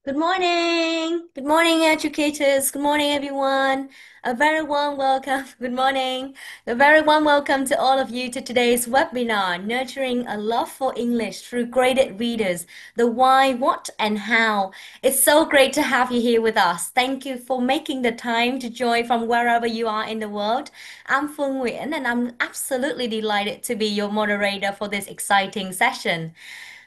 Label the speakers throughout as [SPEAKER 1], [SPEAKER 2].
[SPEAKER 1] Good morning. Good morning, educators. Good morning, everyone. A very warm welcome. Good morning. A very warm welcome to all of you to today's webinar, Nurturing a Love for English Through Graded Readers, the why, what, and how. It's so great to have you here with us. Thank you for making the time to join from wherever you are in the world. I'm Phương Nguyễn, and I'm absolutely delighted to be your moderator for this exciting session.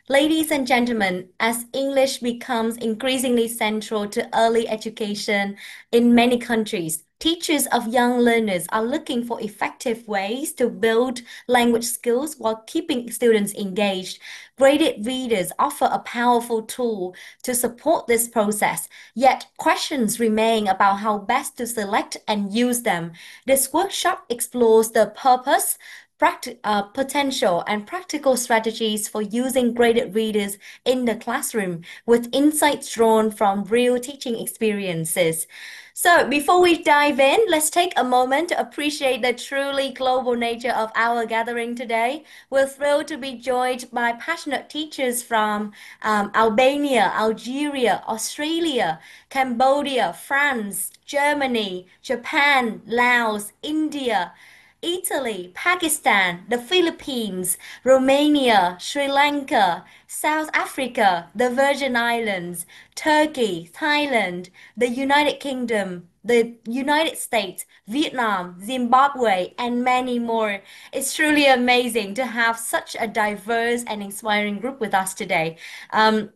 [SPEAKER 1] Ladies and gentlemen, as English becomes increasingly central to early education in many countries, teachers of young learners are looking for effective ways to build language skills while keeping students engaged. Graded readers offer a powerful tool to support this process, yet questions remain about how best to select and use them. This workshop explores the purpose, potential and practical strategies for using graded readers in the classroom with insights drawn from real teaching experiences. So, before we dive in, let's take a moment to appreciate the truly global nature of our gathering today. We're thrilled to be joined by passionate teachers from Albania, Algeria, Australia, Cambodia, France, Germany, Japan, Laos, India, Italy, Pakistan, the Philippines, Romania, Sri Lanka, South Africa, the Virgin Islands, Turkey, Thailand, the United Kingdom, the United States, Vietnam, Zimbabwe, and many more. It's truly amazing to have such a diverse and inspiring group with us today. I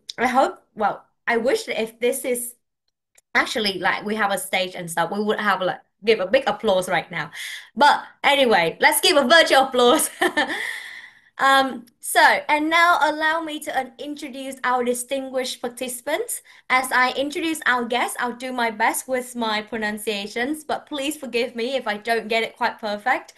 [SPEAKER 1] wish that if this is actually like we have a stage and stuff, we would have like give a big applause right now. But anyway, let's give a virtual applause. And now allow me to introduce our distinguished participants. As I introduce our guests, I'll do my best with my pronunciations, but please forgive me if I don't get it quite perfect.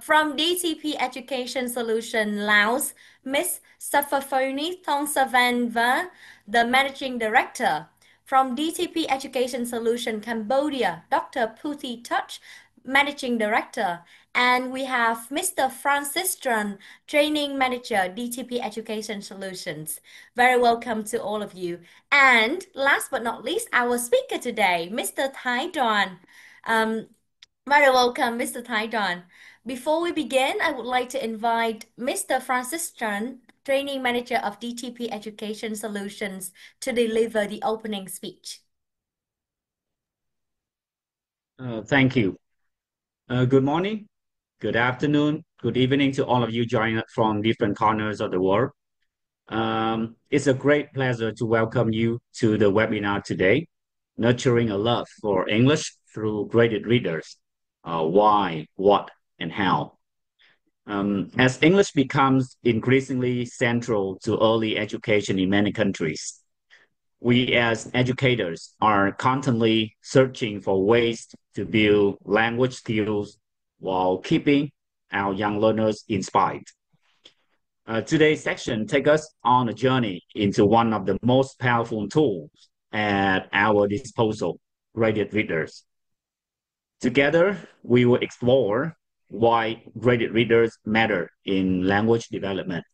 [SPEAKER 1] From DTP Education Solution Laos, Miss Safafoni Thongsavanva, the Managing Director. From DTP Education Solution Cambodia, Dr. Puthi Touch, Managing Director. And we have Mr. Francis Tran, Training Manager, DTP Education Solutions. Very welcome to all of you. And last but not least, our speaker today, Mr. Thái Đoàn. Um, Very welcome, Mr. Thái Đoàn. Before we begin, I would like to invite Mr. Francis Tran, Training Manager of DTP Education Solutions, to deliver the opening speech.
[SPEAKER 2] Thank you. Good morning, good afternoon, good evening to all of you joining us from different corners of the world. It's a great pleasure to welcome you to the webinar today, Nurturing a Love for English Through Graded Readers, Why, What, and How. As English becomes increasingly central to early education in many countries, we as educators are constantly searching for ways to build language skills while keeping our young learners inspired. Today's section takes us on a journey into one of the most powerful tools at our disposal, graded readers. Together, we will explore why graded readers matter in language development,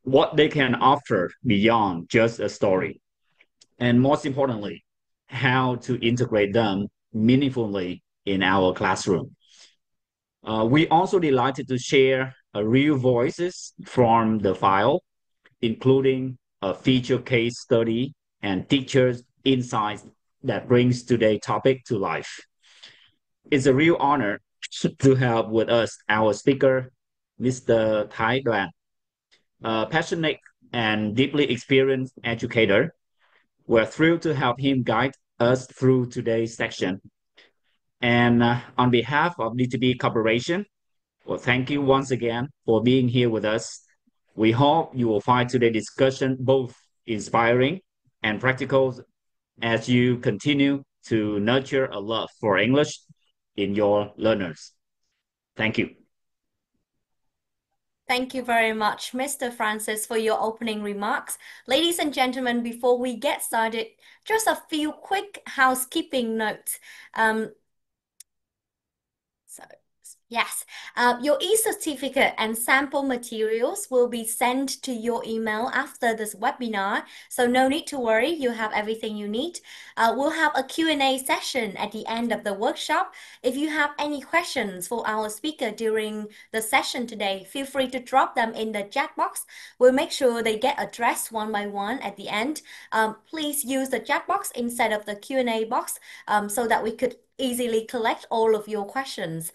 [SPEAKER 2] what they can offer beyond just a story, and most importantly, how to integrate them meaningfully in our classroom. We also delighted to share real voices from the file, including a feature case study and teachers' insights that brings today's topic to life. It's a real honor to have with us our speaker, Mr. Thái Đoàn, a passionate and deeply experienced educator. We're thrilled to help him guide us through today's section. And on behalf of DTB Corporation, well, thank you once again for being here with us. We hope you will find today's discussion both inspiring and practical as you continue to nurture a love for English in your learners. Thank you.
[SPEAKER 1] Thank you very much, Mr. Francis, for your opening remarks. Ladies and gentlemen, before we get started, just a few quick housekeeping notes. So Yes, your e-certificate and sample materials will be sent to your email after this webinar, so no need to worry, you have everything you need. We'll have a Q&A session at the end of the workshop. If you have any questions for our speaker during the session today, feel free to drop them in the chat box. We'll make sure they get addressed one by one at the end. Please use the chat box instead of the Q&A box so that we could easily collect all of your questions.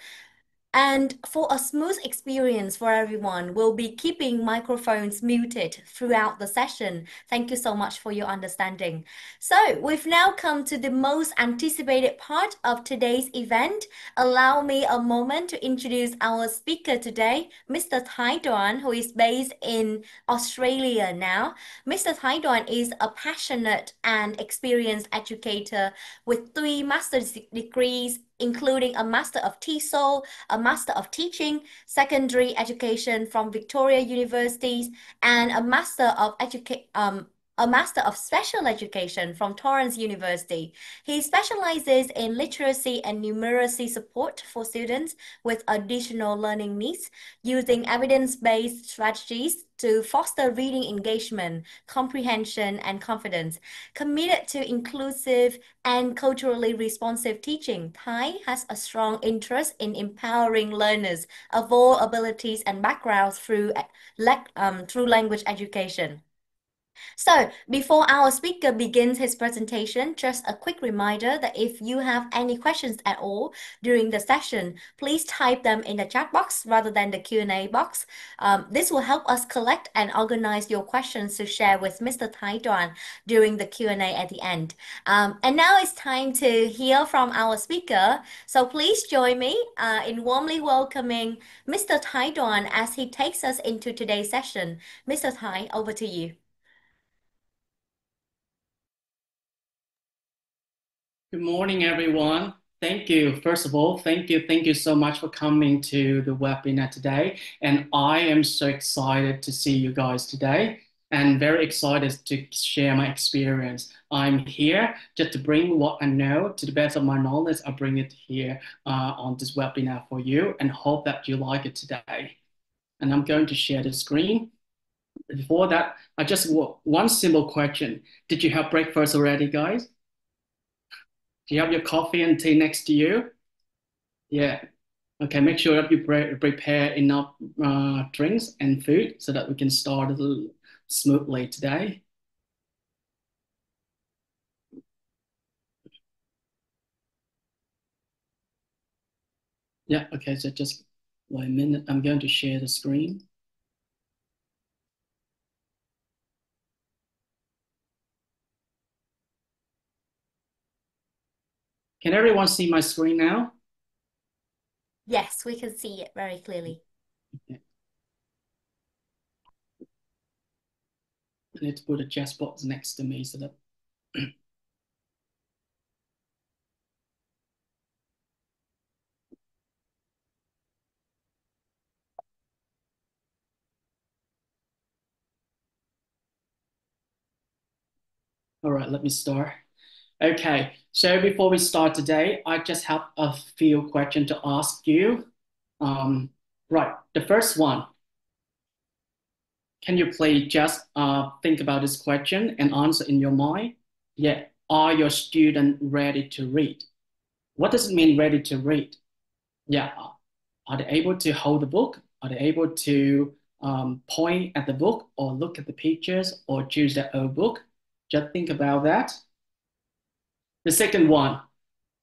[SPEAKER 1] And for a smooth experience for everyone, we'll be keeping microphones muted throughout the session. Thank you so much for your understanding. So we've now come to the most anticipated part of today's event. Allow me a moment to introduce our speaker today, Mr. Thái Đoàn, who is based in Australia now. Mr. Thái Đoàn is a passionate and experienced educator with 3 master's degrees, including a Master of TESOL, a Master of Teaching, Secondary Education from Victoria Universities, and a Master of Special Education from Torrens University. He specializes in literacy and numeracy support for students with additional learning needs, using evidence-based strategies to foster reading engagement, comprehension, and confidence. Committed to inclusive and culturally responsive teaching, Thái has a strong interest in empowering learners of all abilities and backgrounds through language education. So, before our speaker begins his presentation, just a quick reminder that if you have any questions at all during the session, please type them in the chat box rather than the Q&A box. This will help us collect and organize your questions to share with Mr. Thái Đoàn during the Q&A at the end. And now it's time to hear from our speaker. So please join me in warmly welcoming Mr. Thái Đoàn as he takes us into today's session. Mr. Thái, over to you.
[SPEAKER 3] Good morning, everyone. Thank you. First of all, thank you so much for coming to the webinar today. And I am so excited to see you guys today and very excited to share my experience. I'm here just to bring what I know to the best of my knowledge. I'll bring it here on this webinar for you and hope that you like it today. And I'm going to share the screen. Before that, I just want one simple question. Did you have breakfast already, guys? Do you have your coffee and tea next to you? Yeah. Okay, make sure that you prepare enough drinks and food so that we can start a little smoothly today. Yeah, okay, so just wait a minute. I'm going to share the screen. Can everyone see my screen now?
[SPEAKER 1] Yes, we can see it very clearly.
[SPEAKER 3] Okay. I need to put a chess box next to me so that all right, let me start. Okay, so before we start today, I just have a few questions to ask you. Right, the first one. Can you please just think about this question and answer in your mind? Yeah, are your students ready to read? What does it mean ready to read? Yeah, are they able to hold the book? Are they able to point at the book or look at the pictures or choose their own book? Just think about that. The second one,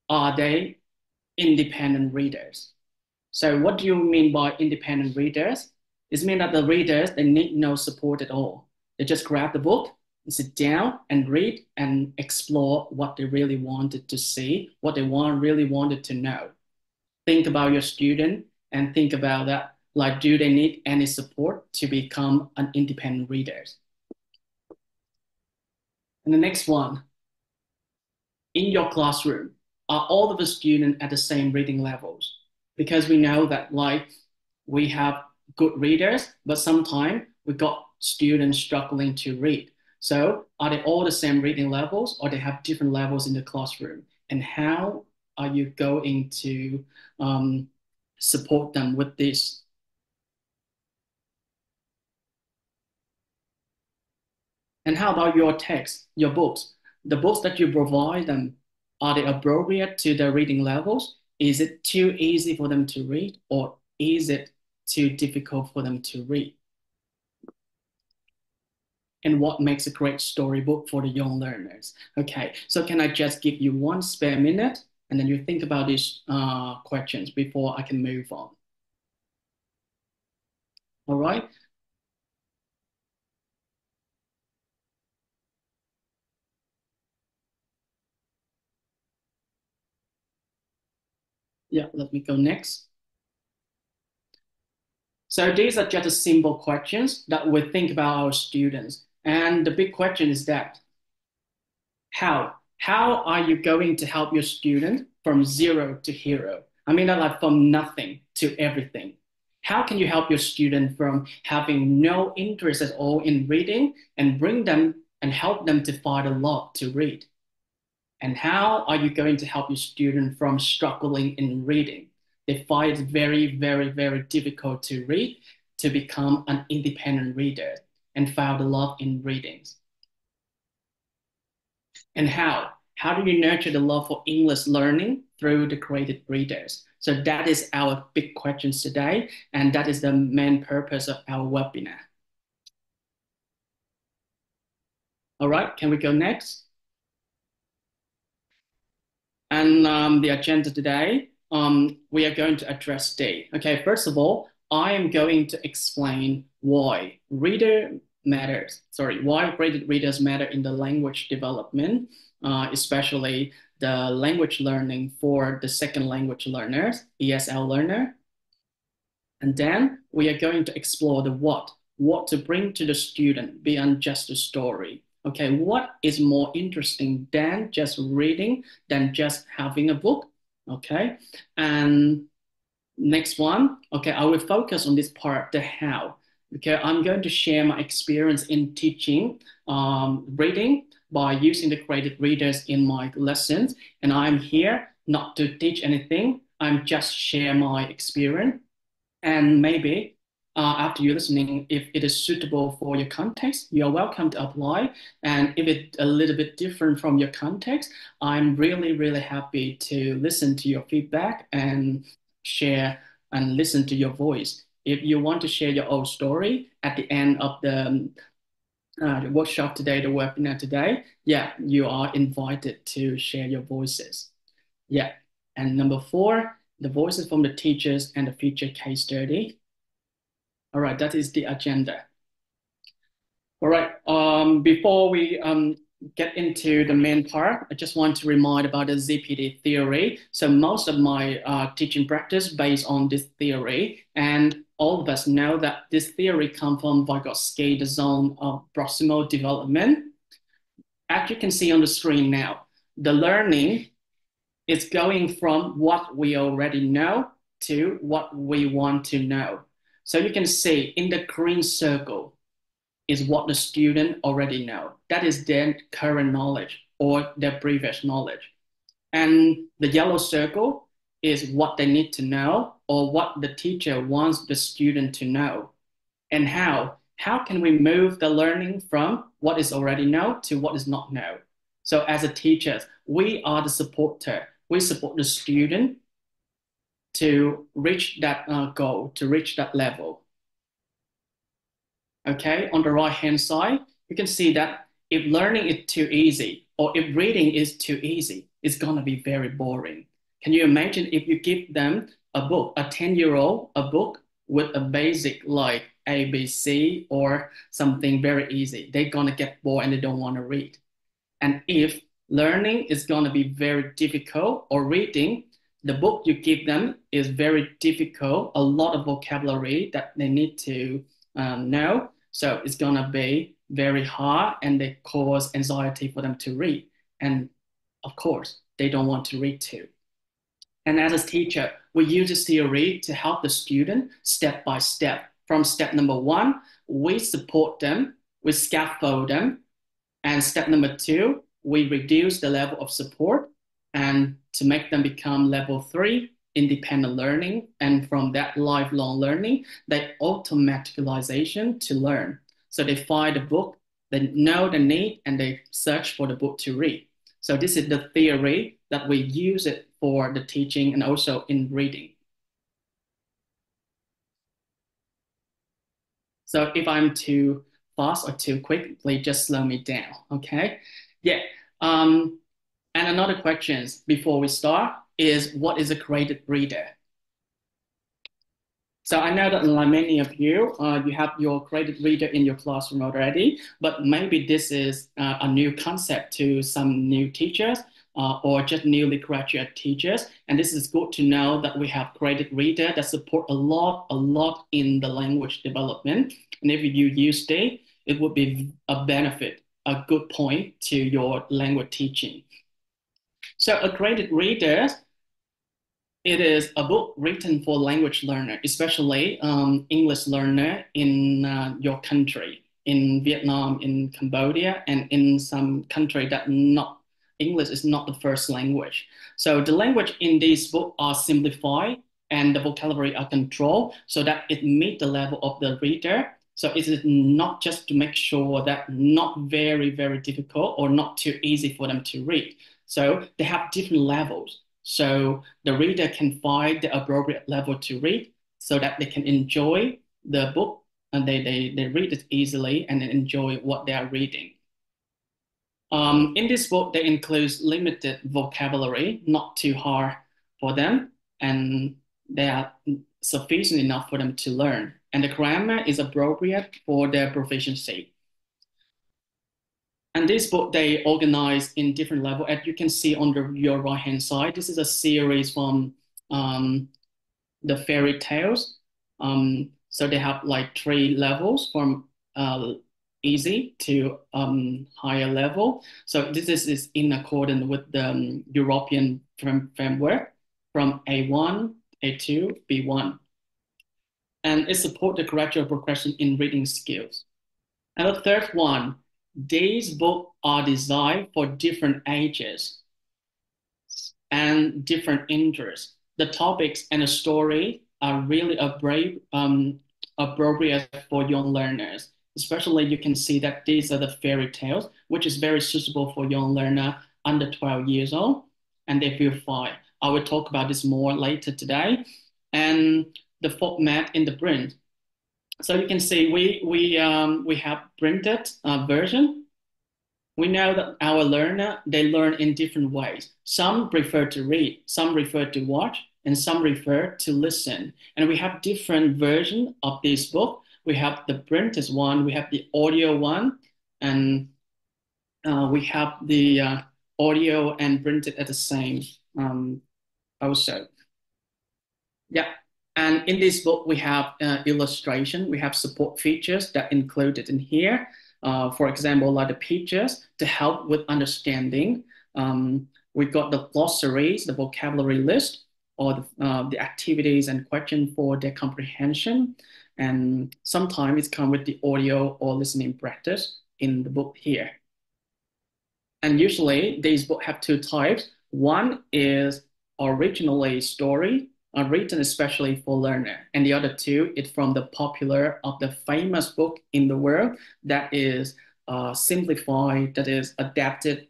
[SPEAKER 3] are they independent readers? So what do you mean by independent readers? It means that the readers, they need no support at all. They just grab the book and sit down and read and explore what they really wanted to see, what they really wanted to know. Think about your student and think about that. Like, do they need any support to become an independent reader? And the next one, in your classroom, are all of the students at the same reading levels? Because we know that like we have good readers, but sometimes we got students struggling to read. So are they all the same reading levels or they have different levels in the classroom? And how are you going to support them with this. And how about your text, your books? The books that you provide them, are they appropriate to their reading levels? Is it too easy for them to read, or is it too difficult for them to read? And what makes a great storybook for the young learners? Okay, so can I just give you one spare minute and then you think about these questions before I can move on? All right. Yeah, let me go next. So these are just simple questions that we think about our students. And the big question is that how? How are you going to help your student from zero to hero? I mean, like from nothing to everything. How can you help your student from having no interest at all in reading and bring them and help them to find a love to read? And how are you going to help your student from struggling in reading? They find it very, very, very difficult to read, to become an independent reader and found a love in readings. And how? How do you nurture the love for English learning through the creative readers? So that is our big questions today, and that is the main purpose of our webinar. All right, can we go next? And the agenda today, we are going to address D. Okay, first of all, I am going to explain why why graded readers matter in the language development, especially the language learning for the second language learners, ESL learner. And then we are going to explore the what to bring to the student beyond just a story. Okay, what is more interesting than just reading, than just having a book? Okay, and next one, okay, I will focus on this part, the how. Okay, I'm going to share my experience in teaching reading by using the graded readers in my lessons. And I'm here not to teach anything, I'm just share my experience. And maybe after you're listening, if it is suitable for your context, you're welcome to apply. And if it's a little bit different from your context, I'm really, really happy to listen to your feedback and share and listen to your voice. If you want to share your own story at the end of the workshop today, the webinar today, yeah, you are invited to share your voices. Yeah. And number 4, the voices from the teachers and the future case study. All right, that is the agenda. All right, before we get into the main part, I just want to remind about the ZPD theory. So most of my teaching practice based on this theory, and all of us know that this theory comes from Vygotsky, zone of proximal development. As you can see on the screen now, the learning is going from what we already know to what we want to know. So you can see in the green circle is what the student already know. That is their current knowledge or their previous knowledge. And the yellow circle is what they need to know or what the teacher wants the student to know. And how? How can we move the learning from what is already known to what is not known? So as a teacher, we are the supporter. We support the student to reach that goal, to reach that level. Okay, on the right-hand side, you can see that if learning is too easy or if reading is too easy, it's gonna be very boring. Can you imagine if you give them a book, a 10-year-old, a book with a basic like ABC or something very easy, they're gonna get bored and they don't wanna read. And if learning is gonna be very difficult or reading, the book you give them is very difficult, a lot of vocabulary that they need to know. So it's gonna be very hard and they cause anxiety for them to read. And of course, they don't want to read too. And as a teacher, we use this theory to help the student step by step. From step number 1, we support them, we scaffold them. And step number 2, we reduce the level of support. And to make them become level 3, independent learning, and from that lifelong learning, they automaticalization to learn. So they find a book, they know the need, and they search for the book to read. So this is the theory that we use it for the teaching and also in reading. So if I'm too fast or too quick, please just slow me down, okay? Yeah. And another question before we start is, what is a graded reader? So I know that like many of you, you have your graded reader in your classroom already, but maybe this is a new concept to some new teachers or just newly graduate teachers. And this is good to know that we have graded reader that support a lot in the language development. And if you use it would be a benefit, a good point to your language teaching. So a graded reader, it is a book written for language learner, especially English learner in your country, in Vietnam, in Cambodia, and in some country that not English is not the first language. So the language in this book are simplified and the vocabulary are controlled so that it meet the level of the reader. So it is not just to make sure that not very, very difficult or not too easy for them to read. So they have different levels. So the reader can find the appropriate level to read so that they can enjoy the book and they read it easily and enjoy what they are reading. In this book, they include limited vocabulary, not too hard for them, and they are sufficient enough for them to learn. And the grammar is appropriate for their proficiency. And this book, they organize in different levels. As you can see on your right-hand side, this is a series from the fairy tales. So they have like 3 levels from easy to higher level. So this is in accordance with the European framework from A1, A2, B1. And it supports the gradual progression in reading skills. And the third one, these books are designed for different ages and different interests. The topics and the story are really appropriate for young learners. Especially you can see that these are the fairy tales, which is very suitable for young learner under 12 years old, and they feel fine. I will talk about this more later today. And the format in the print. So you can see we have printed version. We know that our learner, they learn in different ways. Some prefer to read, some prefer to watch, and some prefer to listen. And we have different versions of this book. We have the printed one, we have the audio one, and we have the audio and printed at the same also. Yeah. And in this book, we have illustration, we have support features that included in here. For example, like the pictures to help with understanding. We've got the glossaries, the vocabulary list, or the activities and questions for their comprehension. And sometimes it comes with the audio or listening practice in the book here. And usually these books have 2 types. One is originally story, written especially for learner. And the other 2 is from the popular of the famous book in the world that is simplified, that is adapted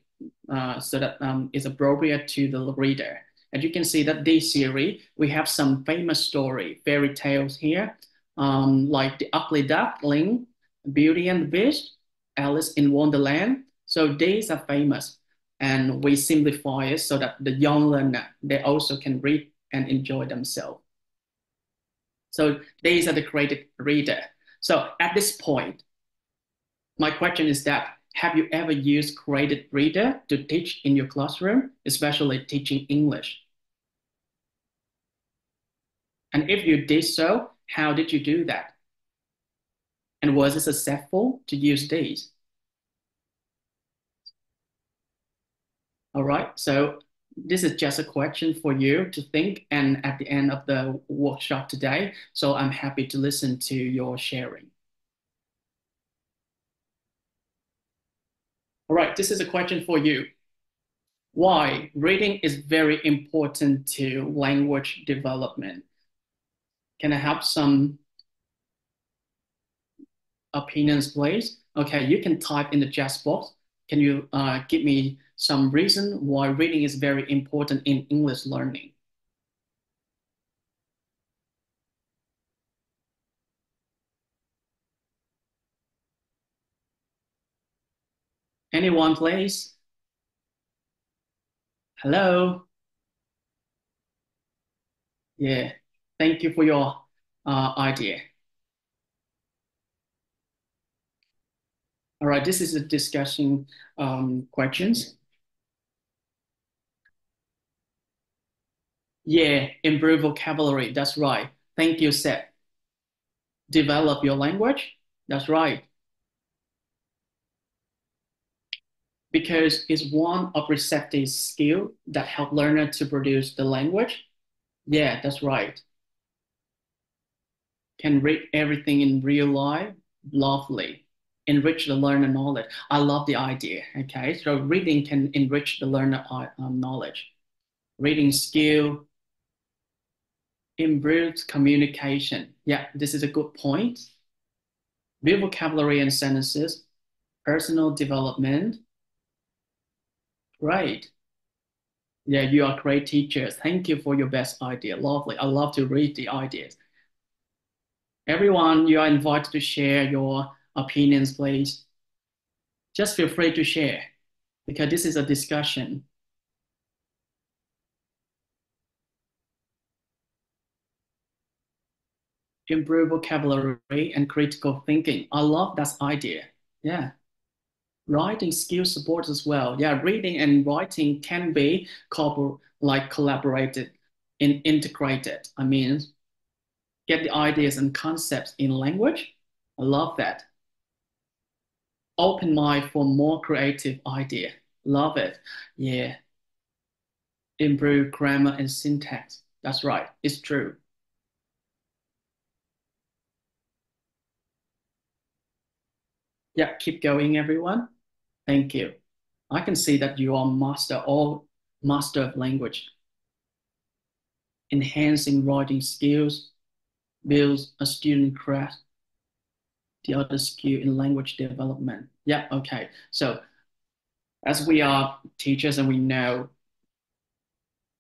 [SPEAKER 3] so that is appropriate to the reader. And you can see that this series, we have some famous story, fairy tales here, like The Ugly Duckling, Beauty and the Beast, Alice in Wonderland. So these are famous. And we simplify it so that the young learner, they also can read and enjoy themselves. So these are the graded reader. So at this point, my question is that, have you ever used graded reader to teach in your classroom, especially teaching English? And if you did so, how did you do that? And was it successful to use these? All right, so this is just a question for you to think, and at the end of the workshop today, so I'm happy to listen to your sharing. All right, this is a question for you. Why? Reading is very important to language development. Can I have some opinions, please? Okay, you can type in the chat box. Can you give me some reason why reading is very important in English learning? Anyone, please? Hello? Yeah, thank you for your idea. All right, this is a discussion questions. Yeah, improve vocabulary. That's right. Thank you, Seth. Develop your language. That's right. Because it's one of receptive skill that help learner to produce the language. Yeah, that's right. Can read everything in real life. Lovely. Enrich the learner knowledge. I love the idea. Okay, so reading can enrich the learner knowledge. Reading skill improves communication. Yeah, this is a good point. Build vocabulary and sentences. Personal development. Great. Yeah, you are great teachers. Thank you for your best idea. Lovely. I love to read the ideas. Everyone, you are invited to share your opinions, please. Just feel free to share because this is a discussion. Improve vocabulary and critical thinking. I love that idea. Yeah. Writing skill support as well. Yeah, reading and writing can be collaborated and integrated. I mean, get the ideas and concepts in language. I love that. Open mind for more creative idea. Love it. Yeah. Improve grammar and syntax. That's right. It's true. Yeah, keep going, everyone. Thank you. I can see that you are master of language. Enhancing writing skills builds a student craft the other skill in language development. Yeah, okay. So as we are teachers and we know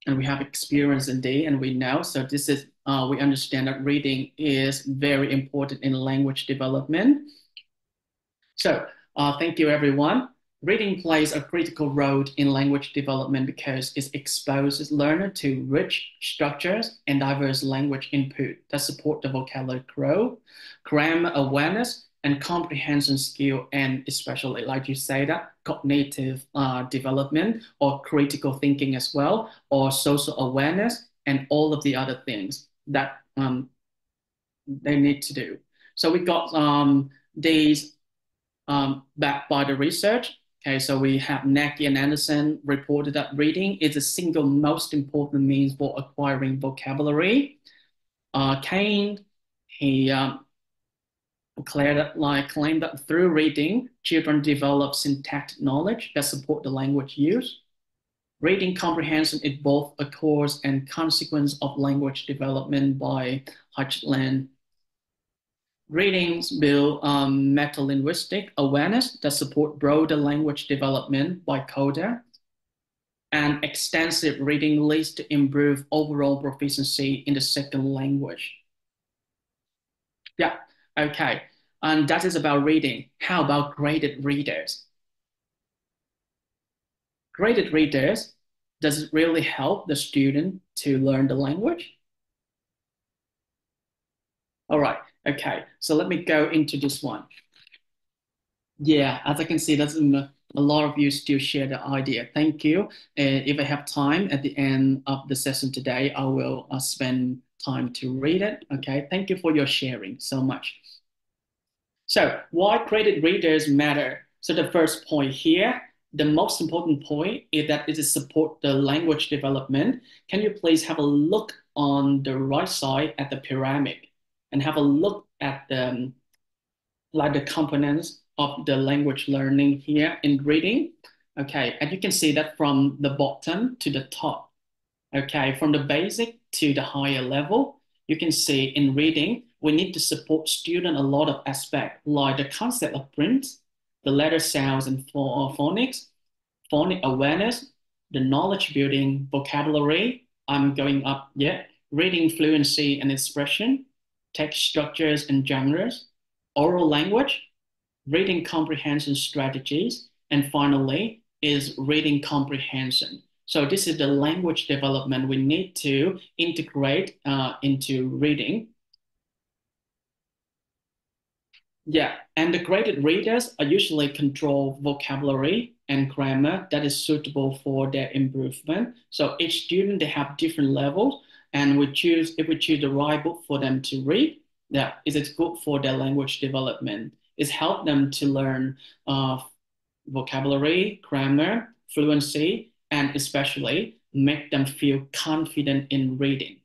[SPEAKER 3] and we have experience in day and we know, so this is we understand that reading is very important in language development. So thank you, everyone. Reading plays a critical role in language development because it exposes learner to rich structures and diverse language input that support the vocabulary growth, grammar awareness, and comprehension skill, and especially, like you say, that cognitive development or critical thinking as well, or social awareness, and all of the other things that they need to do. So we got these backed by the research. Okay, so we have Nagy and Anderson reported that reading is the single most important means for acquiring vocabulary. Kane, he claimed that through reading, children develop syntactic knowledge that support the language use. Reading comprehension is both a cause and consequence of language development by Hutchland. Readings build metalinguistic awareness that support broader language development by Coda. And extensive reading leads to improve overall proficiency in the second language. Yeah, okay. And that is about reading. How about graded readers? Graded readers, does it really help the student to learn the language? All right, okay. So let me go into this one. Yeah, as I can see, that's a lot of you still share the idea. Thank you. If I have time at the end of the session today, I will spend time to read it. Okay, thank you for your sharing so much. So why graded readers matter? So the first point here, the most important point is that it is support the language development. Can you please have a look on the right side at the pyramid and have a look at the components of the language learning here in reading. Okay, and you can see that from the bottom to the top. Okay, from the basic to the higher level, you can see in reading, we need to support student a lot of aspects, like the concept of print, the letter sounds and phonics, phonic awareness, the knowledge building, vocabulary. I'm going up yet. Reading fluency and expression, text structures and genres, oral language, reading comprehension strategies, and finally is reading comprehension. So this is the language development we need to integrate into reading. Yeah, and the graded readers are usually control vocabulary and grammar that is suitable for their improvement. So each student, they have different levels, and if we choose the right book for them to read, that is it good for their language development. It's help them to learn vocabulary, grammar, fluency, and especially make them feel confident in reading.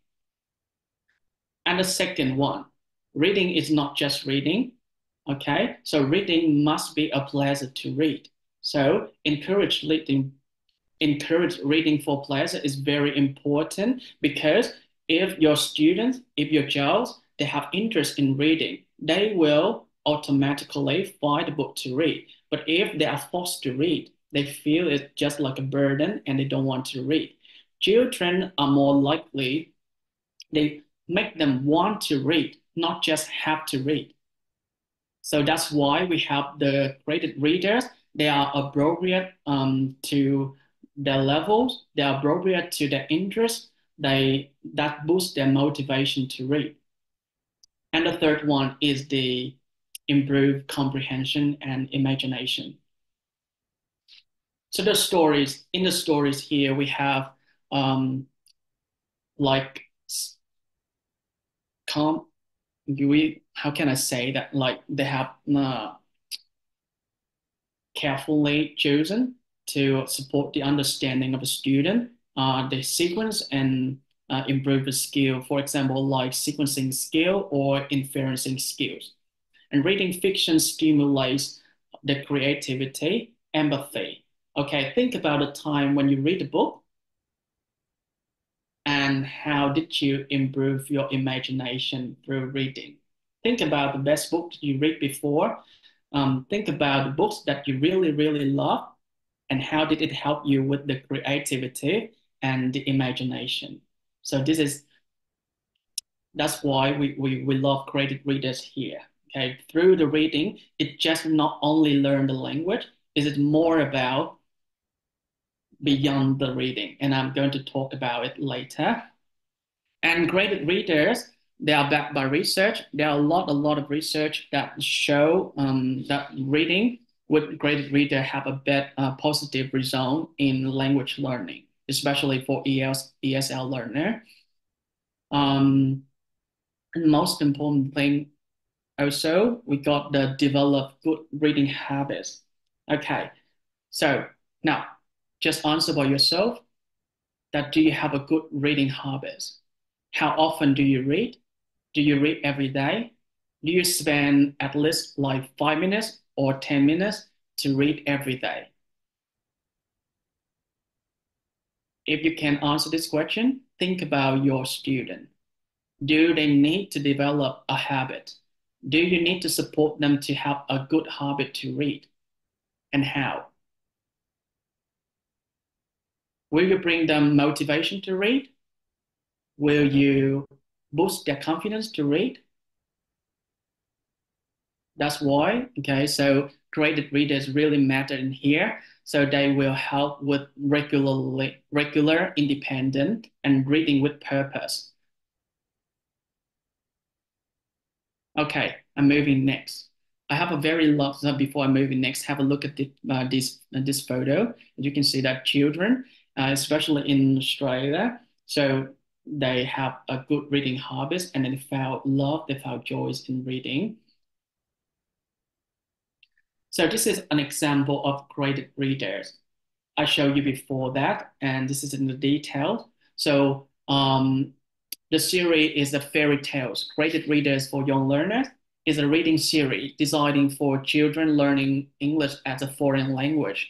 [SPEAKER 3] And the second one, reading is not just reading. Okay, so reading must be a pleasure to read. So encourage reading for pleasure is very important, because if your students, if your child, they have interest in reading, they will automatically find a book to read. But if they are forced to read, they feel it's just like a burden and they don't want to read. Children are more likely, they make them want to read, not just have to read. So that's why we have the graded readers. They are appropriate to their levels. They are appropriate to their interests. That boosts their motivation to read. And the third one is the improved comprehension and imagination. So in the stories here, we have like how can I say that? Like they have carefully chosen to support the understanding of a student, the sequence and improve the skill. For example, like sequencing skill or inferencing skills. And reading fiction stimulates the creativity, empathy. Okay, think about a time when you read a book and how did you improve your imagination through reading? Think about the best book you read before. Think about the books that you really, really love, and how did it help you with the creativity and the imagination. So that's why we love graded readers here. Okay, through the reading, it just not only learn the language, it is more about beyond the reading, and I'm going to talk about it later. And graded readers, they are backed by research. There are a lot of research that show that reading with graded reader have a positive result in language learning, especially for ESL learner. And most important thing, also, we got the develop good reading habits. Okay, so now just answer by yourself that do you have a good reading habits? How often do you read? Do you read every day? Do you spend at least like 5 minutes or 10 minutes to read every day? If you can answer this question, think about your student. Do they need to develop a habit? Do you need to support them to have a good habit to read? And how? Will you bring them motivation to read? Will you boost their confidence to read? That's why, okay, so graded readers really matter in here. So they will help with regular, independent, and reading with purpose. Okay, I'm moving next. I have a very lot, so before I move in next, have a look at this photo. You can see that children, especially in Australia, so they have a good reading habits, and they found love, they found joys in reading. So this is an example of graded readers. I showed you before that, and this is in the detail. So the series is the fairy tales. Graded readers for young learners is a reading series designed for children learning English as a foreign language.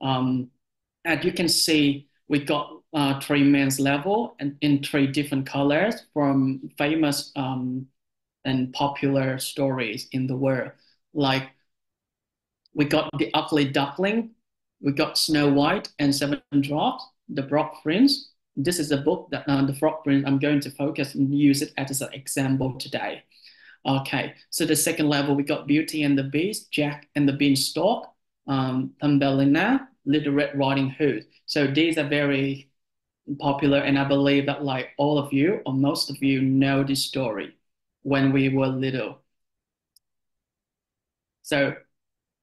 [SPEAKER 3] As you can see, we got three men's level and in three different colors from famous and popular stories in the world. Like we got The Ugly Duckling, we got Snow White and Seven Dwarfs, The Frog Prince. This is a book that The Frog Prince, I'm going to focus and use it as an example today. Okay, so the second level, we got Beauty and the Beast, Jack and the Beanstalk, Thumbelina, Little Red Riding Hood. So these are very popular, and I believe that like all of you or most of you know this story when we were little. So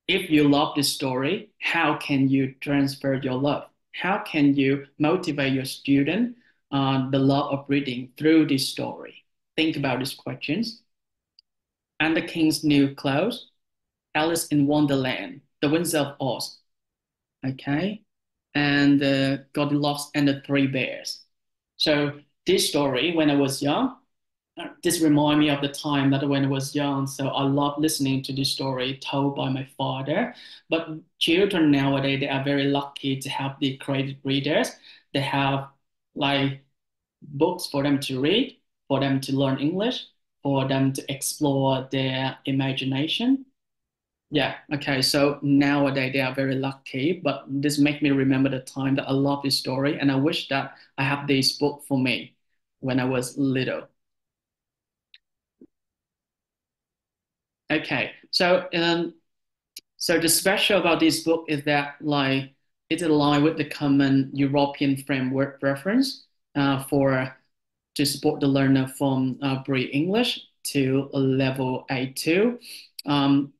[SPEAKER 3] if you love this story, how can you transfer your love? How can you motivate your student the love of reading through this story? Think about these questions. And the King's New Clothes, Alice in Wonderland, The Winds of Oz, okay, and Goldilocks and the Three Bears. So this story, when I was young, this reminds me of the time that when I was young. So I love listening to this story told by my father. But children nowadays, they are very lucky to have the creative readers. They have like books for them to read, for them to learn English, for them to explore their imagination. Yeah, okay. So nowadays they are very lucky, but this makes me remember the time that I love this story, and I wish that I have this book for me when I was little. Okay, so the special about this book is that like it's aligned with the common European framework reference for to support the learner from pre-English to level A2. Um,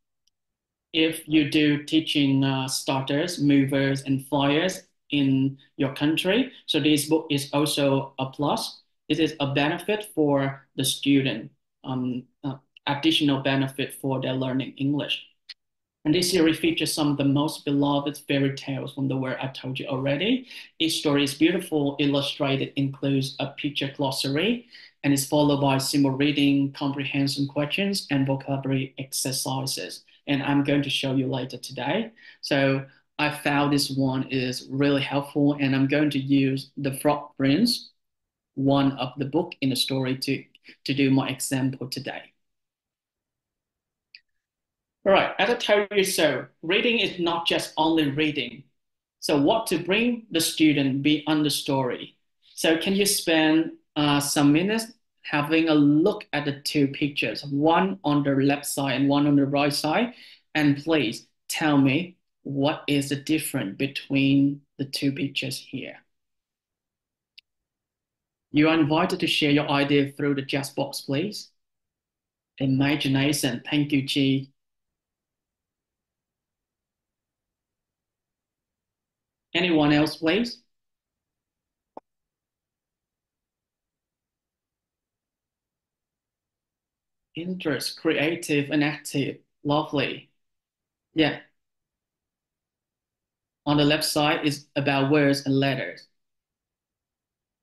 [SPEAKER 3] if you do teaching starters, movers, and flyers in your country, so this book is also a plus. It is a benefit for the student, additional benefit for their learning English. And this series features some of the most beloved fairy tales from the world I told you already. Each story is beautiful, illustrated, includes a picture glossary, and is followed by simple reading, comprehension questions, and vocabulary exercises. And I'm going to show you later today. So I found this one is really helpful, and I'm going to use The Frog Prince, one of the book in the story, to do my example today. All right, as I told you so, reading is not just only reading. So what to bring the student beyond the story? So can you spend some minutes having a look at the two pictures, one on the left side and one on the right side? And please tell me what is the difference between the two pictures here. You are invited to share your idea through the chat box, please. Imagination, thank you, Chi. Anyone else, please? Interest, creative and active. Lovely. Yeah. On the left side is about words and letters.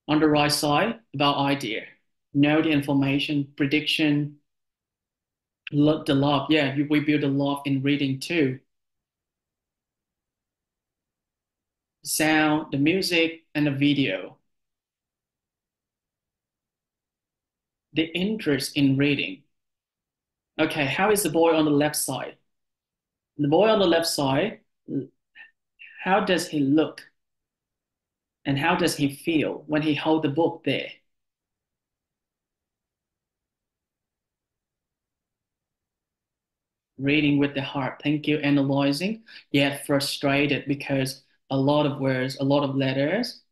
[SPEAKER 3] On the right side, about idea. Know the information, prediction, the love. Yeah, we build a love in reading too. Sound, the music, and the video. The interest in reading. Okay, how is the boy on the left side? The boy on the left side, how does he look? And how does he feel when he hold the book there? Reading with the heart. Thank you. Analyzing, yet frustrated because a lot of words, a lot of letters.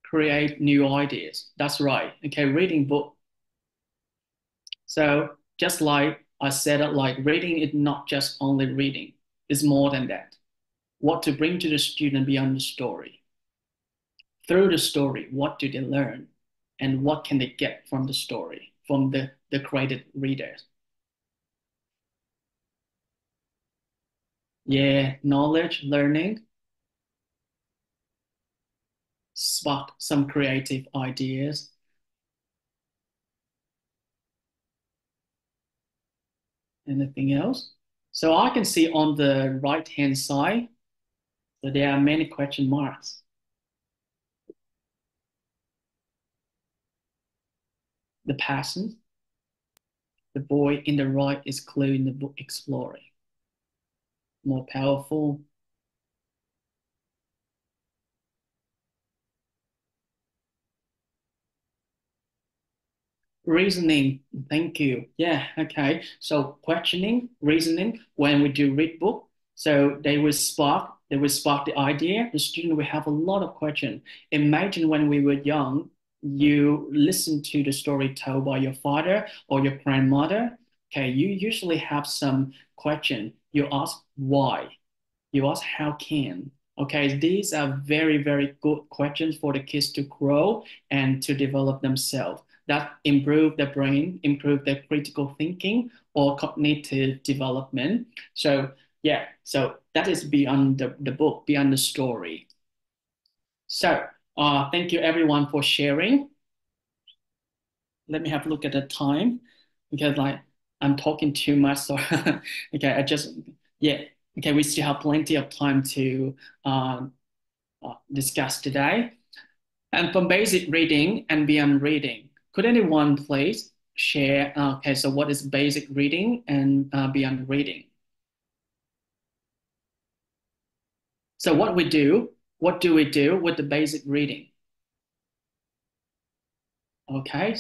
[SPEAKER 3] Create new ideas. That's right. Okay, reading book. So just like I said it, like reading is not just only reading, it's more than that. What to bring to the student beyond the story. Through the story, what do they learn? And what can they get from the story, from the created readers? Yeah, knowledge, learning, spark some creative ideas. Anything else? So I can see on the right-hand side that there are many question marks. The person, the boy in the right is clue in the book exploring. More powerful. Reasoning, thank you. Yeah, okay. So questioning, reasoning, when we do read book, so they will spark the idea. The student will have a lot of questions. Imagine when we were young, you listen to the story told by your father or your grandmother. Okay, you usually have some question. You ask why. You ask how can. Okay, these are very, very good questions for the kids to grow and to develop themselves. That improve their brain, improve their critical thinking or cognitive development. So yeah, so that is beyond the book, beyond the story. So thank you everyone for sharing. Let me have a look at the time because like I'm talking too much. So okay, yeah. Okay, we still have plenty of time to discuss today. And from basic reading and beyond reading, could anyone please share? Okay, so what is basic reading and beyond reading? So what do we do with the basic reading? Okay,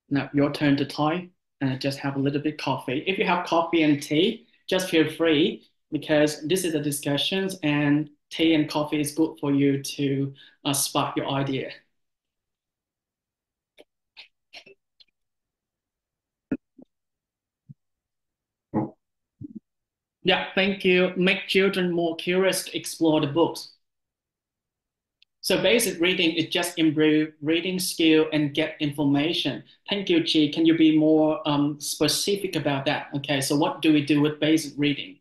[SPEAKER 3] now your turn to type and just have a little bit coffee. If you have coffee and tea, just feel free because this is a discussions and tea and coffee is good for you to spark your idea. Yeah, thank you. Make children more curious to explore the books. So basic reading is just improve reading skill and get information. Thank you, Chi. Can you be more specific about that? Okay, so what do we do with basic reading?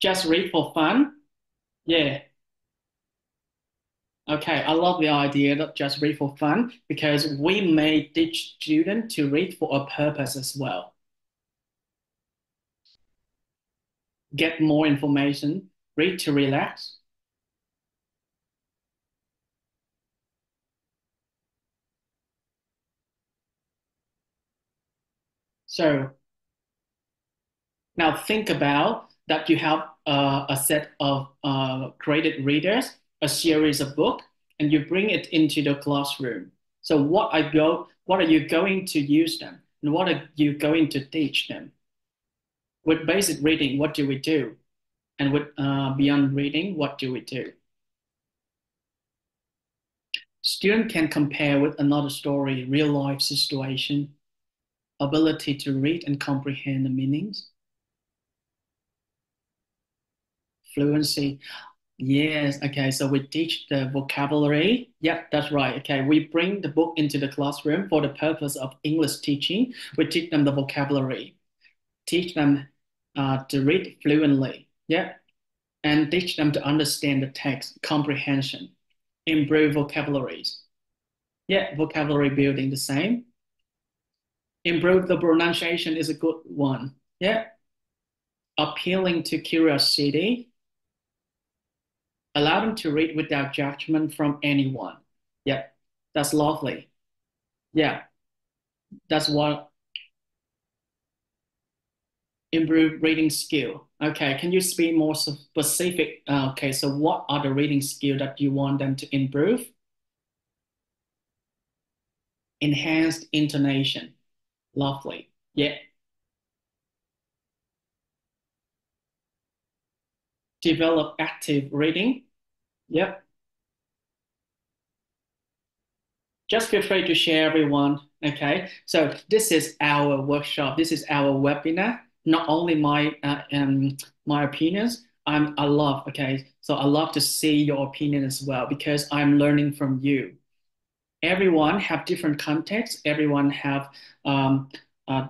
[SPEAKER 3] Just read for fun? Yeah. Okay, I love the idea that just read for fun because we may teach students to read for a purpose as well. Get more information, read to relax. So now think about that you have a set of graded readers, a series of books, and you bring it into the classroom. So what are you going to use them? And what are you going to teach them? With basic reading, what do we do? And with beyond reading, what do we do? Student can compare with another story, real life situation, ability to read and comprehend the meanings, fluency. Yes, okay, so we teach the vocabulary. Yep, that's right. Okay, we bring the book into the classroom for the purpose of English teaching. We teach them the vocabulary, teach them to read fluently. Yeah, and teach them to understand the text, comprehension, improve vocabularies. Yeah, vocabulary building the same. Improve the pronunciation is a good one. Yeah, appealing to curiosity. Allow them to read without judgment from anyone. Yeah, that's lovely. Yeah, that's what improve reading skill. Okay, can you speak more specific? Okay, so what are the reading skill that you want them to improve? Enhanced intonation. Lovely. Yeah. Develop active reading. Yep. Just feel free to share, everyone. Okay, so this is our workshop. This is our webinar. Not only my opinions. I love. Okay, so I love to see your opinion as well because I'm learning from you. Everyone have different contexts. Everyone have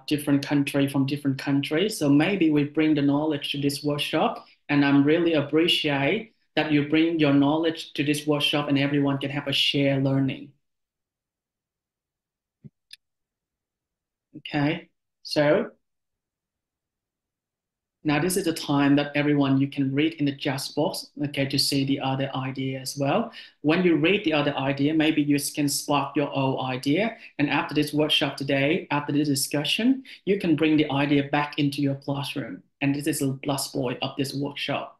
[SPEAKER 3] different country from different countries. So maybe we bring the knowledge to this workshop, and I'm really appreciate that you bring your knowledge to this workshop, and everyone can have a share learning. Okay, so now this is the time that everyone you can read in the chat box, okay, to see the other idea as well. When you read the other idea, maybe you can spark your own idea. And after this workshop today, after this discussion, you can bring the idea back into your classroom. And this is the plus point of this workshop.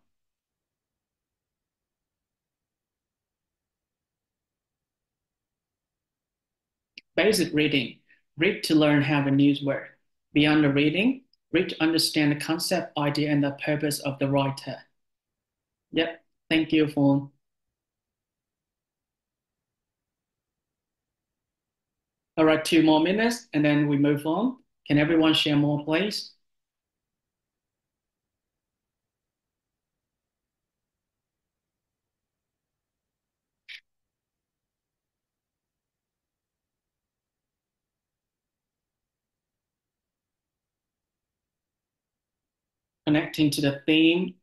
[SPEAKER 3] Basic reading. Read to learn how the news work. Beyond the reading, read to understand the concept, idea, and the purpose of the writer. Yep. Thank you, Fawn. All right, 2 more minutes, and then we move on. Can everyone share more, please? Connecting to the theme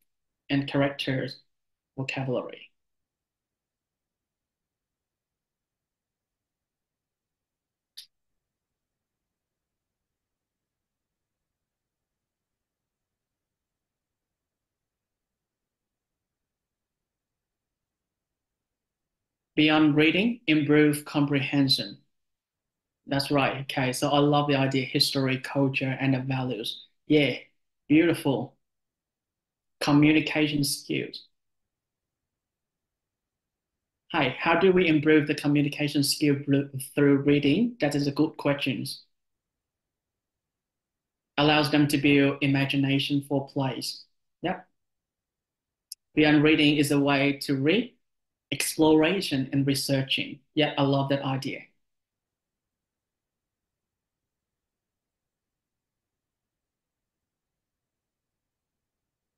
[SPEAKER 3] and characters vocabulary. Beyond reading, improve comprehension. That's right. Okay, so I love the idea history, culture, and the values. Yeah, beautiful. Communication skills. Hi, how do we improve the communication skill through reading? That is a good question. Allows them to build imagination for plays. Yep. Beyond reading is a way to read, exploration, and researching. Yeah, I love that idea.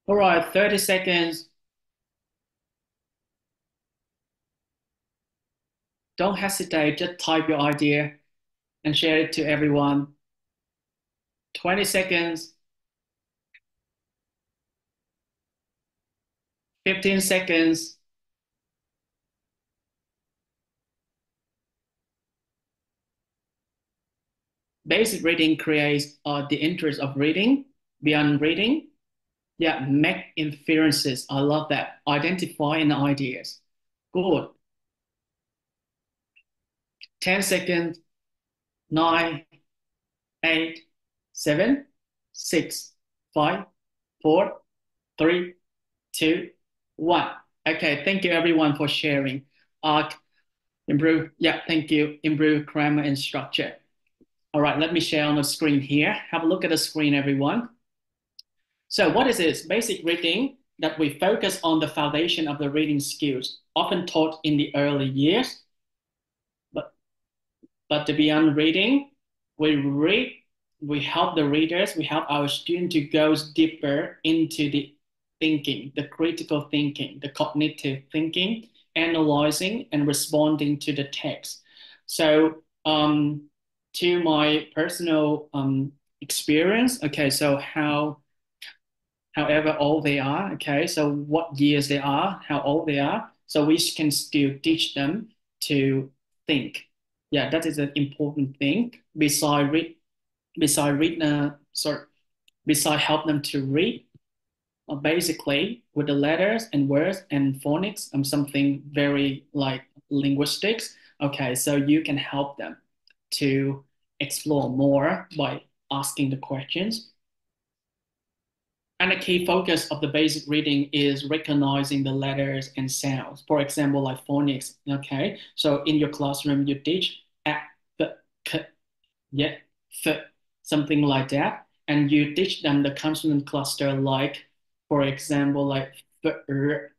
[SPEAKER 3] All right, 30 seconds. Don't hesitate, just type your idea and share it to everyone. 20 seconds, 15 seconds. Basic reading creates the interest of reading. Beyond reading, yeah, make inferences. I love that. Identifying ideas. Good. 10 seconds, 9, 8, 7, 6, 5, 4, 3, 2, 1. Okay, thank you everyone for sharing. Improve, yeah, thank you. Improve grammar and structure. All right, let me share on the screen here. Have a look at the screen, everyone. So what is this? Basic reading that we focus on the foundation of the reading skills, often taught in the early years. But beyond reading, we read, we help the readers, we help our students to go deeper into the thinking, the critical thinking, the cognitive thinking, analyzing and responding to the text. So to my personal experience, okay, so however old they are, okay, so what years they are, how old they are, so we can still teach them to think. Yeah, that is an important thing. Beside help them to read, basically with the letters and words and phonics, something very like linguistics. Okay, so you can help them to explore more by asking the questions. And a key focus of the basic reading is recognizing the letters and sounds. For example, like phonics. Okay, so in your classroom, you teach a, the, k, yeah, th, something like that, and you teach them the consonant cluster, like, for example, like r,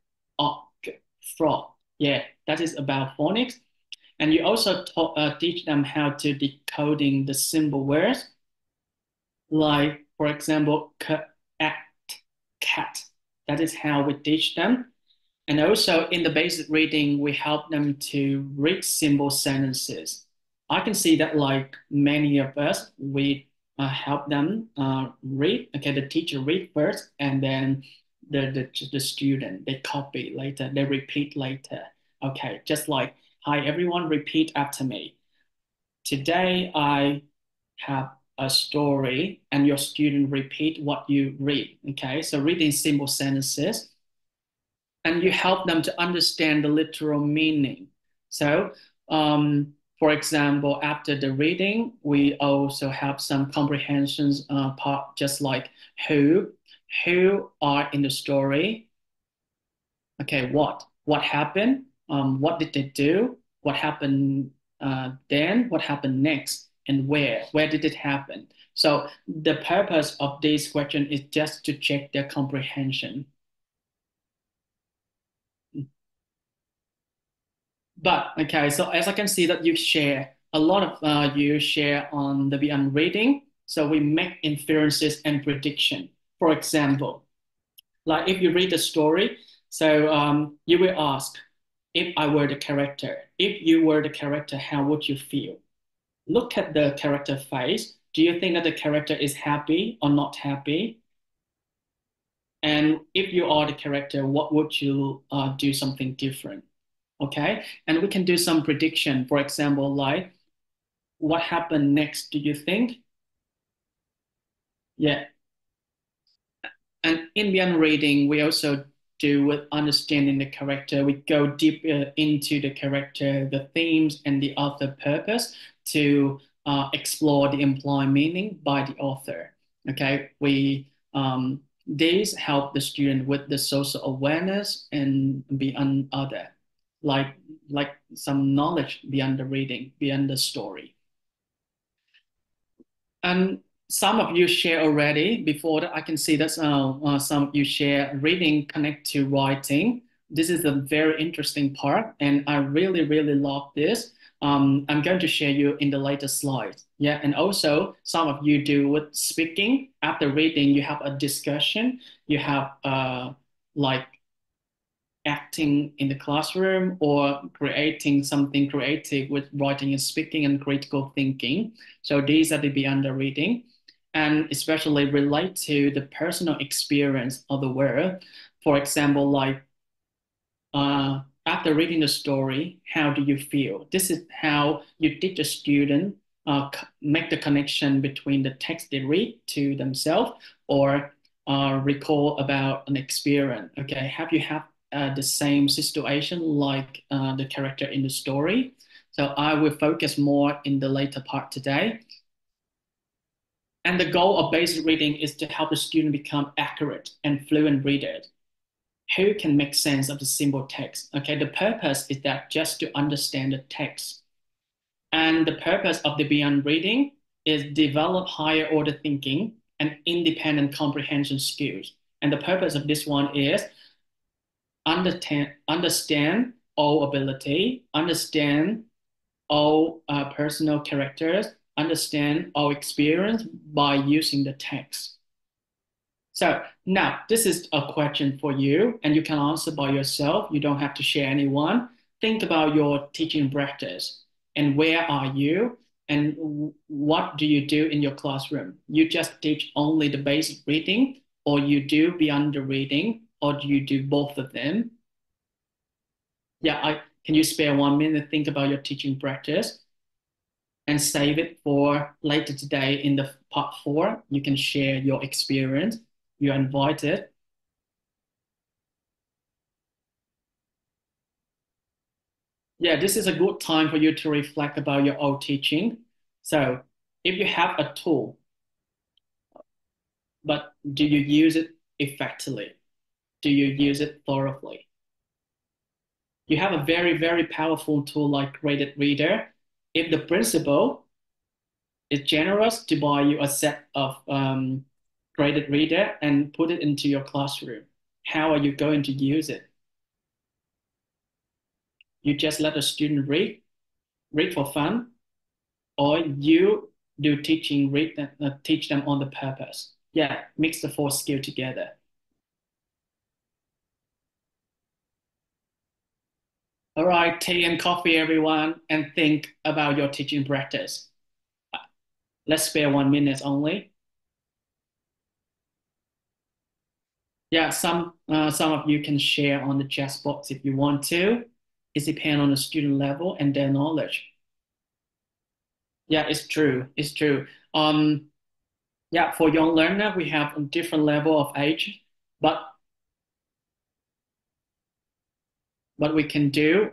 [SPEAKER 3] k, fro. Yeah, that is about phonics. And you also teach them how to decoding the simple words, like, for example, cat. That is how we teach them. And also in the basic reading, we help them to read simple sentences. I can see that like many of us, we help them read. Okay, the teacher read first, and then the student, they copy later, they repeat later. Okay, just like, hi, everyone repeat after me. Today I have a story and your student repeat what you read. Okay, so reading simple sentences, and you help them to understand the literal meaning. So, for example, after the reading, we also have some comprehensions part, just like who are in the story. Okay, what happened? What did they do? What happened then? What happened next? And where did it happen? So the purpose of this question is just to check their comprehension. But okay, so as I can see that you share a lot of you share on the beyond reading. So we make inferences and prediction. For example, like if you read the story, so you will ask, if I were the character, if you were the character, how would you feel? Look at the character face. Do you think that the character is happy or not happy? And if you are the character, what would you do something different? Okay, and we can do some prediction. For example, like what happened next, do you think? Yeah. And in beyond reading, we also do with understanding the character. We go deep into the character, the themes, and the author purpose to explore the implied meaning by the author. Okay, these help the student with the social awareness and beyond other, like some knowledge beyond the reading, beyond the story. And some of you share already. Before that, I can see that some of you share reading connect to writing. This is a very interesting part, and I really, really love this. I'm going to share you in the later slides. Yeah, and also some of you do with speaking. After reading, you have a discussion. You have like acting in the classroom or creating something creative with writing and speaking and critical thinking. So these are the beyond the reading, and especially relate to the personal experience of the world. For example, like after reading the story, how do you feel? This is how you teach a student make the connection between the text they read to themselves or recall about an experience. Okay, have you had the same situation like the character in the story? So I will focus more in the later part today. And the goal of basic reading is to help the student become accurate and fluent readers who can make sense of the simple text. Okay, the purpose is that just to understand the text. And the purpose of the beyond reading is develop higher order thinking and independent comprehension skills. And the purpose of this one is understand all ability, understand all personal characters, understand all experience by using the text. So now this is a question for you, and you can answer by yourself. You don't have to share anyone. Think about your teaching practice and where are you and what do you do in your classroom? You just teach only the basic reading, or you do beyond the reading, or do you do both of them? Yeah, can you spare 1 minute to think about your teaching practice and save it for later today in the part 4? You can share your experience. You're invited. Yeah, this is a good time for you to reflect about your old teaching. So if you have a tool, but do you use it effectively? Do you use it thoroughly? You have a very, very powerful tool like Graded Reader. If the principal is generous to buy you a set of Graded Reader and put it into your classroom, how are you going to use it? You just let a student read for fun, or you do teaching, teach them on the purpose. Yeah, mix the 4 skills together. All right, tea and coffee, everyone, and think about your teaching practice. Let's spare 1 minute only. Yeah, some of you can share on the chat box if you want to. It depends on the student level and their knowledge. Yeah, it's true. It's true. Yeah, for young learner, we have a different level of age, but what we can do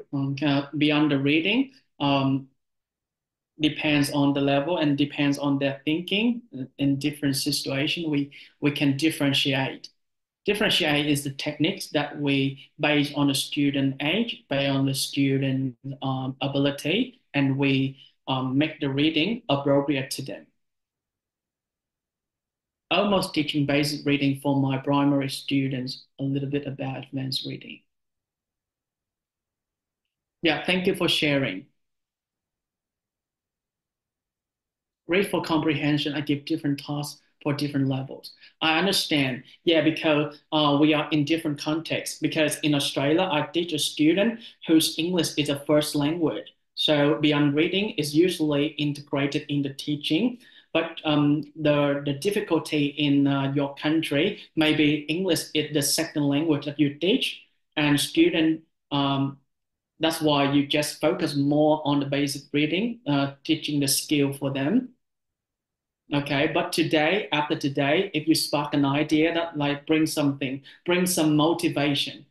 [SPEAKER 3] beyond the reading depends on the level and depends on their thinking. In different situations, we can differentiate. Differentiate is the techniques that we base on the student age, based on the student ability, and we make the reading appropriate to them. Almost teaching basic reading for my primary students, a little bit about advanced reading. Yeah, thank you for sharing. Read for comprehension, I give different tasks for different levels. I understand. Yeah, because we are in different contexts. Because in Australia, I teach a student whose English is a first language. So beyond reading is usually integrated in the teaching. But the difficulty in your country, maybe English is the second language that you teach, and student that's why you just focus more on the basic reading, teaching the skill for them. Okay, but today, after today, if you spark an idea that like bring something, bring some motivation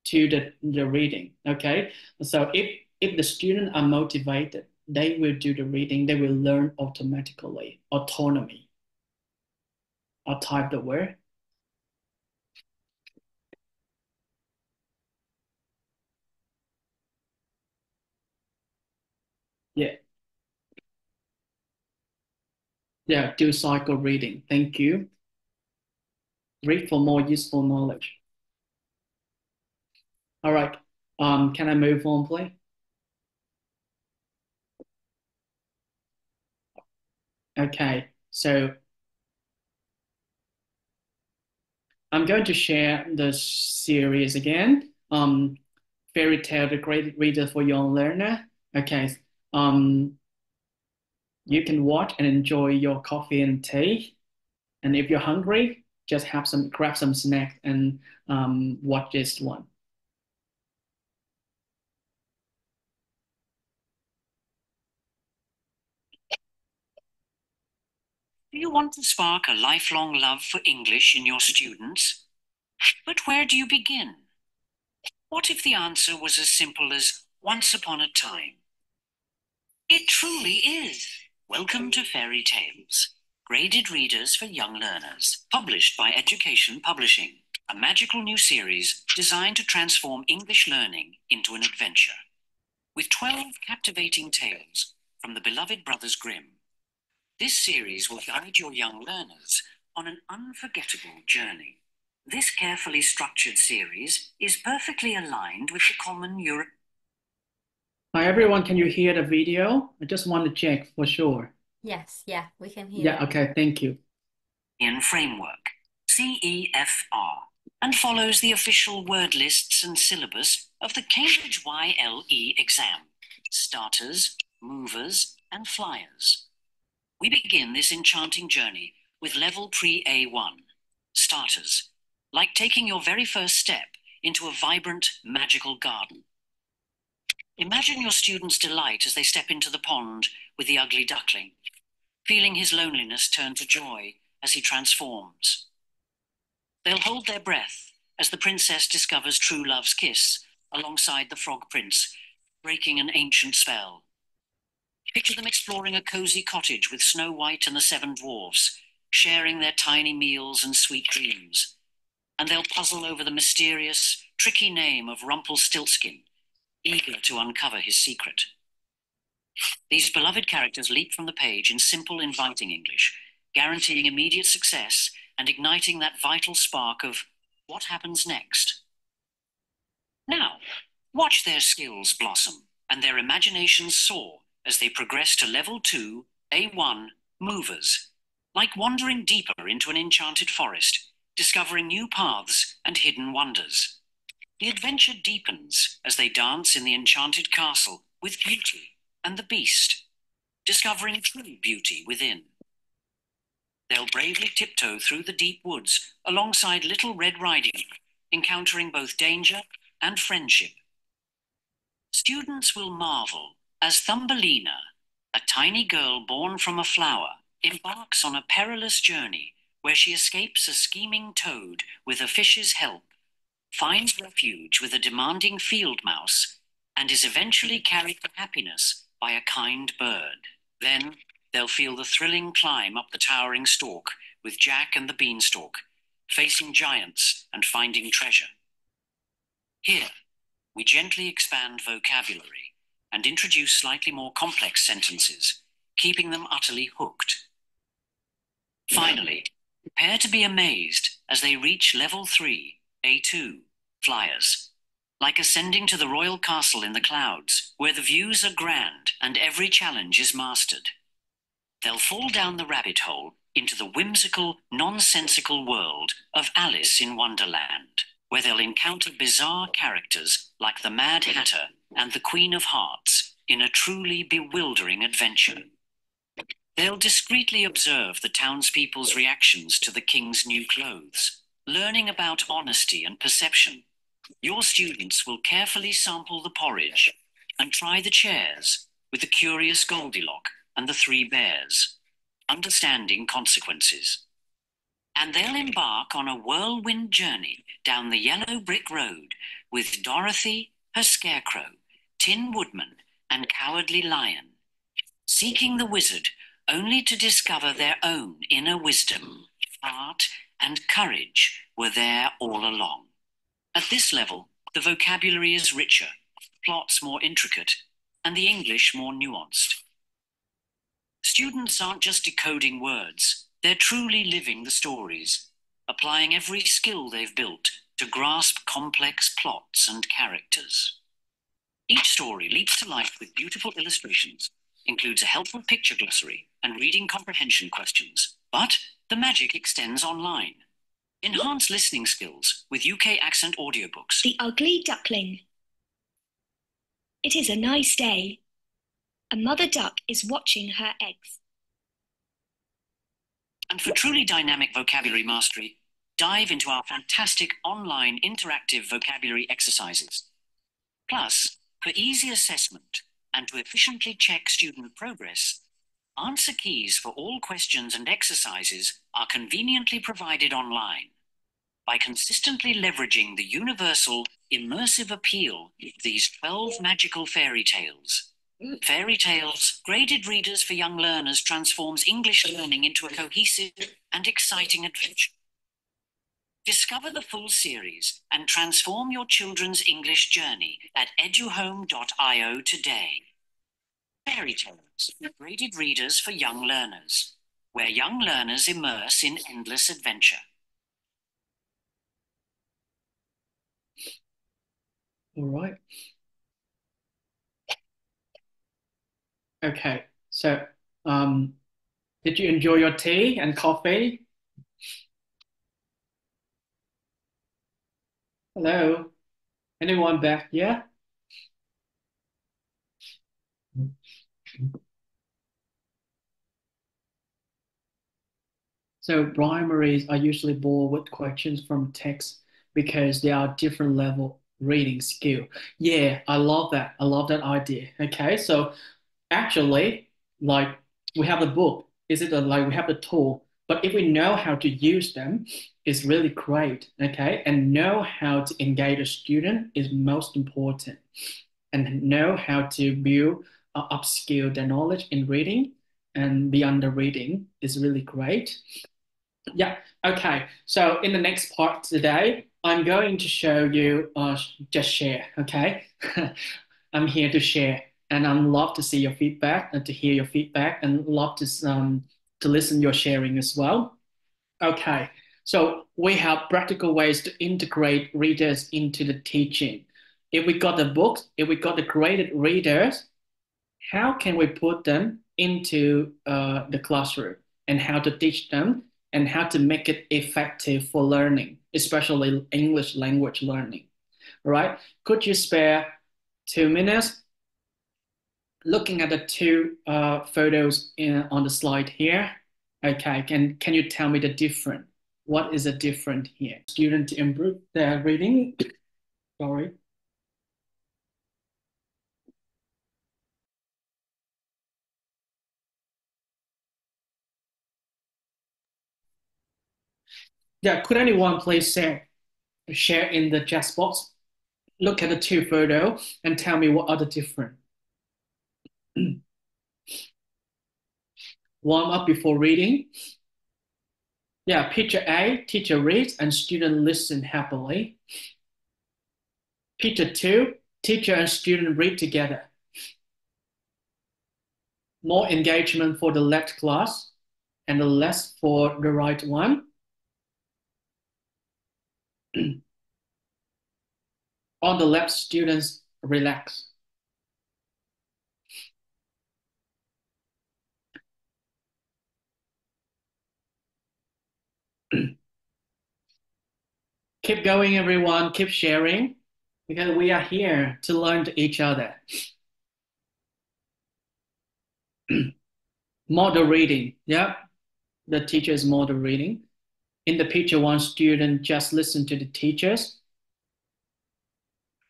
[SPEAKER 3] to the reading. Okay, so if the students are motivated, they will do the reading. They will learn automatically. Autonomy. I'll type the word. Yeah. Yeah, do cycle reading. Thank you. Read for more useful knowledge. All right. Can I move on, please? Okay, so I'm going to share the series again. Fairy tale, the great reader for young learner. Okay, you can watch and enjoy your coffee and tea. And if you're hungry, just grab some snack and watch this one.
[SPEAKER 4] Do you want to spark a lifelong love for English in your students? But where do you begin? What if the answer was as simple as once upon a time? It truly is. Welcome to Fairy Tales, graded readers for young learners, published by Education Publishing, a magical new series designed to transform English learning into an adventure. With 12 captivating tales from the beloved Brothers Grimm, this series will guide your young learners on an unforgettable journey. This carefully structured series is perfectly aligned with the common Europe.
[SPEAKER 3] Hi, everyone. Can you hear the video? I just want to check for sure.
[SPEAKER 1] Yes, yeah, we can hear
[SPEAKER 3] Yeah,
[SPEAKER 1] it.
[SPEAKER 3] okay, thank you.
[SPEAKER 4] Framework, CEFR, and follows the official word lists and syllabus of the Cambridge YLE exam, starters, movers, and flyers. We begin this enchanting journey with level pre-A1, starters, like taking your very first step into a vibrant, magical garden. Imagine your students' delight as they step into the pond with the ugly duckling, feeling his loneliness turn to joy as he transforms. They'll hold their breath as the princess discovers true love's kiss alongside the frog prince, breaking an ancient spell. Picture them exploring a cozy cottage with Snow White and the seven dwarfs, sharing their tiny meals and sweet dreams. And they'll puzzle over the mysterious, tricky name of Rumpelstiltskin, eager to uncover his secret. These beloved characters leap from the page in simple, inviting English, guaranteeing immediate success and igniting that vital spark of what happens next. Now, watch their skills blossom and their imaginations soar as they progress to level 2, A1, movers, like wandering deeper into an enchanted forest, discovering new paths and hidden wonders. The adventure deepens as they dance in the enchanted castle with Beauty and the Beast, discovering true beauty within. They'll bravely tiptoe through the deep woods alongside Little Red Riding Hood, encountering both danger and friendship. Students will marvel as Thumbelina, a tiny girl born from a flower, embarks on a perilous journey where she escapes a scheming toad with a fish's help, finds refuge with a demanding field mouse, and is eventually carried to happiness by a kind bird. Then they'll feel the thrilling climb up the towering stalk with Jack and the beanstalk, facing giants and finding treasure. Here, we gently expand vocabulary and introduce slightly more complex sentences, keeping them utterly hooked. Finally, prepare to be amazed as they reach level 3, A2, flyers, like ascending to the royal castle in the clouds, where the views are grand and every challenge is mastered. They'll fall down the rabbit hole into the whimsical, nonsensical world of Alice in Wonderland, where they'll encounter bizarre characters like the Mad Hatter and the Queen of Hearts in a truly bewildering adventure. They'll discreetly observe the townspeople's reactions to the king's new clothes, learning about honesty and perception. Your students will carefully sample the porridge and try the chairs with the curious Goldilocks and the three bears, understanding consequences. And they'll embark on a whirlwind journey down the yellow brick road with Dorothy, her scarecrow, Tin Woodman, and Cowardly Lion, seeking the wizard only to discover their own inner wisdom, art, and courage were there all along. At this level, the vocabulary is richer, plots more intricate, and the English more nuanced. Students aren't just decoding words, they're truly living the stories, applying every skill they've built to grasp complex plots and characters. Each story leaps to life with beautiful illustrations, includes a helpful picture glossary, and reading comprehension questions. But the magic extends online. Enhance listening skills with UK accent audiobooks.
[SPEAKER 5] The ugly duckling. It is a nice day. A mother duck is watching her eggs.
[SPEAKER 4] And for truly dynamic vocabulary mastery, dive into our fantastic online interactive vocabulary exercises. Plus, for easy assessment and to efficiently check student progress, answer keys for all questions and exercises are conveniently provided online. By consistently leveraging the universal, immersive appeal of these 12 magical fairy tales. Fairy Tales, graded readers for young learners, transforms English learning into a cohesive and exciting adventure. Discover the full series and transform your children's English journey at eduhome.io today. Fairy Tales, graded readers for young learners, where young learners immerse in endless adventure.
[SPEAKER 3] All right. Okay. So, did you enjoy your tea and coffee? Hello? Anyone back? Yeah? So primaries are usually bored with questions from text because they are different level reading skill. Yeah, I love that. I love that idea. Okay, so actually, like we have the book, is it like we have the tool, but if we know how to use them, it's really great. Okay, and know how to engage a student is most important, and know how to build upskill their knowledge in reading and beyond the reading is really great. Yeah, okay. So in the next part today, I'm going to show you just share, okay? I'm here to share, and I'd love to see your feedback and to hear your feedback, and love to listen your sharing as well. Okay, so we have practical ways to integrate readers into the teaching. If we got the books, if we got the graded readers, how can we put them into the classroom and how to teach them and how to make it effective for learning, especially English language learning, right? Could you spare 2 minutes looking at the two photos on the slide here? Okay, can you tell me the difference? What is the difference here? Student to improve their reading. Sorry. Yeah, could anyone please share in the chat box? Look at the two photos and tell me what are the different. Warm up before reading. Yeah, picture A, teacher reads and student listen happily. Picture 2, teacher and student read together. More engagement for the left class and the less for the right one. On the left, students relax. Keep going, everyone. Keep sharing because we are here to learn to each other. Model reading. Yeah, the teacher is model reading. In the picture, one student just listen to the teachers.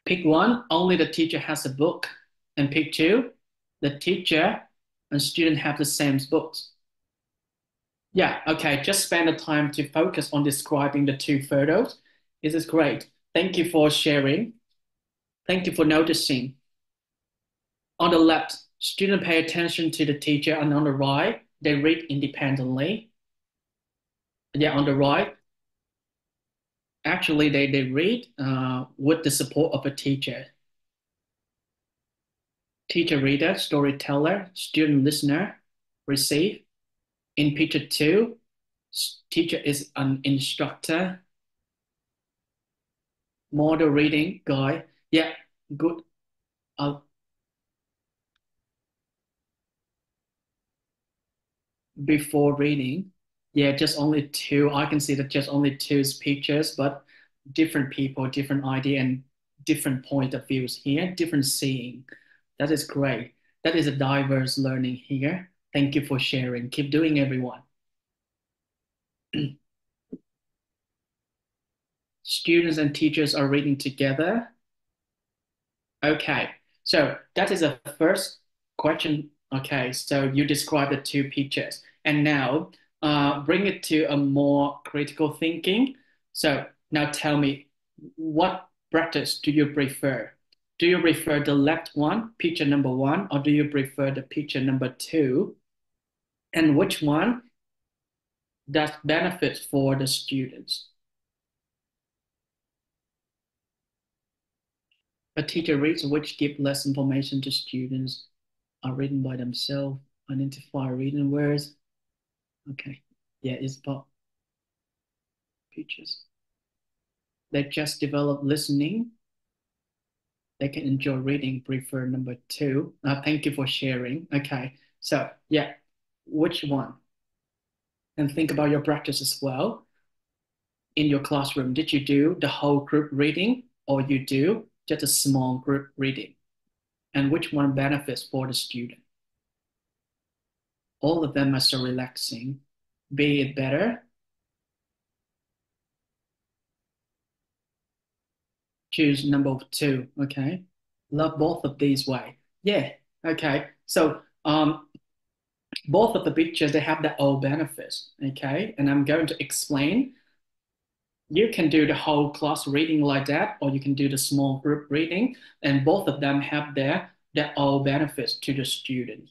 [SPEAKER 3] Pick one, only the teacher has a book. And pick two, the teacher and student have the same books. Yeah, okay, just spend the time to focus on describing the two photos. This is great. Thank you for sharing. Thank you for noticing. On the left, students pay attention to the teacher, and on the right, they read independently. Yeah, on the right, actually they read with the support of a teacher. Teacher reader, storyteller, student listener, receive. In picture 2, teacher is an instructor. Model reading guide. Yeah, good. Before reading, yeah, just only two. I can see that just only two pictures, but different people, different idea, and different point of views here, different seeing. That is great. That is a diverse learning here. Thank you for sharing. Keep doing, everyone. Students and teachers are reading together. Okay, so that is the first question. Okay, so you describe the two pictures, and now bring it to a more critical thinking. So now tell me, what practice do you prefer? Do you prefer the left one, picture number 1, or do you prefer the picture number 2? And which one does benefit for the students? A teacher reads which give less information to students, are written by themselves, identify reading words. Okay, yeah, it's about pictures. They just develop listening. They can enjoy reading, prefer number 2. Thank you for sharing. Okay, so yeah, which one? And think about your practice as well. In your classroom, did you do the whole group reading or you do just a small group reading? And which one benefits for the student? All of them are so relaxing. Be it better. Choose number 2, okay? Love both of these way. Yeah, okay. So both of the pictures, they have their own benefits, okay? And I'm going to explain. You can do the whole class reading like that, or you can do the small group reading, and both of them have their own benefits to the student.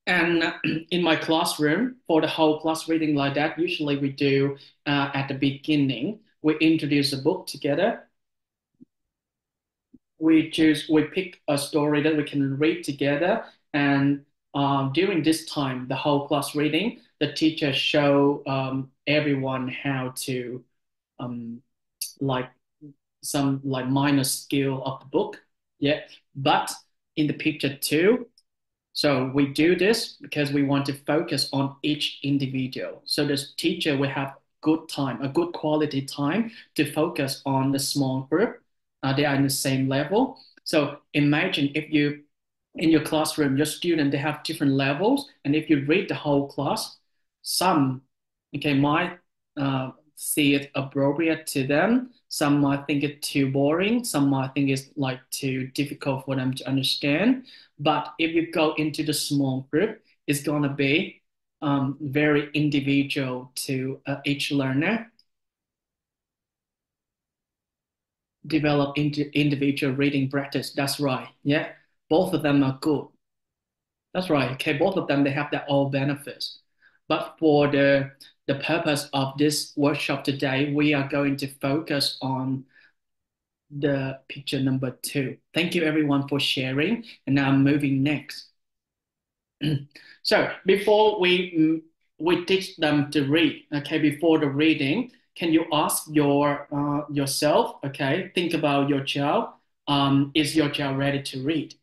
[SPEAKER 3] And in my classroom, for the whole class reading like that, usually we do at the beginning, we introduce a book together. We pick a story that we can read together. And during this time, the whole class reading, the teacher show everyone how to like some like minor skill of the book. Yeah, but in the picture 2, so we do this because we want to focus on each individual. So the teacher will have good time, a good quality time to focus on the small group. They are in the same level. So imagine if you, in your classroom, your student, they have different levels. And if you read the whole class, some, okay, might see it appropriate to them. Some might think it too boring. Some might think it's like too difficult for them to understand. But if you go into the small group, it's gonna be very individual to each learner. Develop individual reading practice. That's right. Yeah, both of them are good. That's right. Okay, both of them, they have their own benefits. But for the purpose of this workshop today, we are going to focus on the picture number 2. Thank you everyone for sharing. And now I'm moving next. So before we teach them to read, okay, before the reading, can you ask yourself, okay, think about your child. Is your child ready to read?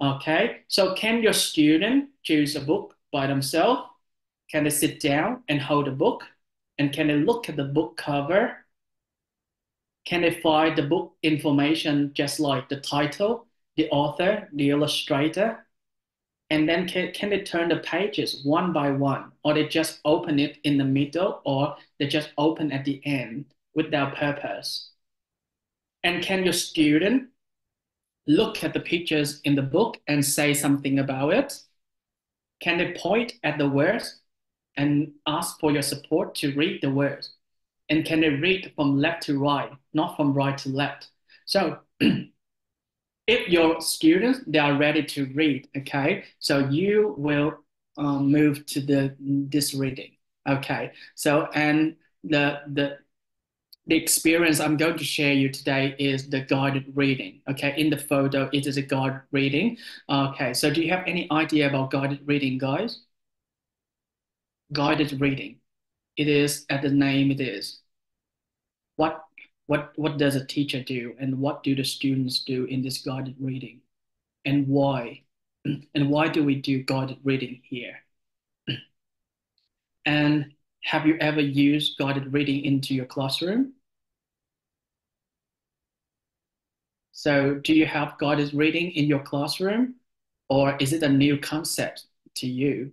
[SPEAKER 3] Okay, so can your student choose a book by themselves? Can they sit down and hold a book? And can they look at the book cover? Can they find the book information just like the title, the author, the illustrator? And then can they turn the pages one by one, or they just open it in the middle, or they just open at the end without purpose? And can your student look at the pictures in the book and say something about it? Can they point at the words and ask for your support to read the words? And can they read from left to right, not from right to left? So if your students, they are ready to read, okay, so you will move to this reading, okay. So and the experience I'm going to share you today is the guided reading, okay. In the photo, it is a guided reading, okay. So do you have any idea about guided reading, guys? Guided reading, it is at the name it is. What does a teacher do, and what do the students do in this guided reading, and why? And why do we do guided reading here? And have you ever used guided reading into your classroom? So do you have guided reading in your classroom, or is it a new concept to you?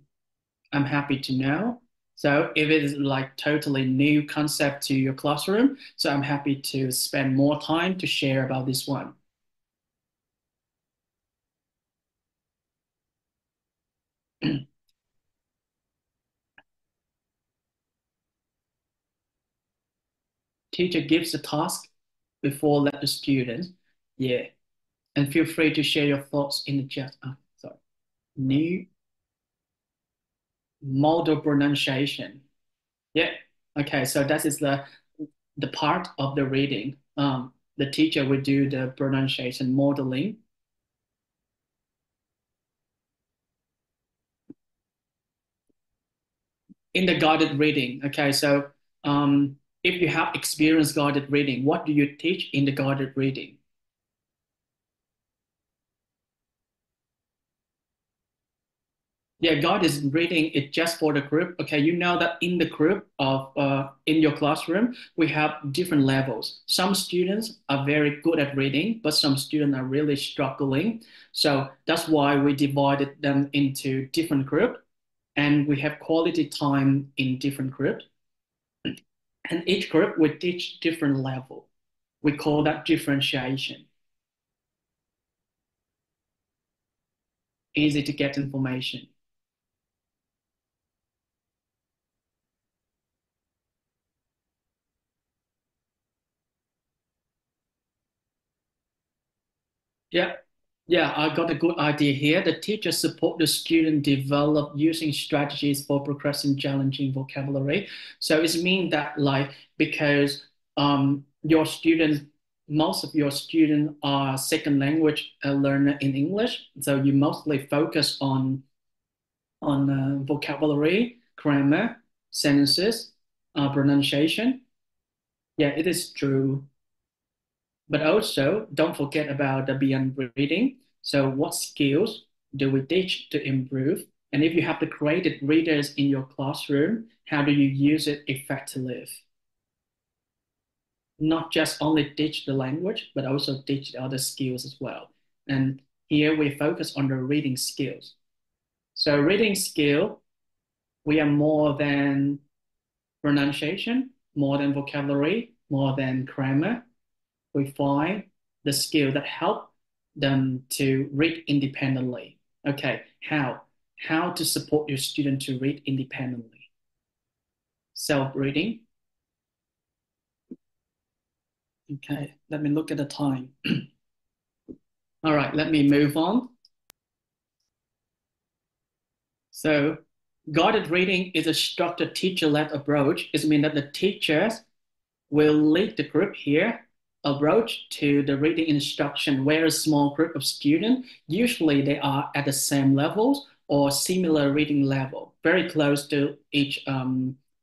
[SPEAKER 3] I'm happy to know. So if it is like totally new concept to your classroom, so I'm happy to spend more time to share about this one. Teacher gives the task before let the students, yeah. And feel free to share your thoughts in the chat. Oh, sorry. New model pronunciation. Yeah. Okay. So that is the part of the reading. The teacher will do the pronunciation modeling. In the guided reading. Okay. So if you have experienced guided reading, what do you teach in the guided reading? Yeah, guided reading is just for the group. Okay, you know that in the group of in your classroom, we have different levels. Some students are very good at reading, but some students are really struggling. So that's why we divided them into different groups, and we have quality time in different groups. And each group will teach different level. We call that differentiation. Easy to get information. Yeah, yeah, I got a good idea here. The teacher support the student develop using strategies for progressing challenging vocabulary. So it means that like because your students, most of your students are second language learner in English, so you mostly focus on vocabulary, grammar, sentences, pronunciation. Yeah, it is true. But also, don't forget about the beyond reading. So what skills do we teach to improve? And if you have the graded readers in your classroom, how do you use it effectively? Not just only teach the language, but also teach the other skills as well. And here we focus on the reading skills. So reading skill, we are more than pronunciation, more than vocabulary, more than grammar. We find the skill that help them to read independently. Okay, how? how to support your student to read independently. Self-reading. Okay, let me look at the time. All right, let me move on. So guided reading is a structured teacher-led approach. It means that the teachers will lead the group here approach to the reading instruction, where a small group of students, usually they are at the same levels or similar reading level, very close to each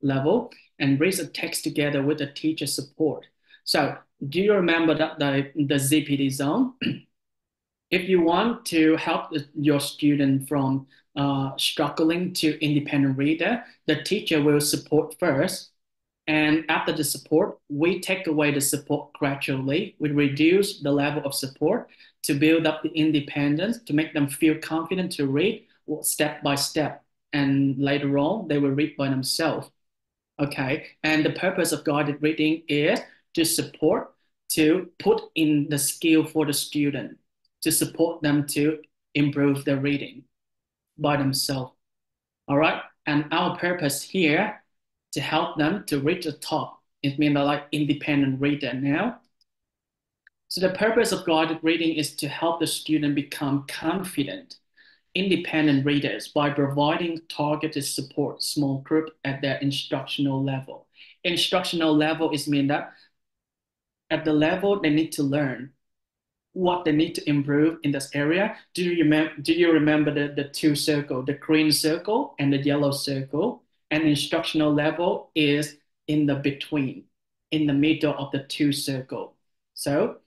[SPEAKER 3] level, and read the text together with the teacher support. So do you remember that the ZPD zone? If you want to help your student from struggling to independent reader, the teacher will support first. And after the support, we take away the support gradually. We reduce the level of support to build up the independence, to make them feel confident to read step by step. And later on, they will read by themselves. Okay. And the purpose of guided reading is to support, to put in the skill for the student, to support them to improve their reading by themselves. All right. And our purpose here to help them to reach the top. It means they're like independent reader now. So the purpose of guided reading is to help the student become confident, independent readers by providing targeted support, small group at their instructional level. Instructional level is mean that at the level they need to learn what they need to improve in this area. Do you remember the two circles, the green circle and the yellow circle? And instructional level is in the between, in the middle of the two circles. So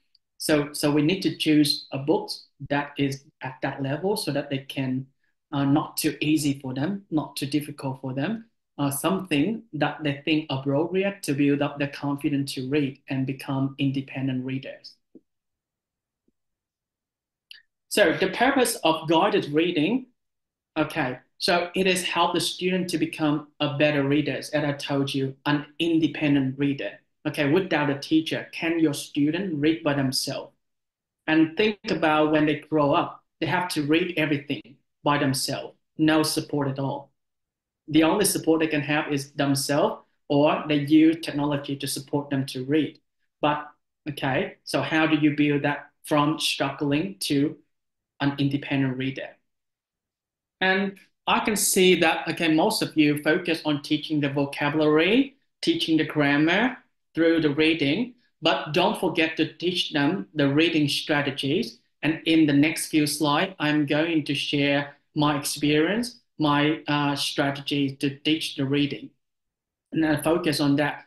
[SPEAKER 3] we need to choose a book that is at that level so that they can not too easy for them, not too difficult for them, something that they think appropriate to build up their confidence to read and become independent readers. So the purpose of guided reading, okay, so it is help the student to become a better reader, as I told you, an independent reader. Okay, without a teacher, can your student read by themselves? And think about when they grow up, they have to read everything by themselves, no support at all. The only support they can have is themselves, or they use technology to support them to read. But, okay, so how do you build that from struggling to an independent reader? And I can see that, okay, most of you focus on teaching the vocabulary, teaching the grammar through the reading, but don't forget to teach them the reading strategies. And in the next few slides, I'm going to share my experience, my strategy to teach the reading. And I focus on that.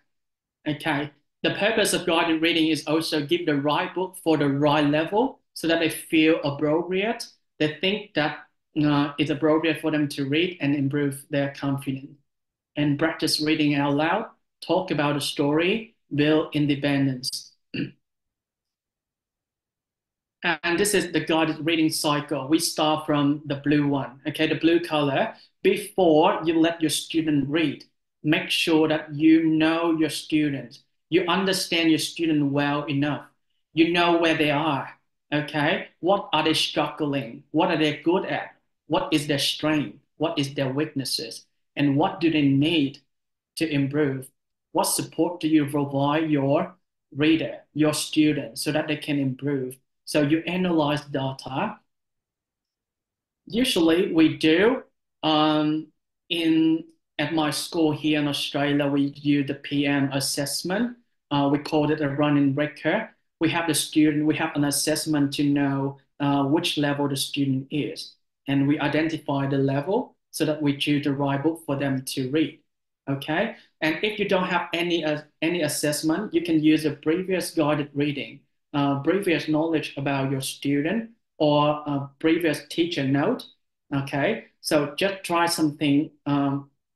[SPEAKER 3] Okay. The purpose of guided reading is also give the right book for the right level so that they feel appropriate. They think that it's appropriate for them to read and improve their confidence. And practice reading out loud, talk about a story, build independence. And this is the guided reading cycle. We start from the blue one, okay, the blue color. Before you let your student read, make sure that you know your students. You understand your student well enough. You know where they are, okay? What are they struggling? What are they good at? What is their strength? What is their weaknesses? And what do they need to improve? What support do you provide your reader, your student, so that they can improve? So you analyze data. Usually we do at my school here in Australia, we do the PM assessment. We call it a running record. We have the student, we have an assessment to know which level the student is. And we identify the level so that we choose the right book for them to read. Okay. And if you don't have any assessment, you can use a previous guided reading, previous knowledge about your student, or a previous teacher note. Okay. So just try something,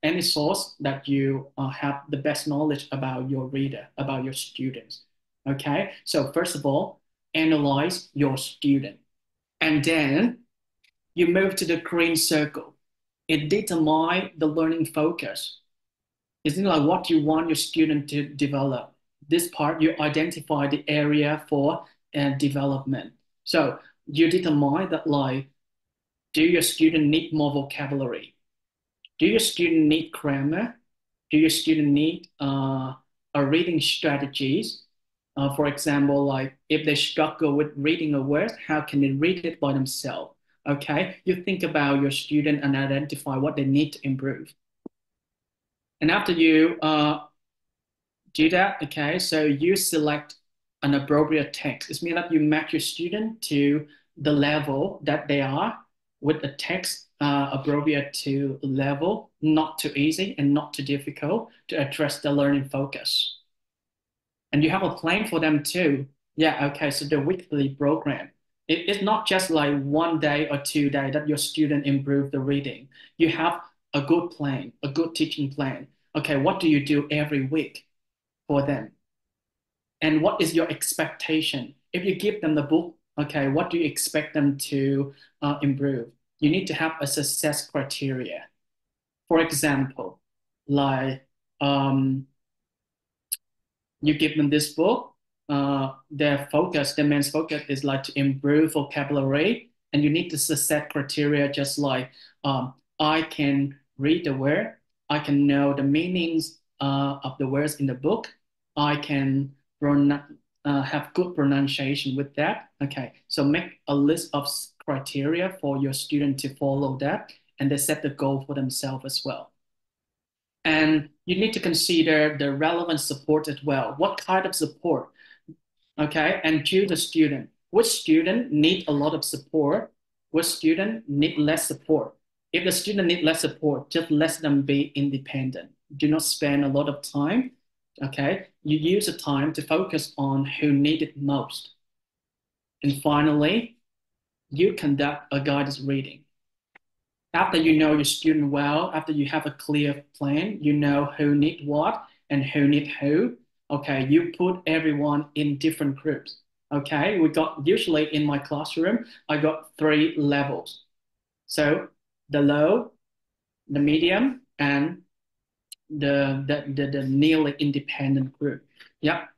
[SPEAKER 3] any source that you have the best knowledge about your reader, about your students. Okay. So first of all, analyze your student. And then you move to the green circle. It determines the learning focus. It's like what you want your student to develop. This part, you identify the area for development. So you determine that, like, Do your student need more vocabulary? Do your student need grammar? Do your student need a reading strategies? For example, like if they struggle with reading a word, how can they read it by themselves? Okay, you think about your student and identify what they need to improve. And after you do that, okay, so you select an appropriate text. It means that you match your student to the level that they are with a text appropriate to level, not too easy and not too difficult to address the learning focus. And you have a plan for them too. Yeah, okay, so the weekly program. It's not just like 1 day or 2 days that your student improve the reading. You have a good plan, a good teaching plan. Okay, what do you do every week for them? And what is your expectation? If you give them the book, okay, what do you expect them to improve? You need to have a success criteria. For example, like you give them this book, their main focus is like to improve vocabulary, and you need to set criteria just like I can read the word, I can know the meanings of the words in the book, I can have good pronunciation with that. Okay, so make a list of criteria for your student to follow that, and they set the goal for themselves as well. And you need to consider the relevant support as well. What kind of support? Okay, and choose the student. Which student need a lot of support? Which student need less support? If the student need less support, just let them be independent. Do not spend a lot of time. Okay, you use the time to focus on who need it most. And finally, you conduct a guided reading. After you know your student well, after you have a clear plan, you know who need what and who need who. Okay, you put everyone in different groups. Okay, usually in my classroom, I got 3 levels. So the low, the medium, and the nearly independent group. Yep.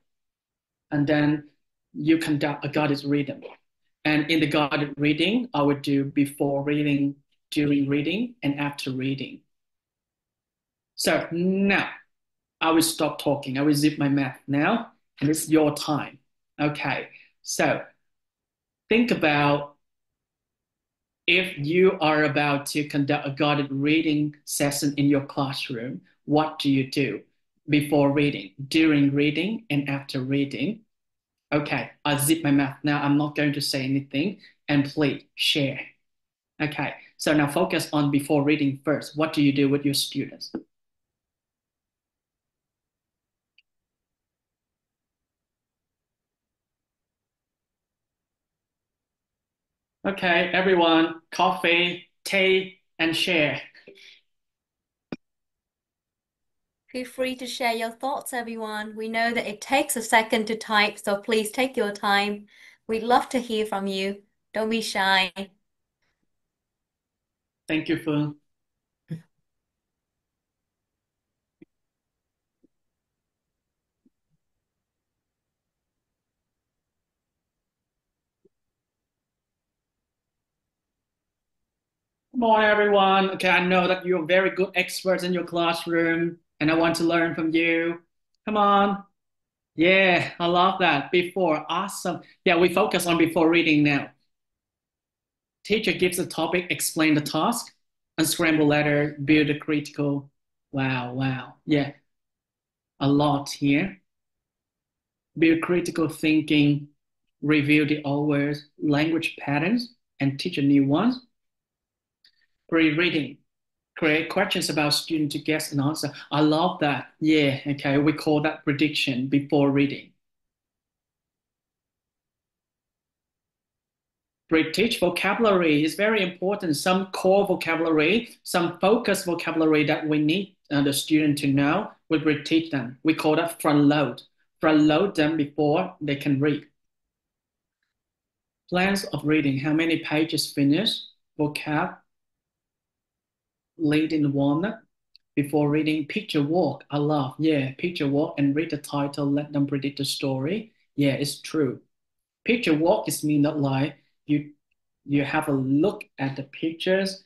[SPEAKER 3] And then you conduct a guided reading. And in the guided reading, I would do before reading, during reading, and after reading. So now I will stop talking. I will zip my mouth now, and it's your time. Okay, so think about if you are about to conduct a guided reading session in your classroom, what do you do before reading, during reading, and after reading? Okay, I zip my mouth now. I'm not going to say anything, and please share. Okay, so now focus on before reading first. What do you do with your students? Okay, everyone, coffee, tea, and share.
[SPEAKER 1] Feel free to share your thoughts, everyone. We know that it takes a second to type, so please take your time. We'd love to hear from you. Don't be shy.
[SPEAKER 3] Thank you, Phương. Good morning, everyone. Okay, I know that you're very good experts in your classroom, and I want to learn from you. Come on. Yeah, I love that. Before, awesome. Yeah, we focus on before reading now. Teacher gives a topic, explain the task, unscramble letter, build a critical. Wow, wow. Yeah, a lot here. Build critical thinking, review the old words, language patterns, and teach a new ones. Pre-reading, create questions about student to guess and answer. I love that. Yeah, okay, we call that prediction before reading. Pre-teach vocabulary is very important. Some core vocabulary, some focused vocabulary that we need the student to know, we pre-teach them. We call that front load. Front load them before they can read. Plans of reading, how many pages finished, vocab, lead in one. Before reading, picture walk. I love, yeah, picture walk and read the title, let them predict the story. Yeah, it's true. Picture walk is mean that like you have a look at the pictures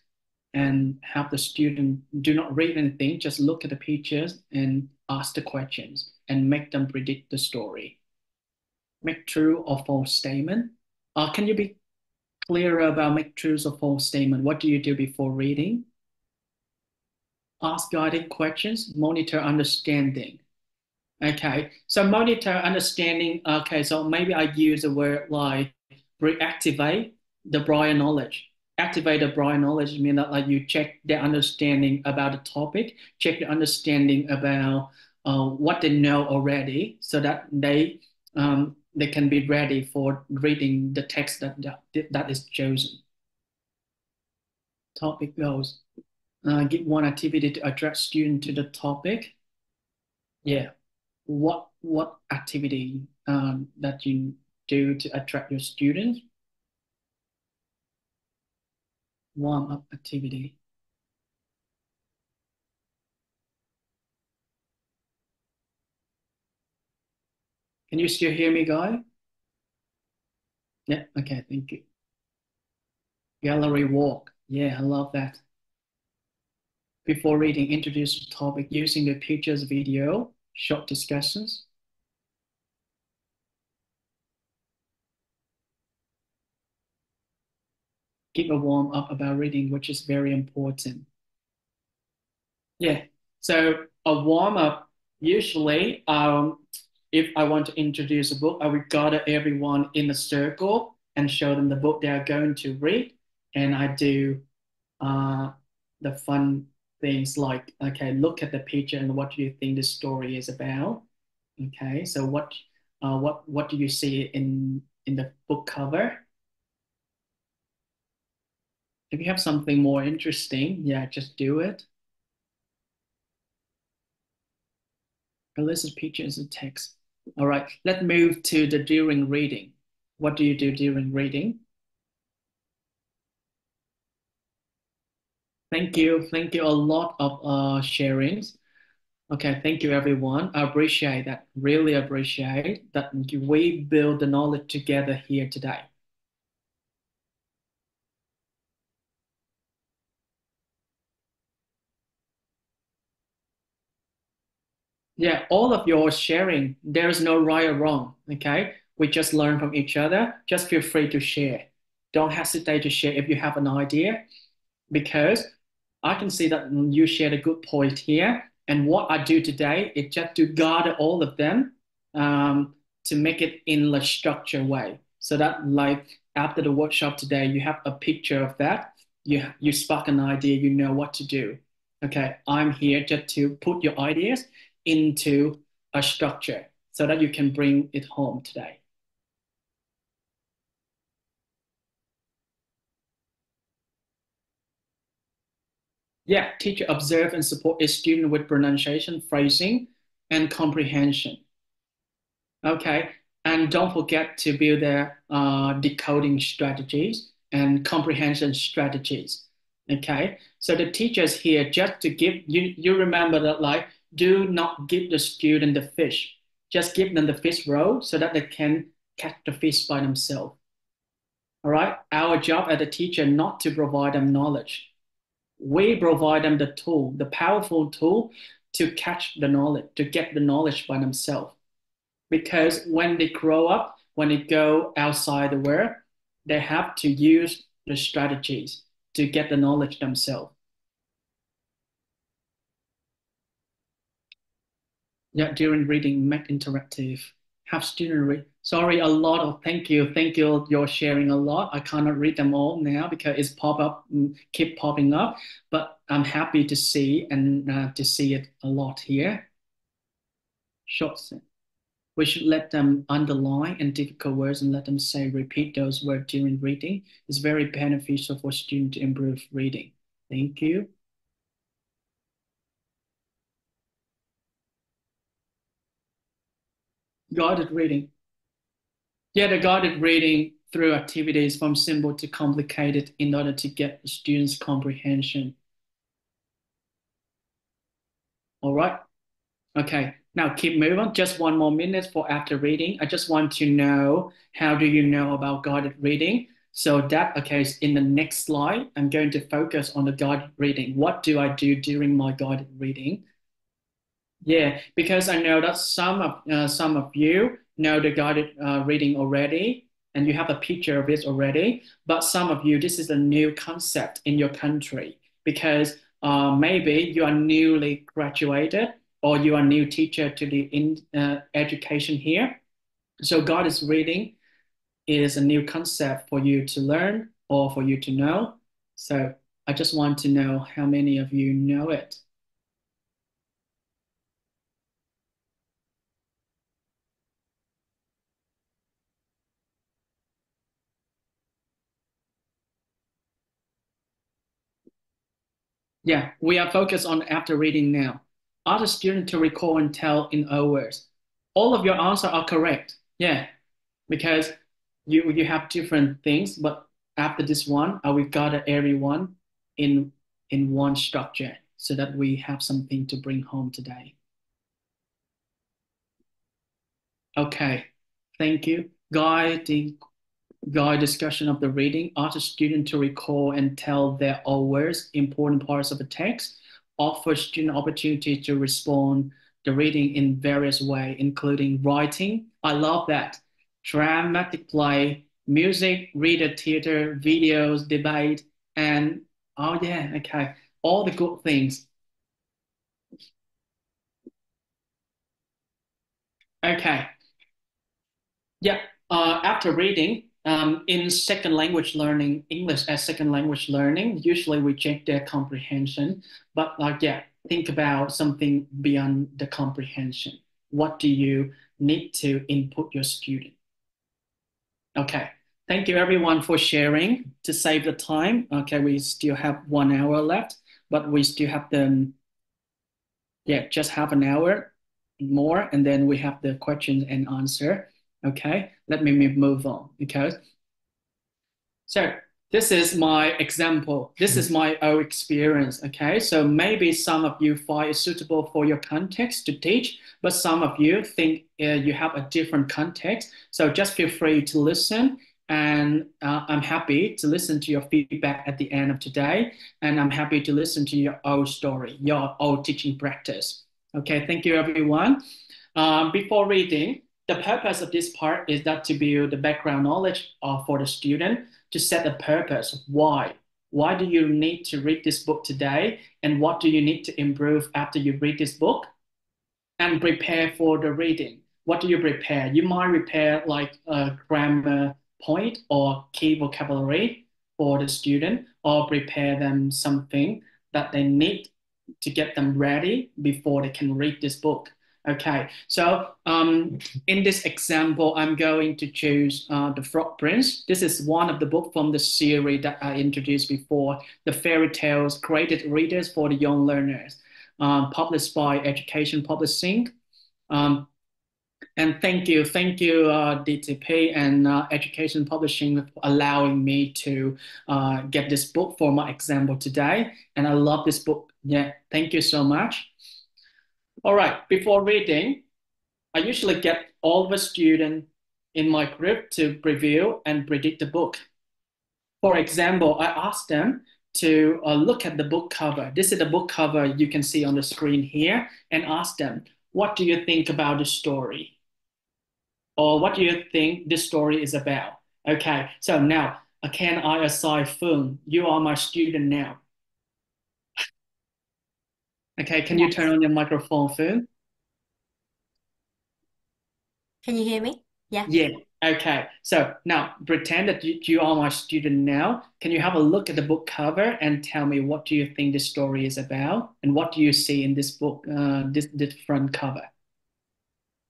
[SPEAKER 3] and have the student do not read anything, just look at the pictures and ask the questions and make them predict the story. Make true or false statement. Can you be clearer about make true or false statement? What do you do before reading? Ask guiding questions, monitor understanding. Okay, so monitor understanding. Okay, so maybe I use a word like reactivate the prior knowledge. Activate the prior knowledge means that like you check their understanding about the topic, check the understanding about what they know already, so that they can be ready for reading the text that is chosen. Topic goals. Give one activity to attract student to the topic. Yeah. What activity that you do to attract your students? Warm-up activity. Can you still hear me, guy? Yeah, okay, thank you. Gallery walk. Yeah, I love that. Before reading, introduce the topic using the pictures, video, short discussions. Give a warm-up about reading, which is very important. Yeah, so a warm-up, usually, if I want to introduce a book, I would gather everyone in a circle and show them the book they are going to read. And I do the fun things like, okay, look at the picture and what do you think the story is about? Okay, so what do you see in the book cover? If you have something more interesting, yeah, just do it. Elicit pictures and text. All right, let's move to the during reading. What do you do during reading? Thank you a lot of sharings. Okay, thank you everyone. I appreciate that, really appreciate that we build the knowledge together here today. Yeah, all of your sharing, there is no right or wrong, okay? We just learn from each other. Just feel free to share. Don't hesitate to share if you have an idea, because I can see that you shared a good point here. And what I do today is just to gather all of them to make it in a structured way. So that like after the workshop today, you have a picture of that. You spark an idea, you know what to do. Okay, I'm here just to put your ideas into a structure so that you can bring it home today. Yeah, teacher observe and support a student with pronunciation, phrasing, and comprehension. Okay, and don't forget to build their decoding strategies and comprehension strategies. Okay, so the teachers here just to give you remember that like do not give the student the fish, just give them the fish roll so that they can catch the fish by themselves. All right, our job as a teacher not to provide them knowledge. We provide them the tool, the powerful tool to catch the knowledge, to get the knowledge by themselves. Because when they grow up, when they go outside the world, they have to use the strategies to get the knowledge themselves. Yeah, during reading, make interactive. Have student read. Sorry, a lot of thank you. You're sharing a lot. I cannot read them all now because it's pop up, keep popping up. But I'm happy to see and to see it a lot here. Short sentence. We should let them underline and difficult words and let them say, repeat those words during reading. It's very beneficial for students to improve reading. Thank you. Guided reading. Yeah, the guided reading through activities from simple to complicated in order to get the students' comprehension. All right. Okay, now keep moving. Just one more minute for after reading. I just want to know, how do you know about guided reading? So that, okay, in the next slide, I'm going to focus on the guided reading. What do I do during my guided reading? Yeah, because I know that some of you know the guided reading already, and you have a picture of it already. But some of you, this is a new concept in your country because maybe you are newly graduated or you are new teacher to the education here. So guided reading is a new concept for you to learn or for you to know. So I just want to know how many of you know it. Yeah, we are focused on after reading now. Ask the student to recall and tell in hours. All of your answers are correct. Yeah, because you have different things, but after this one, we gather everyone in one structure so that we have something to bring home today. Okay, thank you. Guide discussion of the reading. Ask the student to recall and tell their own words, important parts of the text. Offer student opportunity to respond the reading in various ways, including writing. I love that. Dramatic play, music, reader theater, videos, debate, and oh yeah, okay, all the good things. Okay, yeah. After reading, in second language learning, English as second language learning, usually we check their comprehension. But like, yeah, think about something beyond the comprehension. What do you need to input your student? Okay. Thank you everyone for sharing to save the time. Okay, we still have 1 hour left, but we still have the, yeah, just half an hour more, and then we have the question and answer. Okay, let me move on. Okay, so this is my example. This is my own experience. Okay, so maybe some of you find it suitable for your context to teach, but some of you think you have a different context. So just feel free to listen. And I'm happy to listen to your feedback at the end of today. And I'm happy to listen to your own story, your own teaching practice. Okay, thank you, everyone. Before reading, the purpose of this part is that to build the background knowledge for the student, to set a purpose. Why? Why do you need to read this book today? And what do you need to improve after you read this book? And prepare for the reading. What do you prepare? You might prepare like a grammar point or key vocabulary for the student, or prepare them something that they need to get them ready before they can read this book. Okay, so in this example, I'm going to choose The Frog Prince. This is one of the books from the series that I introduced before, the fairy tales created readers for the young learners, published by Education Publishing. Um, and thank you, DTP and Education Publishing for allowing me to get this book for my example today. And I love this book. Yeah, thank you so much. All right, before reading, I usually get all the students in my group to review and predict the book. For example, I asked them to look at the book cover. This is the book cover you can see on the screen here, and ask them, what do you think about the story? Or what do you think this story is about? Okay, so now, can I assign Phương? You are my student now. Okay, can you turn on your microphone, Phương?
[SPEAKER 1] Can you hear me? Yeah.
[SPEAKER 3] Yeah. Okay. So now pretend that you are my student now. Can you have a look at the book cover and tell me what do you think this story is about and what do you see in this book, this front cover?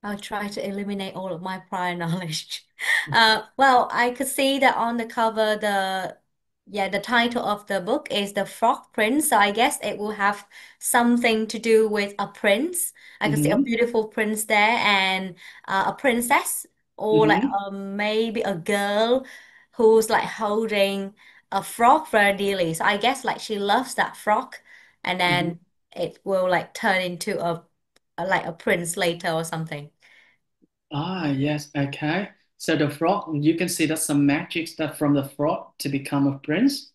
[SPEAKER 1] I'll try to eliminate all of my prior knowledge. Well, I could see that on the cover, the title of the book is The Frog Prince. So I guess it will have something to do with a prince. I could see a
[SPEAKER 3] Mm-hmm.
[SPEAKER 1] beautiful prince there and a princess, or like
[SPEAKER 3] Mm-hmm.
[SPEAKER 1] maybe a girl who's like holding a frog very dearly. So I guess like she loves that frog, and
[SPEAKER 3] Mm-hmm.
[SPEAKER 1] then it will like turn into like a prince later or something.
[SPEAKER 3] Ah, yes. Okay. So the frog, you can see that some magic that from the frog to become a prince.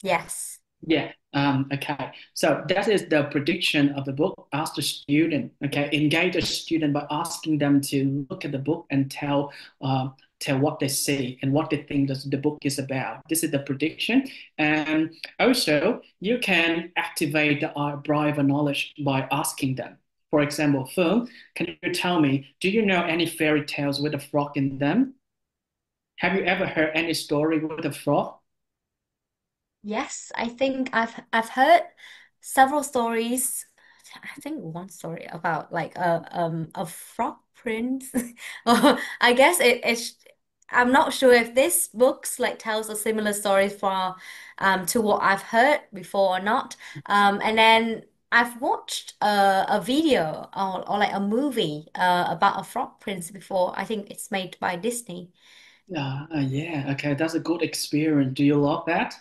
[SPEAKER 1] Yes.
[SPEAKER 3] Yeah. Okay. So that is the prediction of the book. Ask the student. Okay. Engage the student by asking them to look at the book and tell what they see and what they think that the book is about. This is the prediction. And also, you can activate the bribe knowledge by asking them. For example, Phương, can you tell me, do you know any fairy tales with a frog in them? Have you ever heard any story with a frog?
[SPEAKER 1] Yes, I think I've heard several stories. I think one story about like a frog prince. Or I guess it's I'm not sure if this books like tells a similar story for to what I've heard before or not. And then I've watched a video or like a movie about a frog prince before. I think it's made by Disney.
[SPEAKER 3] Yeah, okay, that's a good experience. Do you love that?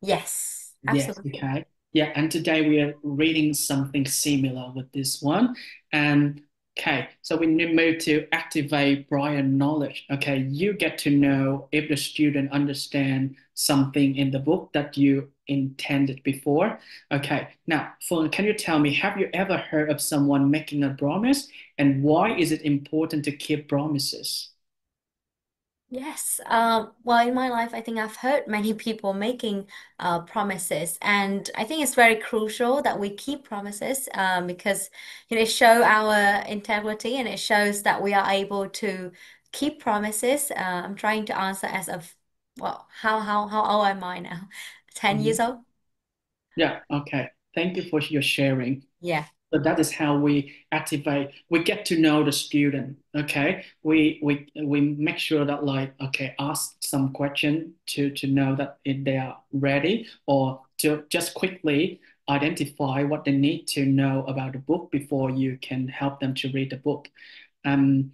[SPEAKER 1] Yes,
[SPEAKER 3] Yes,
[SPEAKER 1] absolutely.
[SPEAKER 3] okay. Yeah, and today we are reading something similar with this one. And okay, so we need move to activate prior knowledge. Okay, you get to know if the student understand something in the book that you intended before. Okay, now, Phương, can you tell me, have you ever heard of someone making a promise, and why is it important to keep promises?
[SPEAKER 1] Yes. Well, in my life, I think I've heard many people making promises, and I think it's very crucial that we keep promises because it shows our integrity and it shows that we are able to keep promises. I'm trying to answer as of well, how old am I now? 10 years old?
[SPEAKER 3] Yeah, okay. Thank you for your sharing.
[SPEAKER 1] Yeah.
[SPEAKER 3] So that is how we activate. We get to know the student. Okay, we make sure that like okay, ask some question to know that if they are ready, or to just quickly identify what they need to know about the book before you can help them to read the book. Um,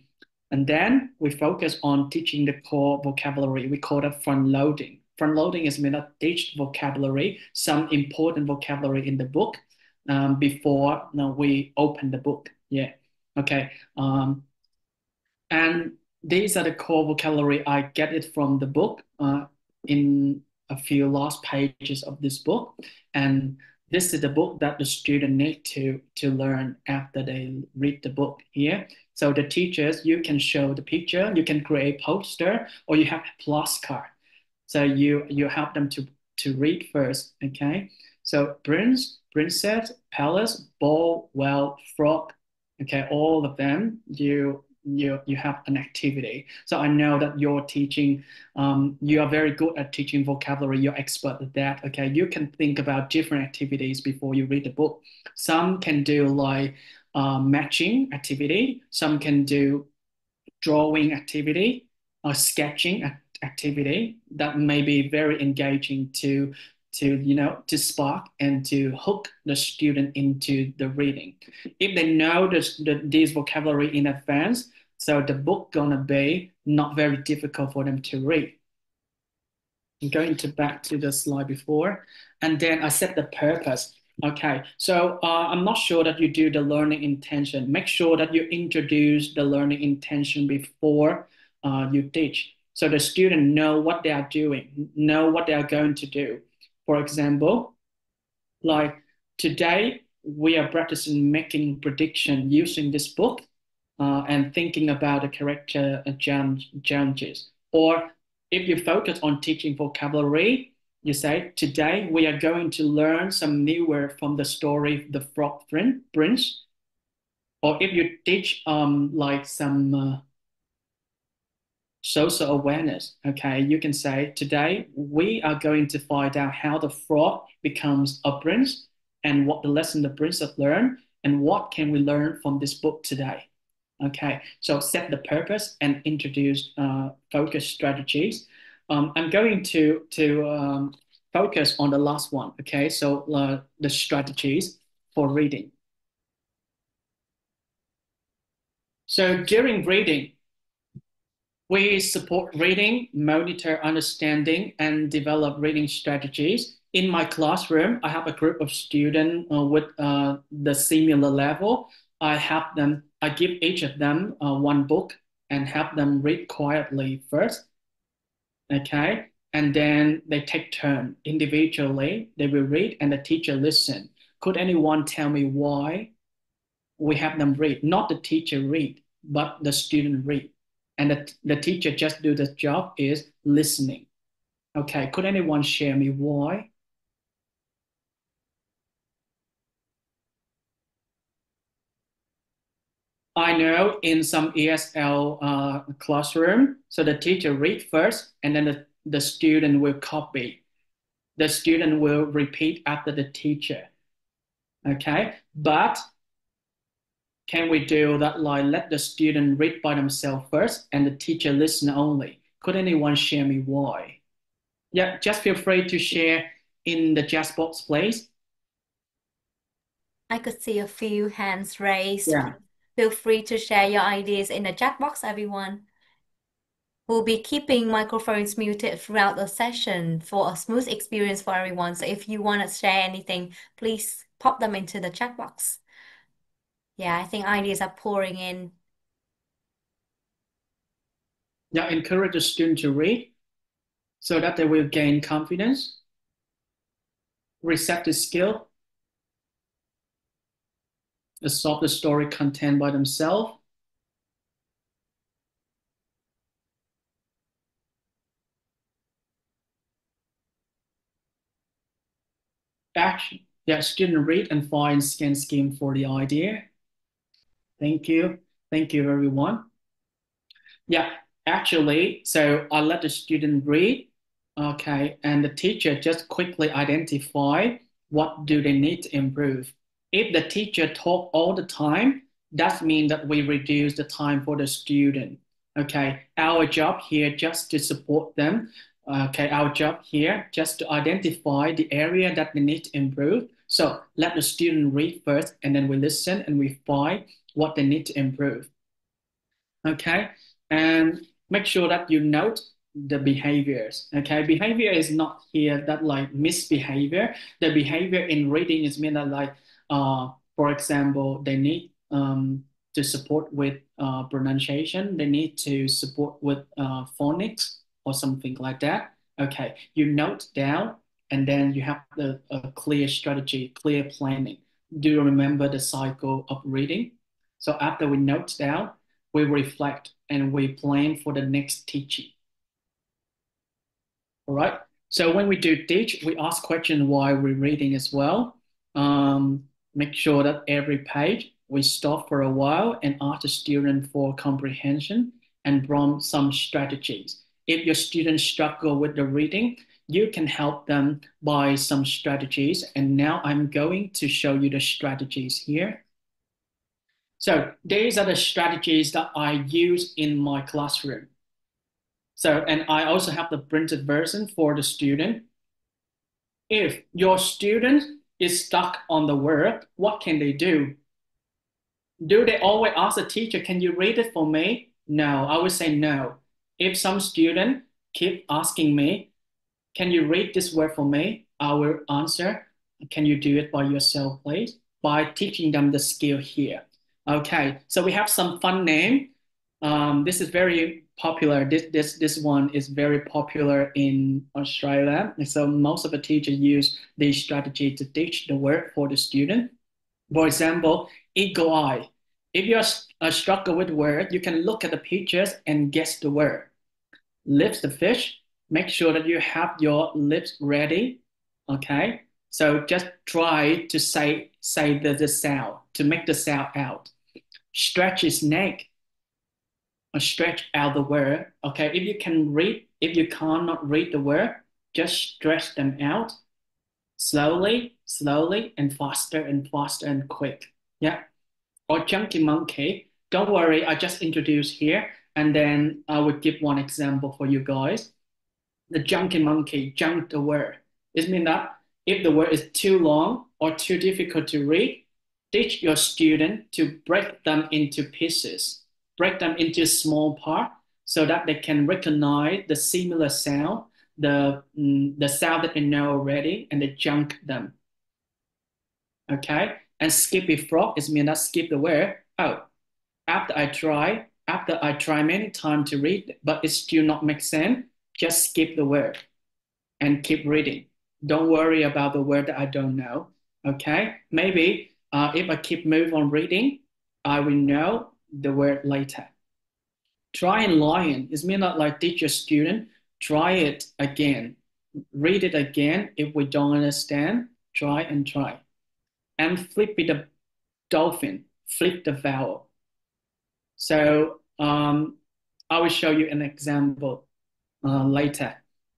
[SPEAKER 3] and then we focus on teaching the core vocabulary. We call that front loading. Front loading is meant to teach vocabulary, some important vocabulary in the book before we open the book. Yeah. Okay. And these are the core vocabulary. I get it from the book in a few last pages of this book. And this is the book that the student need to learn after they read the book here. So the teachers, you can show the picture, you can create poster, or you have a plus card. So you help them to read first, okay? So prince, princess, palace, ball, well, frog, okay, all of them, you have an activity. So I know that you're teaching, you are very good at teaching vocabulary. You're expert at that. Okay, you can think about different activities before you read the book. Some can do like matching activity. Some can do drawing activity or sketching activity that may be very engaging to spark and to hook the student into the reading. If they know this vocabulary in advance, so the book gonna be not very difficult for them to read. I'm going to back to the slide before, and then I set the purpose. Okay, so I'm not sure that you do the learning intention. Make sure that you introduce the learning intention before you teach, so the student know what they are doing, know what they are going to do. For example, like today we are practicing making prediction using this book and thinking about the character challenges. Or if you focus on teaching vocabulary, you say, today we are going to learn some new word from the story The Frog Prince. Or if you teach like some social awareness, okay, you can say, today we are going to find out how the frog becomes a prince and what the lesson the prince have learned and what can we learn from this book today. Okay, so set the purpose and introduce focus strategies. I'm going to focus on the last one. Okay, so the strategies for reading. So during reading, we support reading, monitor understanding, and develop reading strategies. In my classroom, I have a group of students with the similar level. I give each of them one book and have them read quietly first. Okay. And then they take turn individually. They will read and the teacher listen. Could anyone tell me why we have them read? Not the teacher read, but the student read. And the teacher just do the job is listening. Okay. Could anyone share me why? I know in some ESL classroom, so the teacher read first and then the student will copy. The student will repeat after the teacher. Okay, but can we do that like let the student read by themselves first and the teacher listen only? Could anyone share me why? Yeah, just feel free to share in the chat box, please.
[SPEAKER 1] I could see a few hands raised.
[SPEAKER 3] Yeah.
[SPEAKER 1] Feel free to share your ideas in the chat box, everyone. We'll be keeping microphones muted throughout the session for a smooth experience for everyone. So if you want to share anything, please pop them into the chat box. Yeah, I think ideas are pouring in.
[SPEAKER 3] Yeah, encourage the student to read so that they will gain confidence, receptive skill, absorb the story content by themselves. Action. Yeah, student read and find scan scheme for the idea. Thank you. Thank you, everyone. Yeah, actually, so I let the student read, okay, and the teacher just quickly identify what do they need to improve. If the teacher talk all the time, that means that we reduce the time for the student. Okay, our job here just to support them. Okay, our job here just to identify the area that they need to improve. So let the student read first, and then we listen and we find what they need to improve. Okay, and make sure that you note the behaviors. Okay, behavior is not here that like misbehavior. The behavior in reading is mean that like, for example, they need to support with pronunciation. They need to support with phonics or something like that. Okay, you note down, and then you have a clear strategy, clear planning. Do you remember the cycle of reading? So after we note down, we reflect and we plan for the next teaching. All right. So when we do teach, we ask questions while we're reading as well. Make sure that every page we stop for a while and ask the student for comprehension and prompt some strategies. If your students struggle with the reading, you can help them by some strategies. And now I'm going to show you the strategies here. So these are the strategies that I use in my classroom. So, and I also have the printed version for the student. If your student is stuck on the word, what can they do? Do they always ask the teacher, can you read it for me? No, I would say no. If some student keep asking me, can you read this word for me? I will answer, can you do it by yourself, please? By teaching them the skill here. Okay, so we have some fun name. This is very popular. This one is very popular in Australia. And so most of the teachers use this strategy to teach the word for the student. For example, eagle eye. If you're struggle with word, you can look at the pictures and guess the word. Lips the fish. Make sure that you have your lips ready. Okay, so just try to say the sound to make the sound out. Stretch his neck. Or stretch out the word. Okay, if you can read, if you cannot read the word, just stretch them out slowly, and faster and quick. Yeah. Or chunky monkey. Don't worry, I just introduced here, and then I will give one example for you guys. The chunky monkey junked the word. It means that if the word is too long or too difficult to read, teach your student to break them into pieces, break them into small parts so that they can recognize the similar sound, the sound that they know already, and they junk them. Okay? And skip a frog is mean that skip the word. Oh, after after I try many times to read, but it still not make sense, just skip the word and keep reading. Don't worry about the word that I don't know. Okay? Maybe if I keep move on reading, I will know the word later. Try and lion. It means not like teach your student, try it again. Read it again. If we don't understand, try and try. And flip with the dolphin, flip the vowel. So I will show you an example later.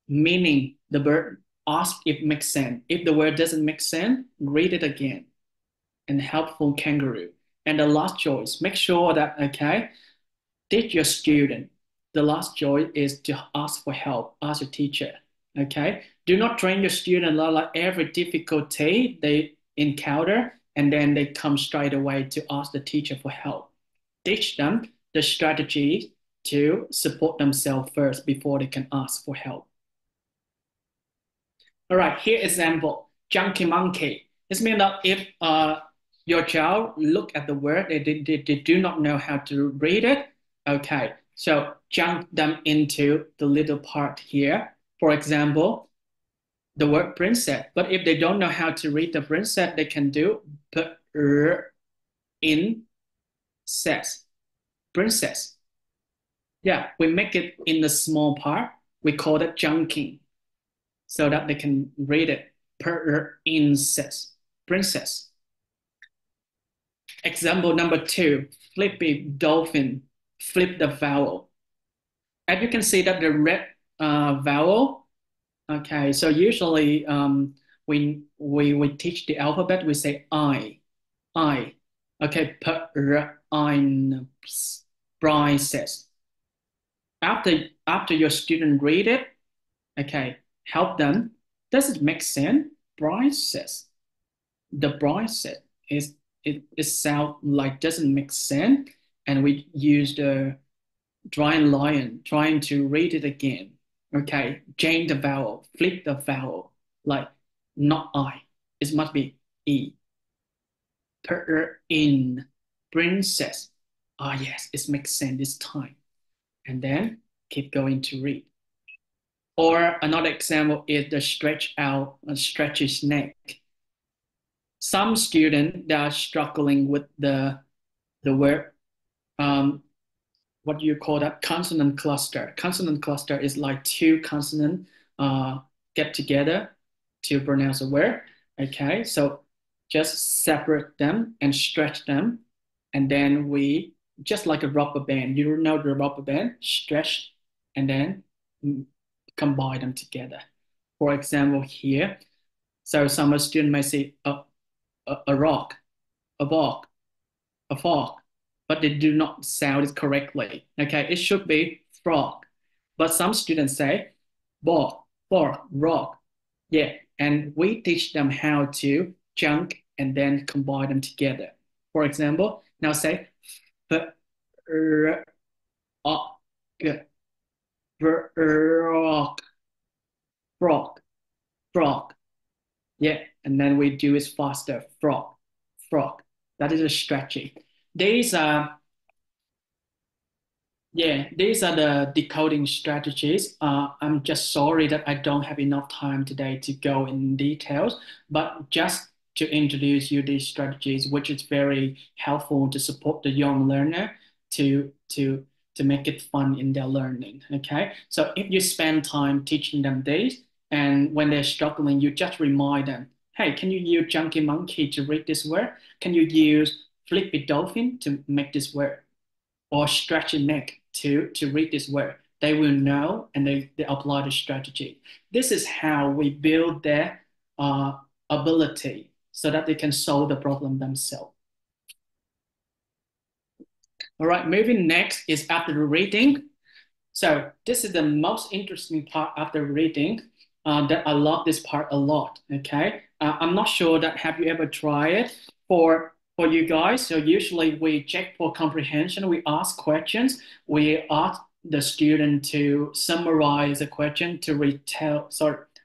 [SPEAKER 3] Meaning the word, ask if it makes sense. If the word doesn't make sense, read it again. And helpful kangaroo. And the last choice, make sure that, okay, teach your student. The last choice is to ask for help, ask your teacher. Okay, do not train your student like every difficulty they encounter and then they come straight away to ask the teacher for help. Teach them the strategy to support themselves first before they can ask for help. All right, here example, junkie monkey. This means that if your child look at the word, they do not know how to read it. Okay, so jump them into the little part here. For example, the word princess. But if they don't know how to read the princess, they can do in says princess. Yeah, we make it in the small part. We call it junking so that they can read it. Princess, princess. Example number 2, flippy dolphin, flip the vowel. As you can see that the red vowel, okay, so usually we teach the alphabet, we say I. Okay, princess. After your student read it, okay, help them. Does it make sense? Princess. The princess is it sound like doesn't make sense, and we use the dry lion trying to read it again. Okay, change the vowel, flip the vowel, like not I. It must be E. In princess. Ah, yes, it makes sense this time. And then keep going to read. Or another example is the stretch out, stretch his neck. Some students that are struggling with the word, what do you call that? Consonant cluster. Consonant cluster is like 2 consonants get together to pronounce a word. Okay, so just separate them and stretch them. And then we, just like a rubber band, you know the rubber band, stretch and then combine them together. For example, here, so some student may say a rock, a bog, a fog, but they do not sound it correctly. Okay, it should be frog. But some students say bog, fork, rock. Yeah, and we teach them how to chunk and then combine them together. For example, now say frog, frog, frog. Yeah, and then we do it faster. Frog, frog. That is a strategy. These are the decoding strategies. I'm just sorry that I don't have enough time today to go in details, but just to introduce you these strategies, which is very helpful to support the young learner to make it fun in their learning. Okay, so if you spend time teaching them these, and when they're struggling, you just remind them, hey, can you use junkie monkey to read this word? Can you use flippy dolphin to make this word? Or stretch your neck to read this word? They will know and they apply the strategy. This is how we build their ability so that they can solve the problem themselves. All right, moving next is after the reading. So this is the most interesting part after reading. That I love this part a lot. Okay, I'm not sure that have you ever tried it for you guys. So usually we check for comprehension. We ask questions. We ask the student to summarize the question, to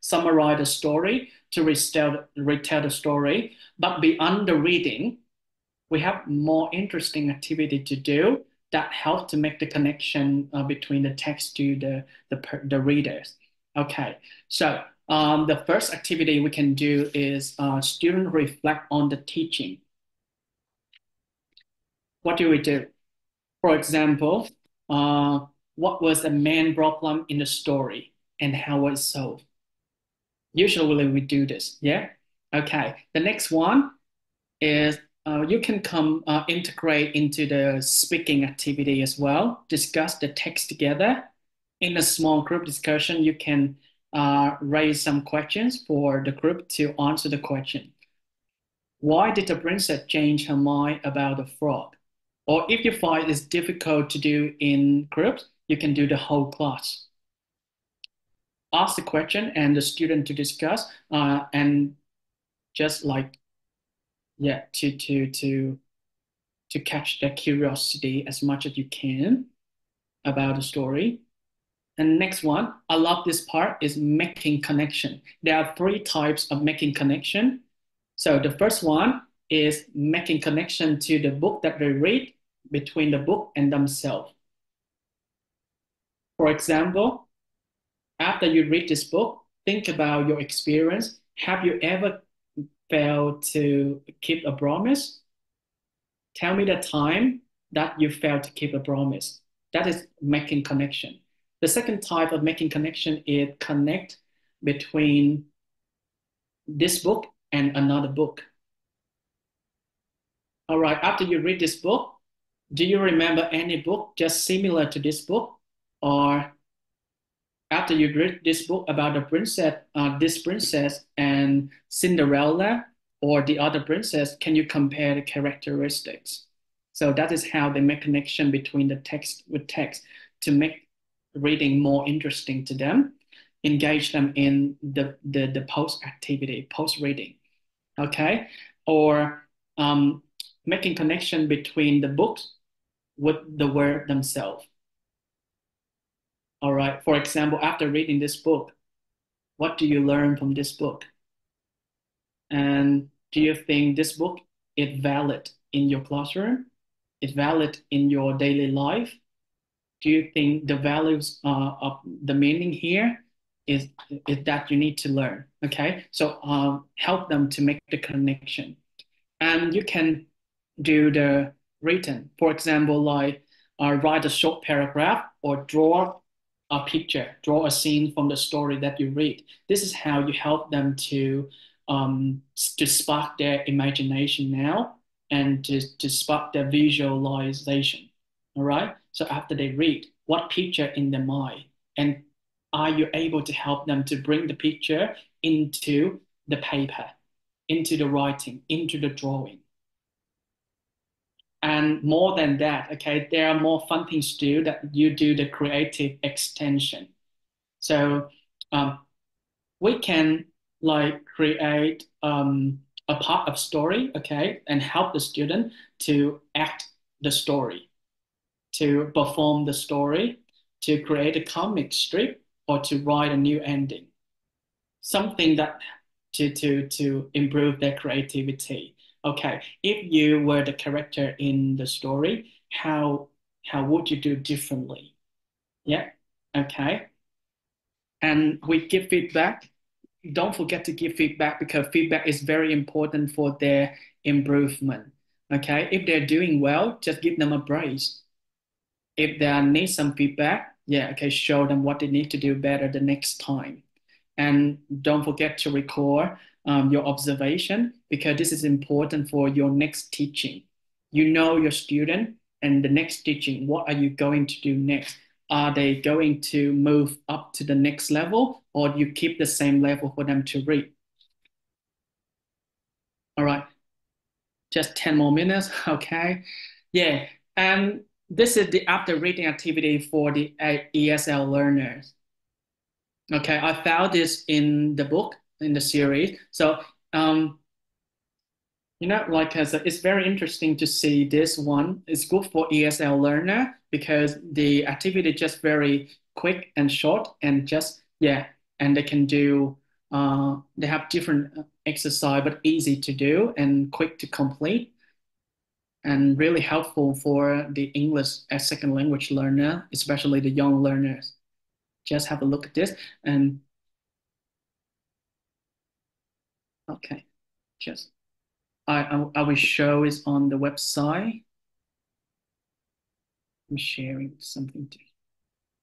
[SPEAKER 3] summarize the story, to retell the story. But beyond the reading, we have more interesting activity to do that help to make the connection between the text to the readers. Okay, so the first activity we can do is student reflect on the teaching. What do we do? For example, what was the main problem in the story and how was it solved? Usually we do this, yeah? Okay, the next one is you can integrate into the speaking activity as well. Discuss the text together. In a small group discussion, you can raise some questions for the group to answer the question. Why did the princess change her mind about the frog? Or if you find it's difficult to do in groups, you can do the whole class. Ask the question and the student to discuss and just like, yeah, to catch their curiosity as much as you can about the story. And next one, I love this part, is making connection. There are 3 types of making connection. So the first one is making connection to the book that they read, between the book and themselves. For example, after you read this book, think about your experience. Have you ever failed to keep a promise? Tell me the time that you failed to keep a promise. That is making connection. The second type of making connection is connect between this book and another book. All right, after you read this book, do you remember any book just similar to this book? Or after you read this book about the princess, this princess and Cinderella or the other princess, can you compare the characteristics? So that is how they make connection between the text with text to make reading more interesting to them, engage them in the post activity, post reading, okay? Or making connection between the books with the word themselves. All right, for example, after reading this book, what do you learn from this book? And do you think this book is valid in your classroom? Is valid in your daily life? Do you think the values of the meaning here is that you need to learn? Okay, so help them to make the connection. And you can do the written. For example, like write a short paragraph or draw a picture, draw a scene from the story that you read. This is how you help them to spark their imagination now and to spark their visualization. All right. So after they read, what picture in their mind, and are you able to help them to bring the picture into the paper, into the writing, into the drawing? And more than that, okay, there are more fun things to do, that you do the creative extension. So we can like create a part of story, okay, and help the student to act the story, to perform the story, to create a comic strip, or to write a new ending. Something that to improve their creativity. Okay, if you were the character in the story, how would you do differently? Yeah, okay. And we give feedback. Don't forget to give feedback, because feedback is very important for their improvement. Okay, if they're doing well, just give them a praise. If they need some feedback, yeah, okay, show them what they need to do better the next time. And don't forget to record your observation, because this is important for your next teaching. You know your student, and the next teaching, what are you going to do next? Are they going to move up to the next level, or do you keep the same level for them to read? All right, just 10 more minutes, okay? Yeah, and this is the after reading activity for the ESL learners. Okay, I found this in the book, in the series. So, like it's very interesting to see this one. It's good for ESL learner because the activity is just very quick and short, and just, yeah, and they can do, they have different exercise, but easy to do and quick to complete. and really helpful for the English as second language learner, especially the young learners. Just have a look at this and okay, just I will show it on the website. I'm sharing something to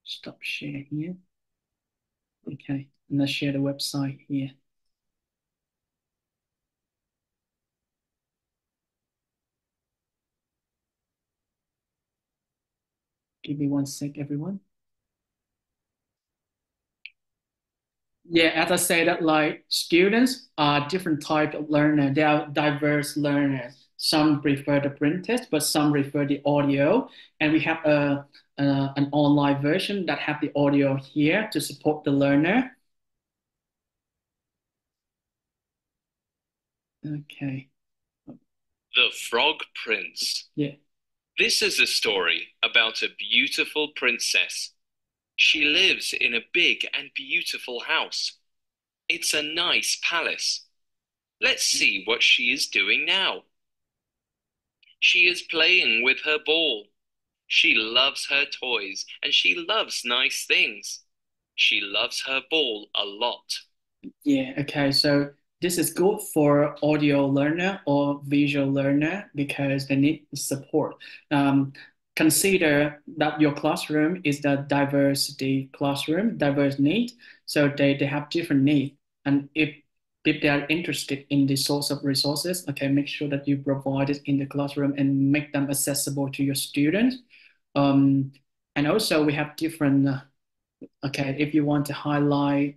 [SPEAKER 3] stop share here. Okay, and let's share the website here. Give me 1 sec, everyone. Yeah, as I said, that like students are different type of learner. They are diverse learners. Some prefer the print test, but some prefer the audio. And we have an online version that have the audio here to support the learner. Okay.
[SPEAKER 6] The Frog Prince.
[SPEAKER 3] Yeah.
[SPEAKER 6] This is a story about a beautiful princess. She lives in a big and beautiful house. It's a nice palace. Let's see what she is doing now. She is playing with her ball. She loves her toys and she loves nice things. She loves her ball a lot.
[SPEAKER 3] Yeah, okay. So this is good for audio learner or visual learner because they need support. Consider that your classroom is the diversity classroom, diverse need. So they have different needs. And if they are interested in the source of resources, okay, make sure that you provide it in the classroom and make them accessible to your students. And also we have different okay, if you want to highlight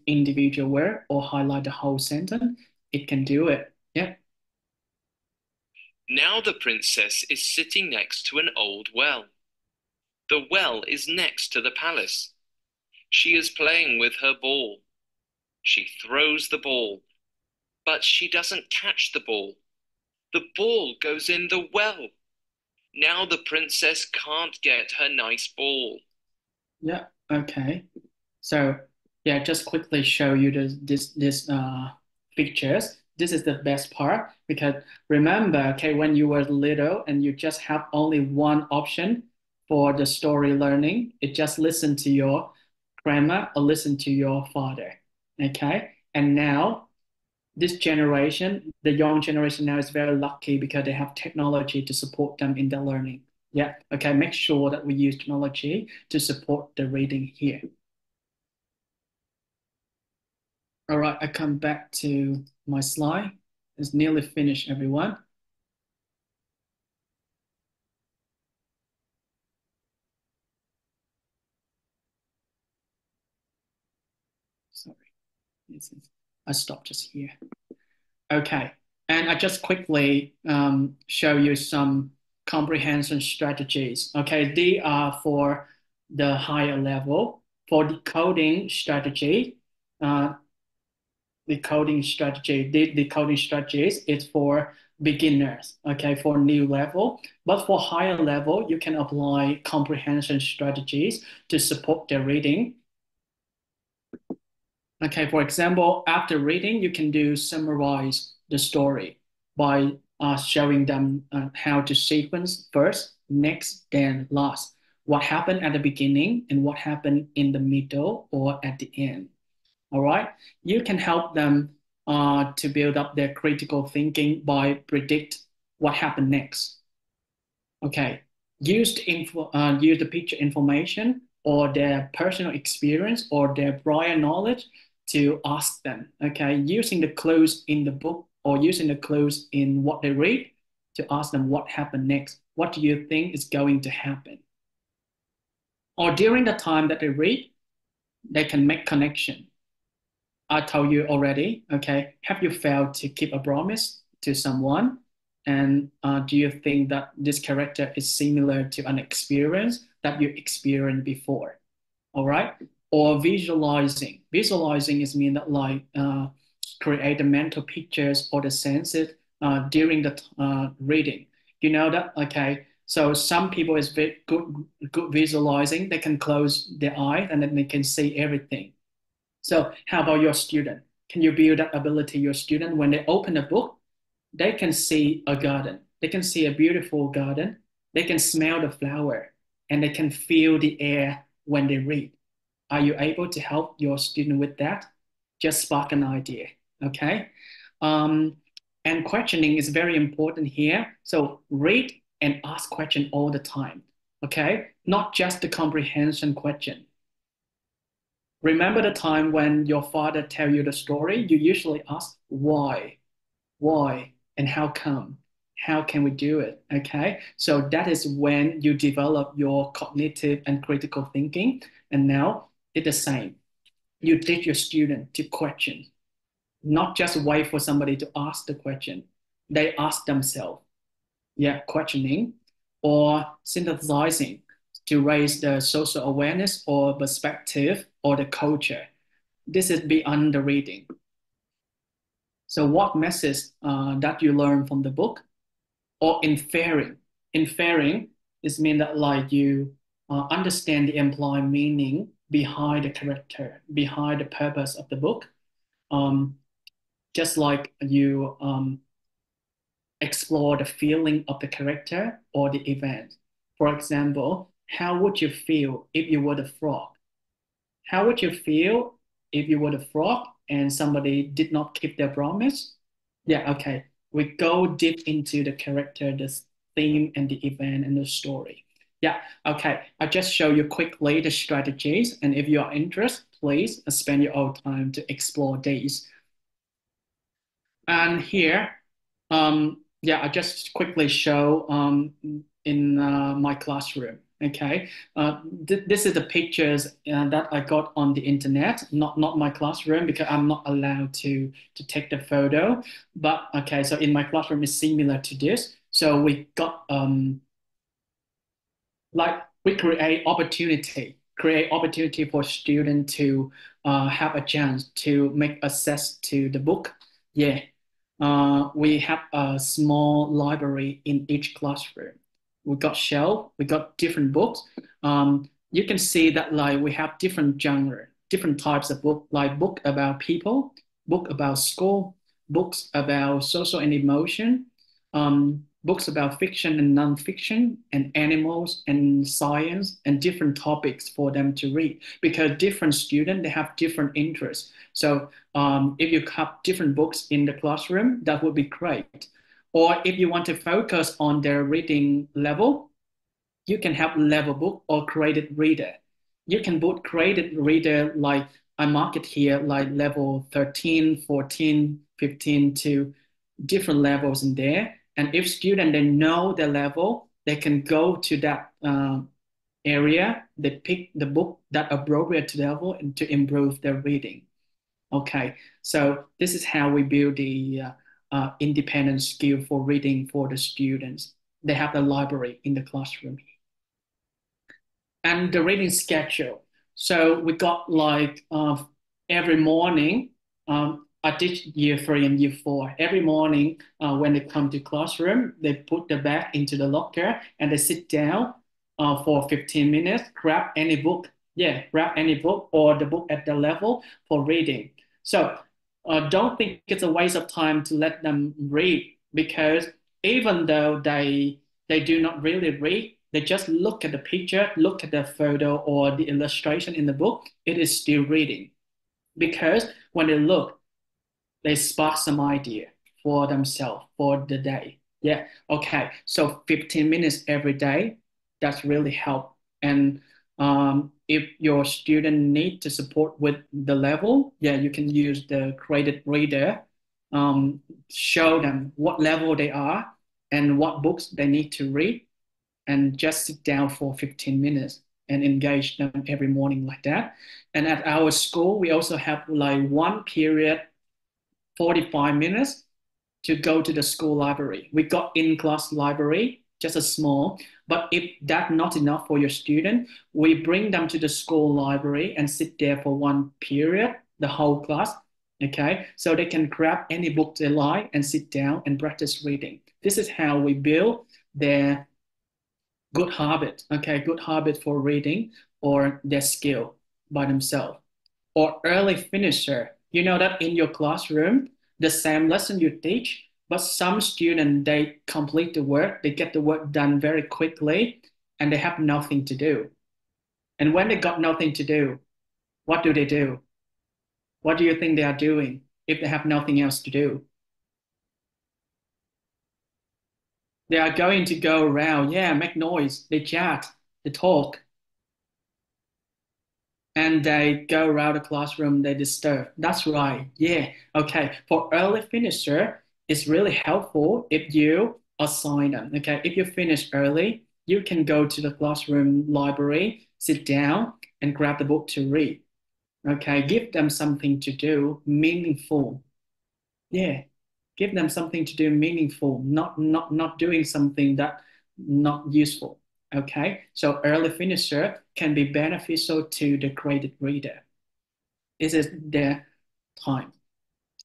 [SPEAKER 3] individual word or highlight the whole sentence, it can do it. Yeah.
[SPEAKER 6] Now the princess is sitting next to an old well. The well is next to the palace. She is playing with her ball. She throws the ball, but she doesn't catch the ball. The ball goes in the well. Now the princess can't get her nice ball.
[SPEAKER 3] Yeah. Okay. So yeah, just quickly show you this pictures. This is the best part because remember, okay, when you were little and you just have only one option for the story learning, it just listen to your grandma or listen to your father. Okay. And now this generation, the young generation now is very lucky because they have technology to support them in their learning. Yeah. Okay. Make sure that we use technology to support the reading here. All right, I come back to my slide. It's nearly finished, everyone. Sorry, I stopped just here. Okay, and I just quickly show you some comprehension strategies. Okay, they are for the higher level. For decoding strategy, the coding strategies is for beginners, okay, for new level. But for higher level, you can apply comprehension strategies to support their reading. Okay, for example, after reading, you can summarize the story by showing them how to sequence first, next, then last. What happened at the beginning and what happened in the middle or at the end. All right, you can help them to build up their critical thinking by predict what happened next. Okay, use the picture information or their personal experience or their prior knowledge to ask them. Okay, using the clues in the book or using the clues in what they read to ask them what happened next. What do you think is going to happen? Or during the time that they read, they can make connection. I told you already, okay, have you failed to keep a promise to someone? And do you think that this character is similar to an experience that you experienced before? All right. Or visualizing. Visualizing is mean that like create the mental pictures or the senses during the reading. You know that, okay. So some people is very good visualizing. They can close their eyes and then they can see everything. So how about your student? Can you build that ability your student when they open a book, they can see a garden. they can see a beautiful garden, they can smell the flower, and they can feel the air when they read. Are you able to help your student with that? Just spark an idea, okay? And questioning is very important here. So read and ask question all the time, okay? Not just the comprehension question. Remember the time when your father tell you the story, you usually ask why, and how come? How can we do it? Okay, so that is when you develop your cognitive and critical thinking. And now it's the same. You teach your student to question, not just wait for somebody to ask the question. They ask themselves, yeah, questioning or synthesizing to raise the social awareness or perspective or the culture. This is beyond the reading. So what message that you learn from the book? Or inferring. Inferring is mean that like you understand the implied meaning behind the character, behind the purpose of the book. Just like you explore the feeling of the character or the event. For example, how would you feel if you were the frog? How would you feel if you were the frog and somebody did not keep their promise? Yeah, okay. We go deep into the character, the theme, and the event and the story. Yeah, okay. I just show you quickly the strategies, and if you are interested, please spend your own time to explore these. And here, yeah, I just quickly show in my classroom. Okay, this is the pictures that I got on the internet, not my classroom because I'm not allowed to take the photo. But okay, so in my classroom is similar to this. So we got like we create opportunity for students to have a chance to make access to the book. Yeah, we have a small library in each classroom. We got shelf, we got different books. You can see that like we have different genre, different types of book, like book about people, book about school, books about social and emotion, books about fiction and non-fiction, and animals and science, and different topics for them to read. Because different students, they have different interests. So if you have different books in the classroom, that would be great. Or if you want to focus on their reading level, you can have level book or created reader. You can put created reader like I mark it here, like level 13, 14, 15 to different levels in there. And if students, they know their level, they can go to that area, they pick the book that appropriate to their level and to improve their reading. Okay, so this is how we build the independent skill for reading for the students. They have the library in the classroom. And the reading schedule. So we got like every morning, I teach year 3 and year 4. Every morning when they come to classroom, they put the bag into the locker and they sit down for 15 minutes, grab any book. Yeah, grab any book or the book at the level for reading. So don't think it's a waste of time to let them read, because even though they do not really read, they just look at the picture, look at the photo or the illustration in the book, it is still reading. Because when they look, they spark some idea for themselves for the day. Yeah, okay. So 15 minutes every day, that's really help. And if your student need to support with the level, yeah, you can use the created reader, show them what level they are and what books they need to read, and just sit down for 15 minutes and engage them every morning like that. And at our school, we also have like one period, 45 minutes to go to the school library. We got in-class library, just a small, but if that's not enough for your student, we bring them to the school library and sit there for one period, the whole class, okay? So they can grab any book they like and sit down and practice reading. This is how we build their good habit, okay? Good habit for reading or their skill by themselves. Or early finisher. You know that in your classroom, the same lesson you teach, But some students, they complete the work, they get the work done very quickly, and they have nothing to do. And when they got nothing to do, what do they do? What do you think they are doing if they have nothing else to do? They are going to go around, yeah, make noise, they chat, they talk, and they go around the classroom, they disturb. That's right, yeah. Okay, for early finisher, it's really helpful if you assign them. Okay, if you finish early, you can go to the classroom library, sit down, and grab the book to read. Okay, give them something to do, meaningful. Yeah, give them something to do meaningful, not doing something that not useful. Okay, so early finisher can be beneficial to the graded reader. This is their time.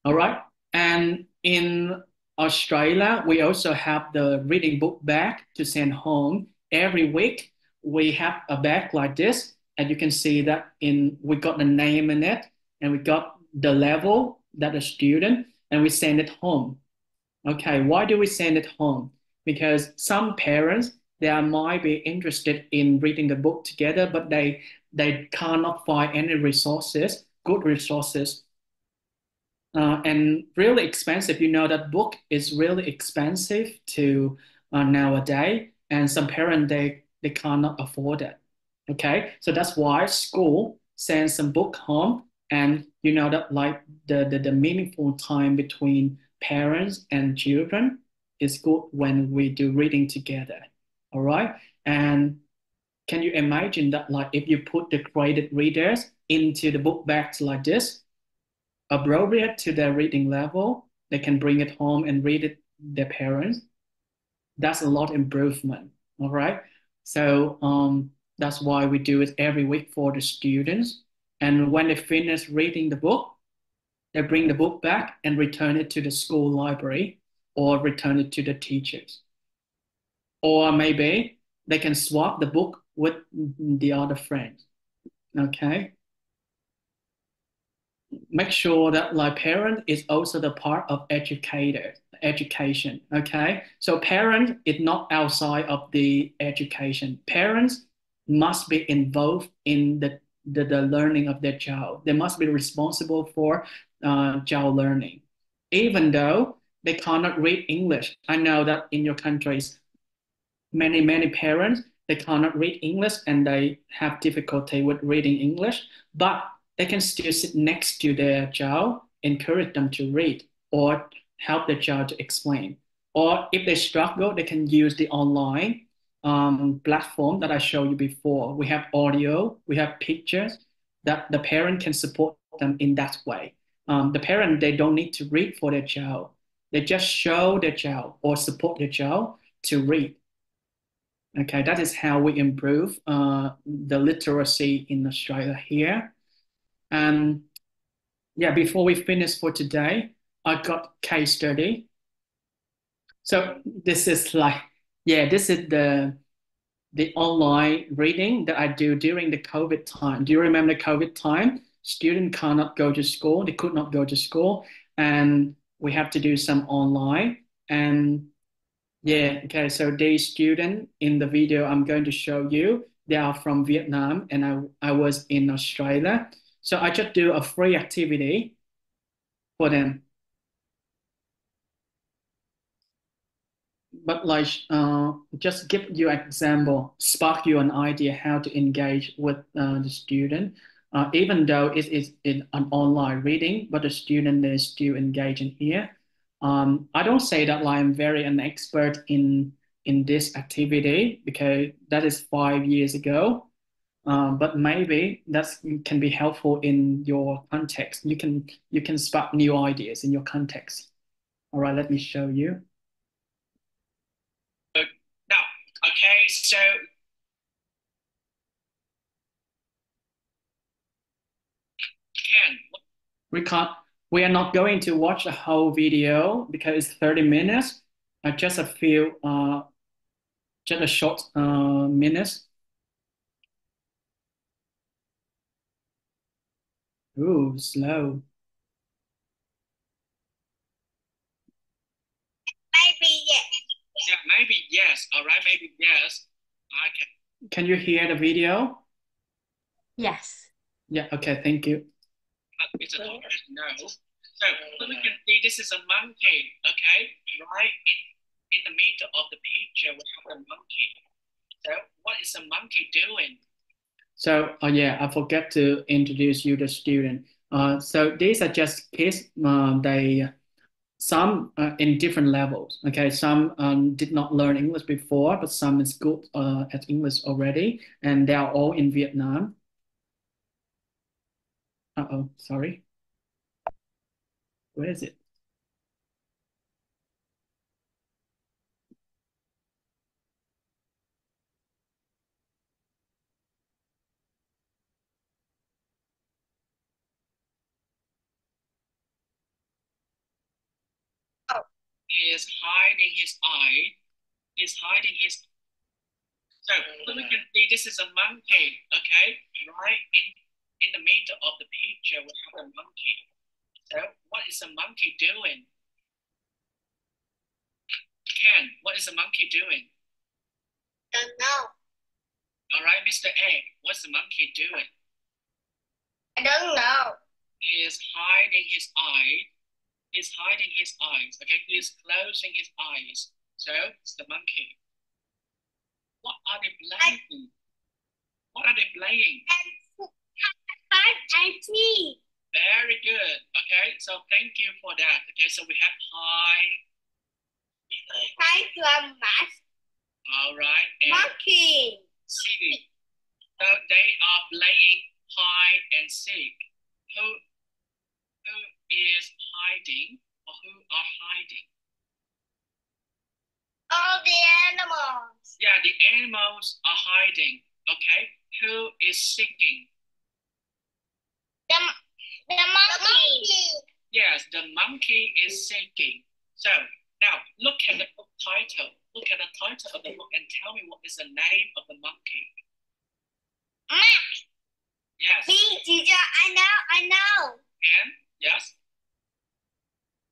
[SPEAKER 3] All right, and in Australia, we also have the reading book bag to send home every week. We have a bag like this, and you can see that in we got the name in it, and we got the level that the student, and we send it home. Okay, why do we send it home? Because some parents they might be interested in reading the book together, but they cannot find any resources, good resources, and really expensive. You know that book is really expensive to nowadays, and some parents they cannot afford it. Okay, so that's why school sends some book home, and you know that like the meaningful time between parents and children is good when we do reading together. All right, and can you imagine that like if you put the graded readers into the book bags like this, appropriate to their reading level, they can bring it home and read it their parents. That's a lot improvement. All right. So that's why we do it every week for the students. And when they finish reading the book, they bring the book back and return it to the school library or return it to the teachers. Or maybe they can swap the book with the other friends. Okay. Make sure that like parent is also the part of education. Okay, so parent is not outside of the education. Parents must be involved in the learning of their child. They must be responsible for child learning, even though they cannot read English. I know that in your countries many parents they cannot read English and they have difficulty with reading English, but they can still sit next to their child, encourage them to read, or help the child to explain. Or if they struggle, they can use the online platform that I showed you before. We have audio, we have pictures that the parent can support them in that way. The parent, they don't need to read for their child. They just show their child or support their child to read. Okay, that is how we improve the literacy in Australia here. And yeah, before we finish for today, I got case study. So this is like, yeah, this is the online reading that I do during the COVID time. Do you remember the COVID time? Students cannot go to school, they could not go to school, and we have to do some online. And yeah, okay, so these students in the video I'm going to show you, they are from Vietnam and I was in Australia. So I just do a free activity for them. But like, just give you an example, spark you an idea how to engage with the student. Even though it is in an online reading, but the student is still engaging here. I don't say that like, I'm very an expert in this activity because that is 5 years ago. But maybe that can be helpful in your context. You can spark new ideas in your context. All right, let me show you. Now, okay, so Ken, we can't. We are not going to watch the whole video because it's 30 minutes. Just a few, just a short minutes. Ooh, slow. All right, maybe yes. Can you hear the video?
[SPEAKER 1] Yes.
[SPEAKER 3] Yeah, okay, thank you. It's a no. So we can see this is a monkey, okay? Right in the middle of the picture, we have a monkey. So what is a monkey doing? So yeah, I forgot to introduce you the student. So these are just kids. They some in different levels. Okay, some did not learn English before, but some is good at English already, and they are all in Vietnam. Sorry. Where is it? He is hiding his eye. He's hiding his. So we can see this is a monkey, okay? Right in the middle of the picture, we have a monkey. So what is a monkey doing? Ken, what is a monkey doing?
[SPEAKER 5] Don't know.
[SPEAKER 3] All right, Mr. Egg, what's the monkey doing?
[SPEAKER 5] I don't know.
[SPEAKER 3] He is hiding his eye. He's hiding his eyes. Okay, he is closing his eyes. So it's the monkey. What are they playing? What are they playing?
[SPEAKER 5] And tea.
[SPEAKER 3] Very good. Okay, so thank you for that. Okay, so we have high.
[SPEAKER 5] Hi from
[SPEAKER 3] All right. And
[SPEAKER 5] monkey.
[SPEAKER 3] seek. So they are playing hide and seek. Who is hiding or who are hiding?
[SPEAKER 5] All the animals.
[SPEAKER 3] Yeah, the animals are hiding. Okay, who is seeking?
[SPEAKER 5] The monkey.
[SPEAKER 3] Yes, the monkey is seeking. So now look at the book title. Look at the title of the book and tell me what is the name of the monkey.
[SPEAKER 5] Max.
[SPEAKER 3] Yes.
[SPEAKER 5] See, teacher, I know.
[SPEAKER 3] And yes.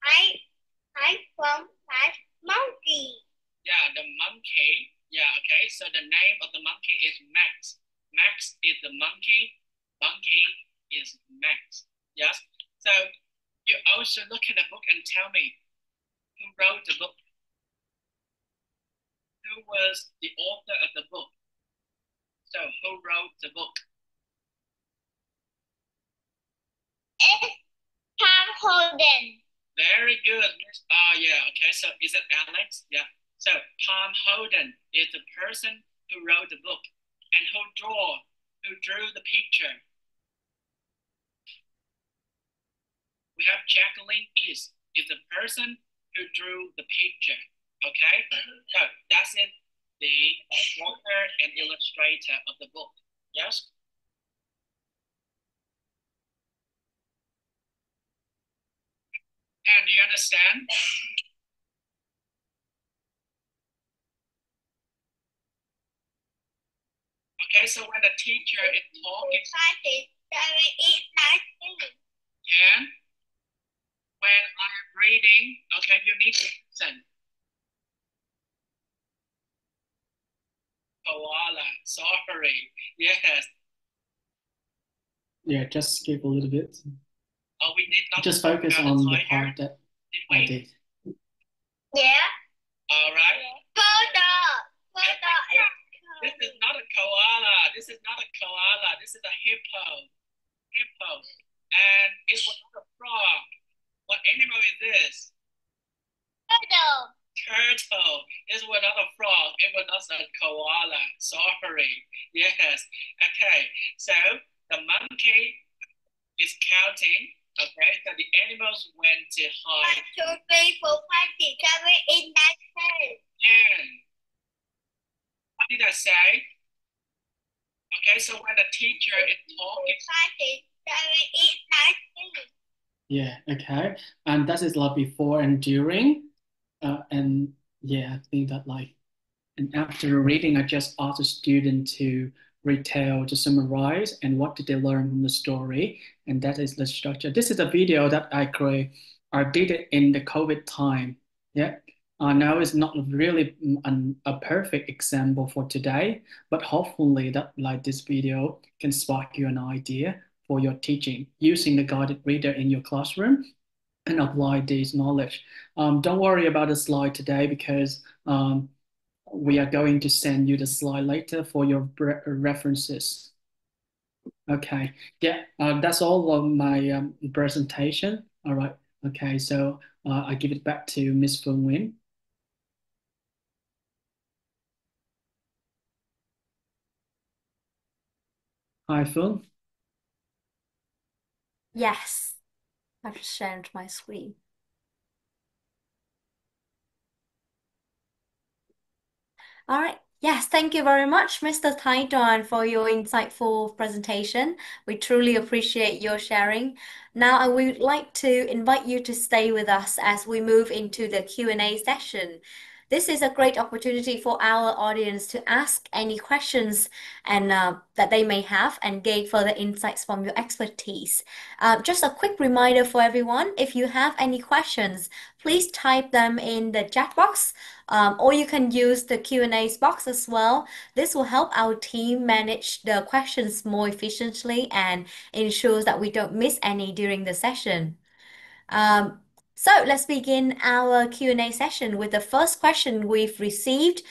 [SPEAKER 5] I from that monkey.
[SPEAKER 3] Yeah, the monkey. Yeah, okay. So the name of the monkey is Max. Max is the monkey. Monkey is Max. Yes. So you also look at the book and tell me who wrote the book. Who was the author of the book? So who wrote the book?
[SPEAKER 5] It's Tom Holden.
[SPEAKER 3] Very good. Yeah, okay. So is it Alex? Yeah. So Tom Holden is the person who wrote the book and who drew the picture. We have Jacqueline is the person who drew the picture. Okay. So that's it. The author and illustrator of the book. Yes. And do you understand? Okay, so when the teacher is talking, and when I'm reading, okay, you need to listen. Koala, sorry, yes. Yeah, just skip a little bit. Oh, we did not just focus on the part that I did.
[SPEAKER 5] Yeah.
[SPEAKER 3] All right. This is not a koala. This is not a koala. This is a hippo. Hippo. And it was not a frog. What animal is this?
[SPEAKER 5] Turtle.
[SPEAKER 3] Turtle. This was not a frog. It was not a koala. Sorry. Yes. Okay. So the monkey is counting. Okay. So the animals went to hide.
[SPEAKER 5] 1, 2, 3, 4, 5, 6, 7, 8, 9, 10.
[SPEAKER 3] And what did I say? Okay, so when the teacher is talking. 5, 6, 7, 8, 9, 10. Yeah, okay. And that is like before and during. And yeah, I think that like, and after reading, I just asked the student to retell, to summarize, and what did they learn from the story. And that is the structure. This is a video that I created. I did it in the COVID time. Yeah. I know it's not really a perfect example for today, but hopefully that like this video can spark you an idea for your teaching using the guided reader in your classroom and apply this knowledge. Don't worry about the slide today because we are going to send you the slide later for your references. Okay, yeah, that's all of my presentation. All right, okay, so I give it back to Miss Phương Nguyen. Hi, Phương.
[SPEAKER 1] Yes, I've just shared my screen. All right. Yes, thank you very much, Mr. Taiton, for your insightful presentation. We truly appreciate your sharing. Now, I would like to invite you to stay with us as we move into the Q&A session. This is a great opportunity for our audience to ask any questions and that they may have and gain further insights from your expertise. Just a quick reminder for everyone, if you have any questions, please type them in the chat box. Or you can use the Q&A box as well. This will help our team manage the questions more efficiently and ensures that we don't miss any during the session. So let's begin our Q&A session with the first question we've received.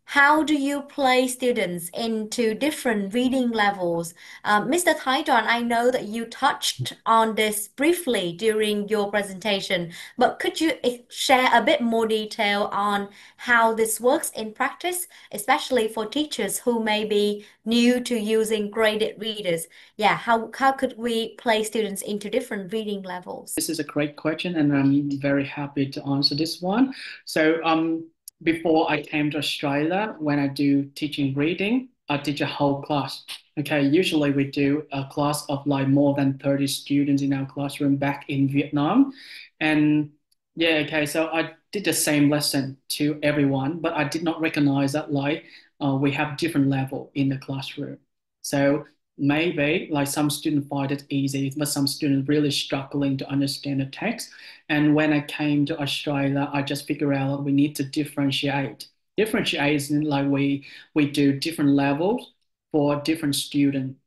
[SPEAKER 1] How do you place students into different reading levels? Mr. Taiton, I know that you touched on this briefly during your presentation, but could you share a bit more detail on how this works in practice, especially for teachers who may be new to using graded readers? Yeah, how could we place students into different reading levels?
[SPEAKER 3] This is a great question, and I'm very happy to answer this one. So, before I came to Australia, when I do teaching reading, I teach a whole class. Okay, usually we do a class of like more than 30 students in our classroom back in Vietnam. And yeah, okay, so I did the same lesson to everyone, but I did not recognize that like we have different level in the classroom. So maybe like some students find it easy, but some students really struggling to understand the text. And when I came to Australia, I just figured out we need to differentiate. Differentiate is like we do different levels for different students.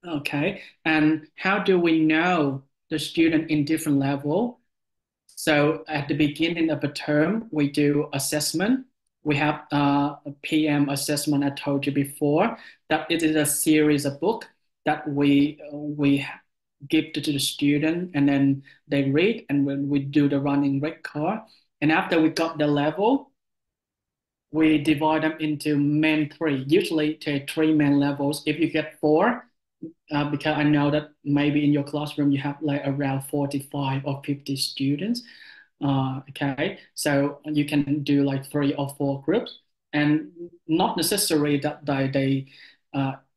[SPEAKER 3] Okay. And how do we know the student in different level? So at the beginning of a term, we do assessment. We have a PM assessment I told you before, that it is a series of book that we give to the student and then they read and when we do the running record. And after we got the level, we divide them into main three, usually to three main levels. If you get four, because I know that maybe in your classroom you have like around 45 or 50 students. Okay, so you can do like three or four groups, and not necessary that they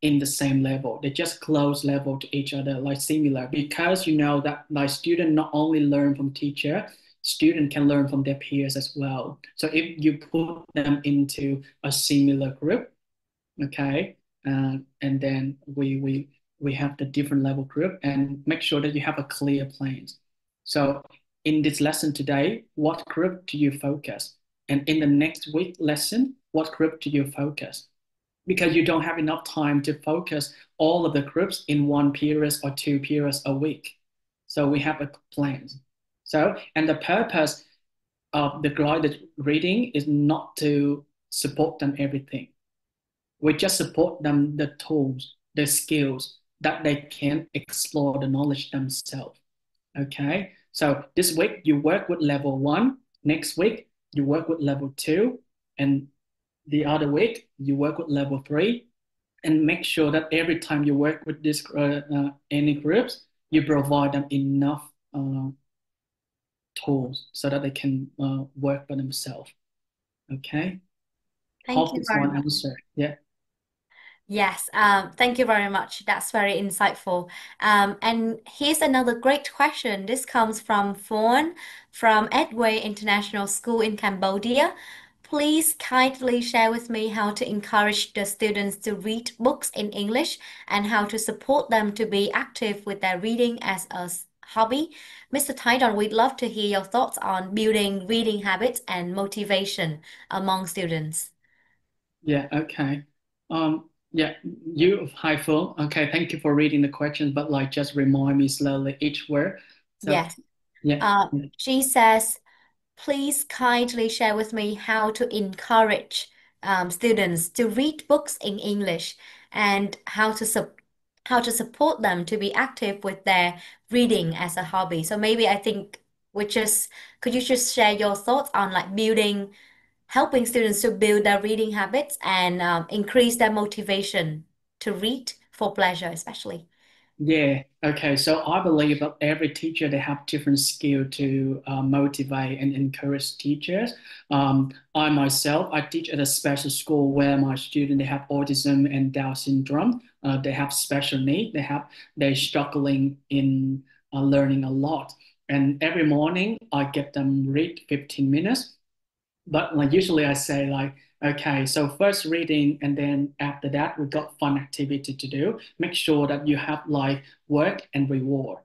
[SPEAKER 3] in the same level. They just close level to each other, like similar, because you know that like student not only learn from teacher, student can learn from their peers as well. So if you put them into a similar group, okay, and then we have the different level group and make sure that you have a clear plan. So in this lesson today, what group do you focus? And in the next week lesson, what group do you focus? Because you don't have enough time to focus all of the groups in one period or two periods a week. So we have a plan. So, and the purpose of the guided reading is not to support them everything. We just support them the tools, the skills that they can explore the knowledge themselves. Okay, so this week you work with level one, next week you work with level two, and the other week you work with level three, and make sure that every time you work with this any groups, you provide them enough tools so that they can work by themselves. Okay,
[SPEAKER 1] Thank
[SPEAKER 3] hope
[SPEAKER 1] you
[SPEAKER 3] this
[SPEAKER 1] very
[SPEAKER 3] one
[SPEAKER 1] much.
[SPEAKER 3] answer. Yeah.
[SPEAKER 1] Yes, thank you very much. That's very insightful. And here's another great question. This comes from Fawn from Edway International School in Cambodia. Please kindly share with me how to encourage the students to read books in English and how to support them to be active with their reading as a hobby. Mr. Taidon, we'd love to hear your thoughts on building reading habits and motivation among students.
[SPEAKER 3] Yeah, okay. Yeah, hi Phil. Okay, thank you for reading the questions, but like just remind me slowly each word. So
[SPEAKER 1] Yes.
[SPEAKER 3] yeah,
[SPEAKER 1] She says, please kindly share with me how to encourage students to read books in English and how to support them to be active with their reading as a hobby. So maybe I think we just could you just share your thoughts on like helping students to build their reading habits and increase their motivation to read for pleasure, especially.
[SPEAKER 3] yeah. Okay, so I believe that every teacher they have different skill to motivate and encourage teachers. I myself I teach at a special school where my students they have autism and Down syndrome. They have special need. They're struggling in learning a lot. And every morning I get them read 15 minutes. But like usually I say like, okay, so first reading and then after that we got fun activity to do. Make sure that you have like work and reward.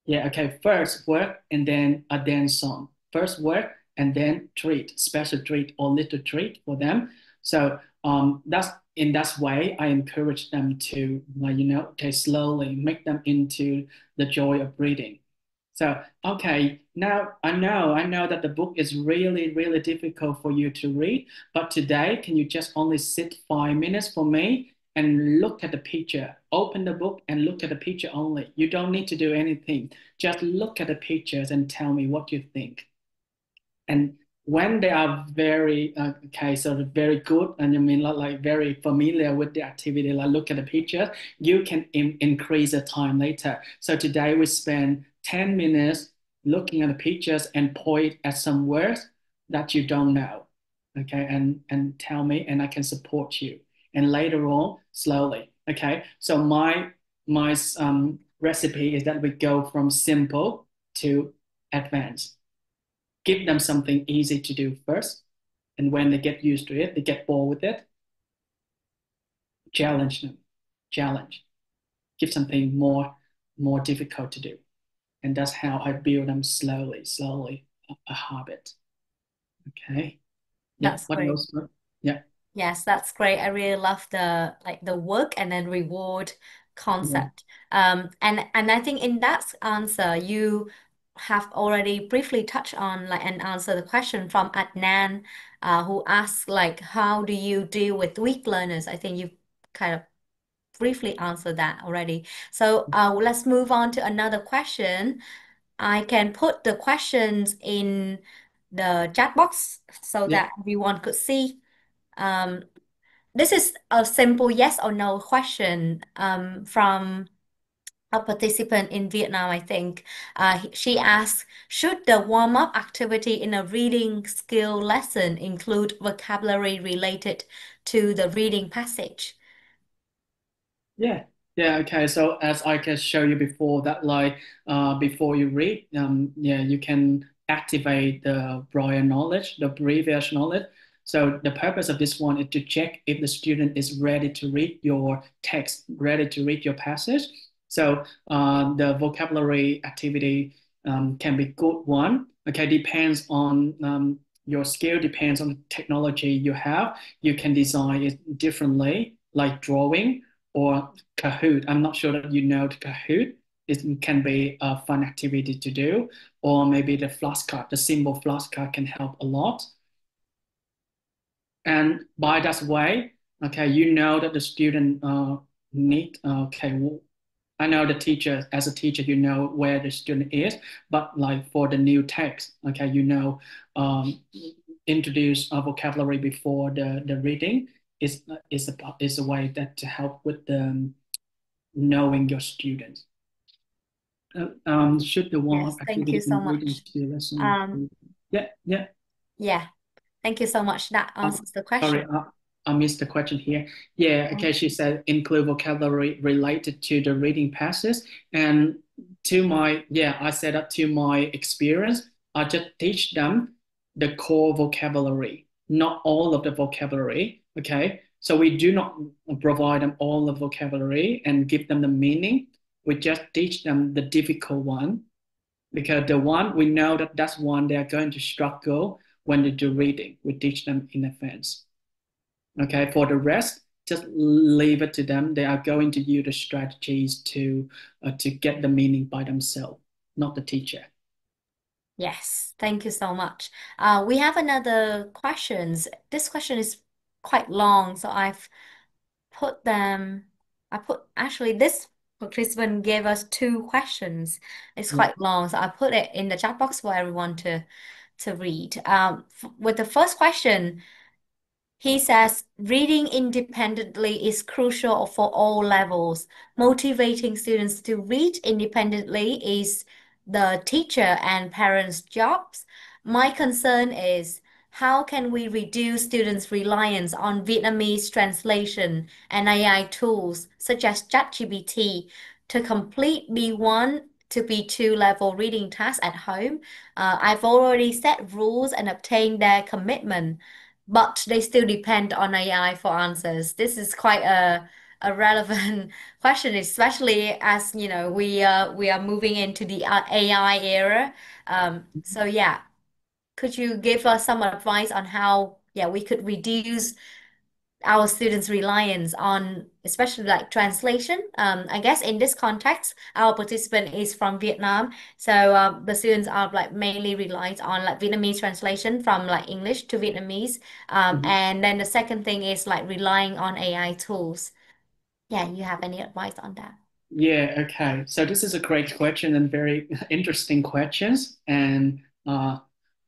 [SPEAKER 3] Yeah, okay, first work and then a dance song. First work and then treat, special treat or little treat for them. So that's in that way I encourage them to like okay, slowly make them into the joy of reading. So, okay, now I know that the book is really, really difficult for you to read, but today, can you just only sit 5 minutes for me and look at the picture? Open the book and look at the picture only. You don't need to do anything. Just look at the pictures and tell me what you think. And when they are very okay, so very good, and I mean like very familiar with the activity, like look at the picture, you can increase the time later. So today we spend 10 minutes looking at the pictures and point at some words that you don't know, okay, and tell me, and I can support you. And later on, slowly, okay. So my recipe is that we go from simple to advanced. Give them something easy to do first. And when they get used to it, they get bored with it. Challenge them. Challenge. Give something more difficult to do. And that's how I build them slowly, a habit. Okay. Yeah.
[SPEAKER 1] That's
[SPEAKER 3] What
[SPEAKER 1] great.
[SPEAKER 3] else? Yeah.
[SPEAKER 1] Yes, that's great. I really love the work and then reward
[SPEAKER 3] Yeah.
[SPEAKER 1] concept. And I think in that answer you have already briefly touched on like and answer the question from Adnan, who asks like how do you deal with weak learners? I think you've kind of briefly answered that already. So let's move on to another question. I can put the questions in the chat box so
[SPEAKER 3] Yeah.
[SPEAKER 1] that everyone could see. Um, this is a simple yes or no question from a participant in Vietnam, I think. She asked, should the warm-up activity in a reading skill lesson include vocabulary related to the reading passage?
[SPEAKER 3] Yeah. Yeah. Okay. So as I can show you before that, like before you read, yeah, you can activate the prior knowledge, the previous knowledge. So the purpose of this one is to check if the student is ready to read your text, ready to read your passage. So the vocabulary activity can be good one. Okay, depends on your skill, depends on the technology you have. You can design it differently, like drawing or Kahoot. I'm not sure that you know the Kahoot. It can be a fun activity to do, or maybe the flashcard, the symbol flashcard can help a lot. And by that way, okay, you know that the student need, okay, I know the teacher, as a teacher, you know where the student is, but like for the new text, okay, um, introduce a vocabulary before the reading is a way that to help with the knowing your students. Should the
[SPEAKER 1] Yes,
[SPEAKER 3] warm-up
[SPEAKER 1] thank you
[SPEAKER 3] activity
[SPEAKER 1] so
[SPEAKER 3] in reading
[SPEAKER 1] much.
[SPEAKER 3] skill lesson?
[SPEAKER 1] Um,
[SPEAKER 3] Yeah, yeah.
[SPEAKER 1] yeah, thank you so much. That
[SPEAKER 3] Um,
[SPEAKER 1] answers the question.
[SPEAKER 3] sorry, I missed the question here. Yeah, okay, she said include vocabulary related to the reading passes. And I said that to my experience, I just teach them the core vocabulary, not all of the vocabulary. Okay, so we do not provide them all the vocabulary and give them the meaning. We just teach them the difficult one because the one we know that's one they are going to struggle when they do reading. We teach them in advance. Okay, for the rest, just leave it to them. They are going to use the strategies to get the meaning by themselves, not the teacher.
[SPEAKER 1] Yes, thank you so much. We have another questions. This question is quite long, so I've put them. I put actually this participant gave us two questions. It's
[SPEAKER 3] Yeah.
[SPEAKER 1] quite long, so I put it in the chat box for everyone to read. With the first question. He says reading independently is crucial for all levels. Motivating students to read independently is the teacher and parents' jobs. My concern is how can we reduce students' reliance on Vietnamese translation and AI tools such as ChatGPT to complete B1 to B2 level reading tasks at home? I've already set rules and obtained their commitment, but they still depend on AI for answers. This is quite a relevant question, especially as you know we are moving into the AI era. So yeah, could you give us some advice on how we could reduce our students' reliance on, especially like translation. I guess in this context, our participant is from Vietnam, so the students are like mainly relies on like Vietnamese translation from like English to Vietnamese.
[SPEAKER 3] Mhm.
[SPEAKER 1] And then the second thing is like relying on AI tools. Yeah, you have any advice on that?
[SPEAKER 3] Yeah, okay. So this is a great question and very interesting questions. And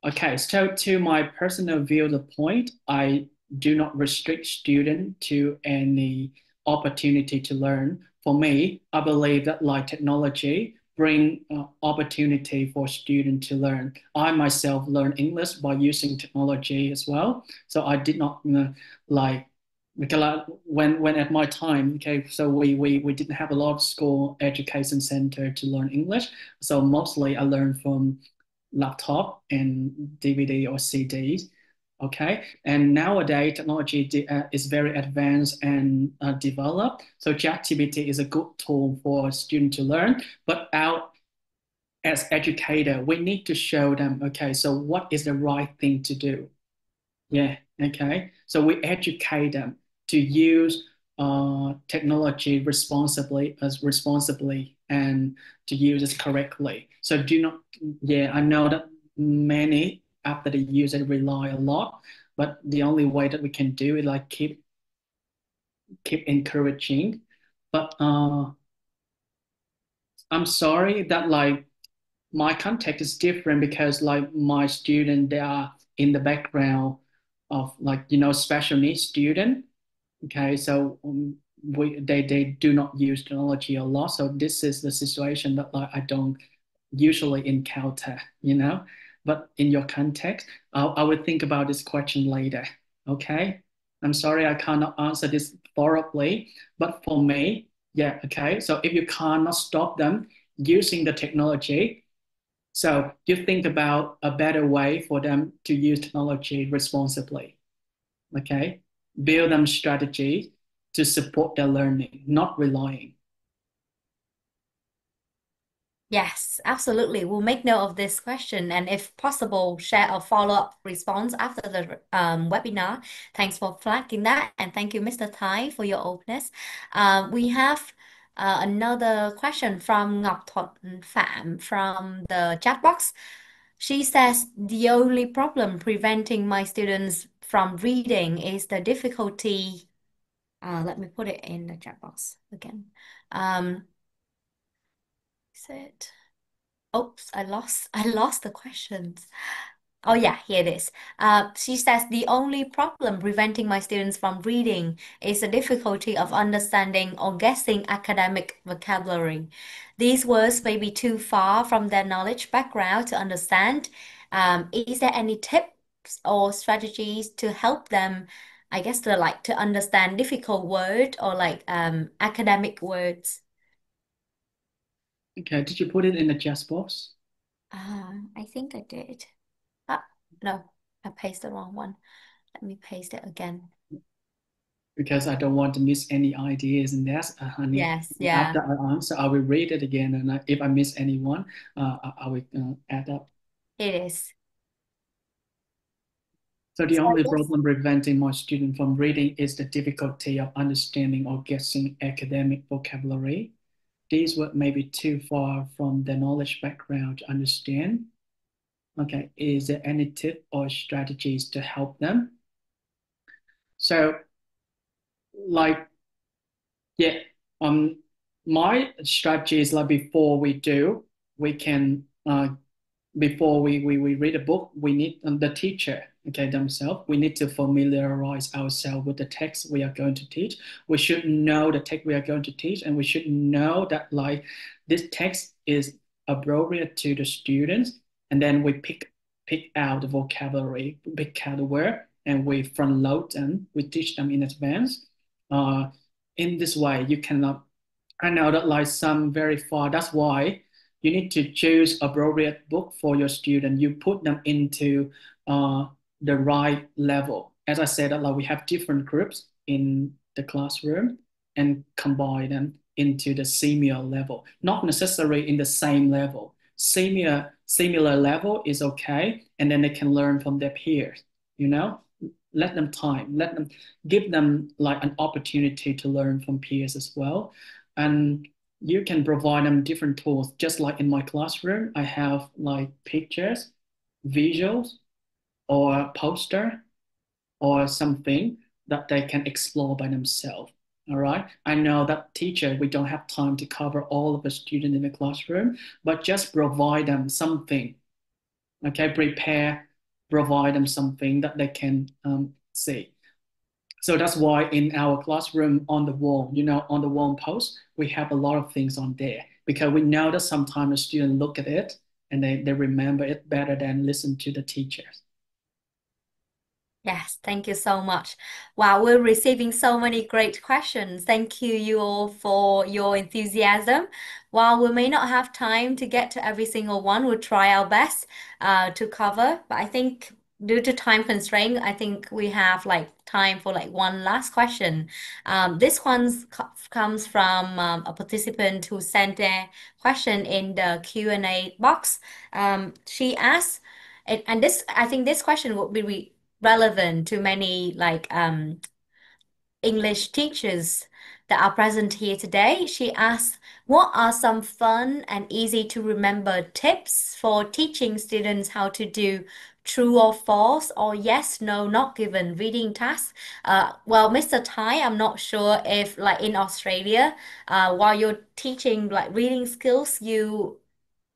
[SPEAKER 3] okay, so to my personal view, the point, I do not restrict student to any opportunity to learn. For me, I believe that like technology bring opportunity for student to learn. I myself learn English by using technology as well. So I did not like because when at my time, okay, so we didn't have a lot of school education center to learn English. So mostly I learned from laptop and DVD or CDs. Okay, and nowadays technology is very advanced and developed. So ChatGPT is a good tool for students to learn. But out as educator, we need to show them, okay, so what is the right thing to do? Yeah, okay. So we educate them to use technology responsibly and to use it correctly. So do not, yeah, I know that many after they use it rely a lot, but the only way that we can do it like keep encouraging. But I'm sorry that like my context is different because like my student they are in the background of like special needs student. Okay, so they do not use technology a lot, so this is the situation that like I don't usually encounter. But in your context, I would think about this question later. Okay, I'm sorry I cannot answer this thoroughly, but for me, yeah, okay. So if you cannot stop them using the technology, so you think about a better way for them to use technology responsibly. Okay, build them strategy to support their learning, not relying.
[SPEAKER 1] Yes, absolutely. We'll make note of this question and if possible, share a follow-up response after the webinar. Thanks for flagging that. And thank you, Mr. Thái, for your openness. We have another question from Ngọc Thuận Phạm from the chat box. She says, the only problem preventing my students from reading is the difficulty. Let me put it in the chat box again. Is it? Oops, I lost the questions. Oh yeah, here it is. She says the only problem preventing my students from reading is the difficulty of understanding or guessing academic vocabulary. These words may be too far from their knowledge background to understand. Is there any tips or strategies to help them, I guess, to understand difficult word or like academic words?
[SPEAKER 3] Okay, did you put it in the chat box?
[SPEAKER 1] I think I did. Ah, no, I pasted the wrong one. Let me paste it again.
[SPEAKER 3] because I don't want to miss any ideas in that.
[SPEAKER 1] Yes, yeah,
[SPEAKER 3] After I answer, I will read it again, and if I miss anyone, I will add up.
[SPEAKER 1] it is.
[SPEAKER 3] So the
[SPEAKER 1] So
[SPEAKER 3] only
[SPEAKER 1] yes,
[SPEAKER 3] problem preventing my student from reading is the difficulty of understanding or guessing academic vocabulary. These words may be too far from their knowledge background to understand. Okay, is there any tip or strategies to help them? So, like, yeah, my strategy is like before we can before we read a book, we need the teacher, okay, themselves. We need to familiarize ourselves with the text we are going to teach. We should know the text we are going to teach, and we should know that like this text is appropriate to the students. And then we pick out the vocabulary, pick out the word, and we front load them. We teach them in advance. Uh, in this way, you cannot. I know that like some very far. That's why you need to choose appropriate book for your student. You put them into uh, the right level. As I said, like we have different groups in the classroom and combine them into the similar level, not necessarily in the same level. Similar level is okay, and then they can learn from their peers. You know, let them time, let them give them like an opportunity to learn from peers as well, and you can provide them different tools. Just like in my classroom, I have like pictures, visuals, or poster, or something that they can explore by themselves. All right. I know that teacher, we don't have time to cover all of the students in the classroom, but just provide them something. Okay. Provide them something that they can see. So that's why in our classroom on the wall, on the wall post, we have a lot of things on there because we know that sometimes the students look at it and they remember it better than listen to the teachers.
[SPEAKER 1] yes, thank you so much. Wow, we're receiving so many great questions. Thank you all for your enthusiasm. While we may not have time to get to every single one, we'll try our best to cover. But I think due to time constraint, I think we have like time for like one last question. This comes from a participant who sent their question in the Q&A box. She asked, and this I think this question would be relevant to many like English teachers that are present here today. She asked, what are some fun and easy to remember tips for teaching students how to do true or false or yes, no, not given reading tasks? Well, Mr. Tai, I'm not sure if like in Australia, while you're teaching like reading skills, you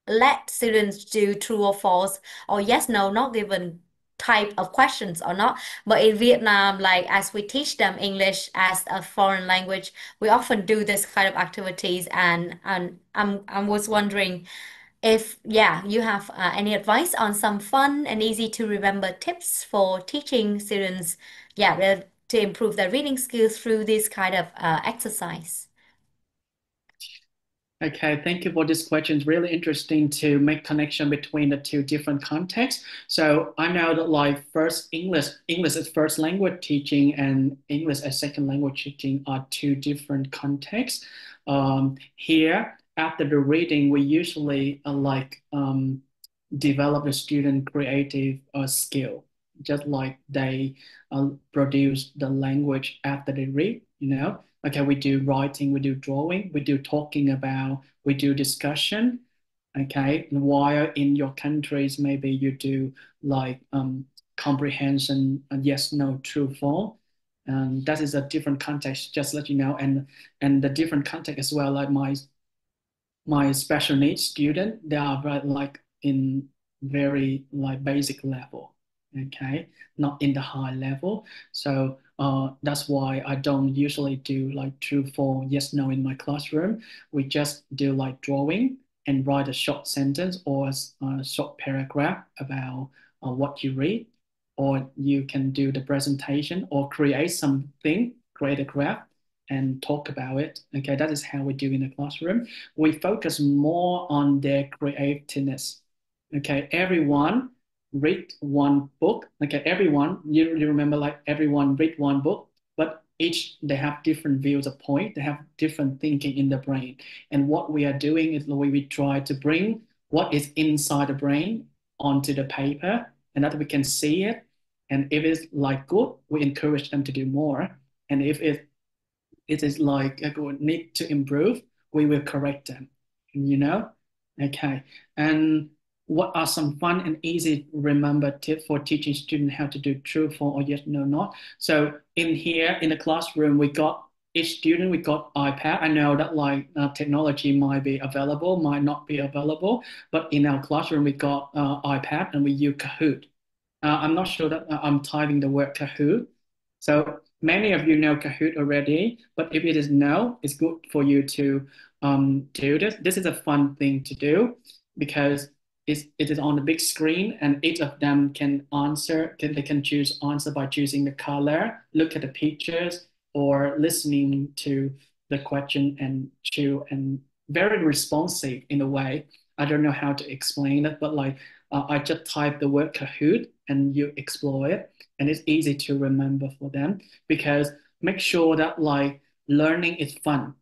[SPEAKER 1] let students do true or false or yes, no, not given type of questions or not. But in Vietnam, like as we teach them English as a foreign language, we often do this kind of activities. And I was wondering if, yeah, you have any advice on some fun and easy to remember tips for teaching students, yeah, to improve their reading skills through this kind of exercise.
[SPEAKER 3] Okay, thank you for this question. It's really interesting to make connection between the two different contexts. So I know that like first English as first language teaching and English as second language teaching are two different contexts. Here, after the reading, we usually develop the student creative skill, just like they produce the language after they read. Okay, we do writing, we do drawing, we do talking about, we do discussion. Okay, while in your countries, maybe you do like comprehension, yes, no, true, false. And that is a different context, just let you know. And the different context as well, like my special needs student, they are like in very like basic level, okay, not in the high level. So that's why I don't usually do like true, false, yes, no in my classroom. We just do like drawing and write a short sentence or a short paragraph about what you read, or you can do the presentation or create something, create a graph and talk about it. Okay, that is how we do in the classroom. We focus more on their creativeness. Okay, everyone read one book. Okay, everyone, you remember like everyone read one book, but they have different views of point, they have different thinking in the brain. And what we are doing is we try to bring what is inside the brain onto the paper, and that we can see it. And if it's like good, we encourage them to do more. And if it is like need to improve, we will correct them. Okay. And what are some fun and easy to remember tips for teaching students how to do true, false, or yes, no, not? So in here in the classroom, we got each student, we got iPad. I know that technology might be available, might not be available, but in our classroom, we got iPad and we use Kahoot. I'm not sure that I'm typing the word Kahoot. So many of you know Kahoot already, but if it is no, it's good for you to do this. This is a fun thing to do because it is on the big screen and each of them can answer, they can choose answer by choosing the color, look at the pictures, or listening to the question and choose, and very responsive in a way. I don't know how to explain it, but I just type the word Kahoot and you explore it, and it's easy to remember for them because make sure that learning is fun.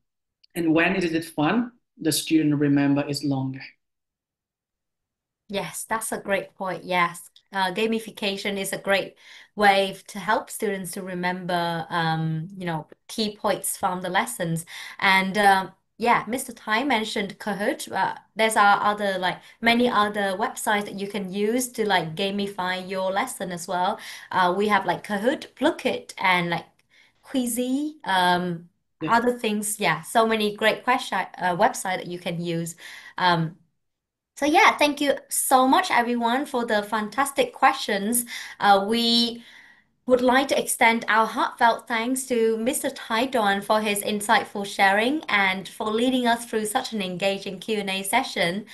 [SPEAKER 3] And when it is fun, the student remember is longer.
[SPEAKER 1] Yes, that's a great point. Yes. Gamification is a great way to help students to remember, key points from the lessons. And yeah, Mr. Tai mentioned Kahoot. There's many other websites that you can use to gamify your lesson as well. We have Kahoot, Blookit, and Quizzy,
[SPEAKER 3] Yeah.
[SPEAKER 1] other things. Yeah, so many great website that you can use. So yeah, thank you so much everyone for the fantastic questions. We would like to extend our heartfelt thanks to Mr. Taidon for his insightful sharing and for leading us through such an engaging Q&A session.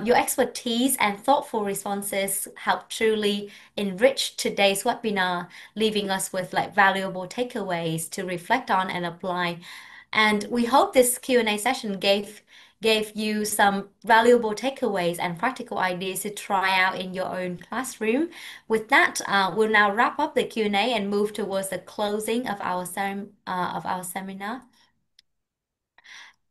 [SPEAKER 1] Your expertise and thoughtful responses helped truly enrich today's webinar, leaving us with valuable takeaways to reflect on and apply. And we hope this Q&A session gave you some valuable takeaways and practical ideas to try out in your own classroom. With that, we'll now wrap up the Q&A and move towards the closing of our seminar.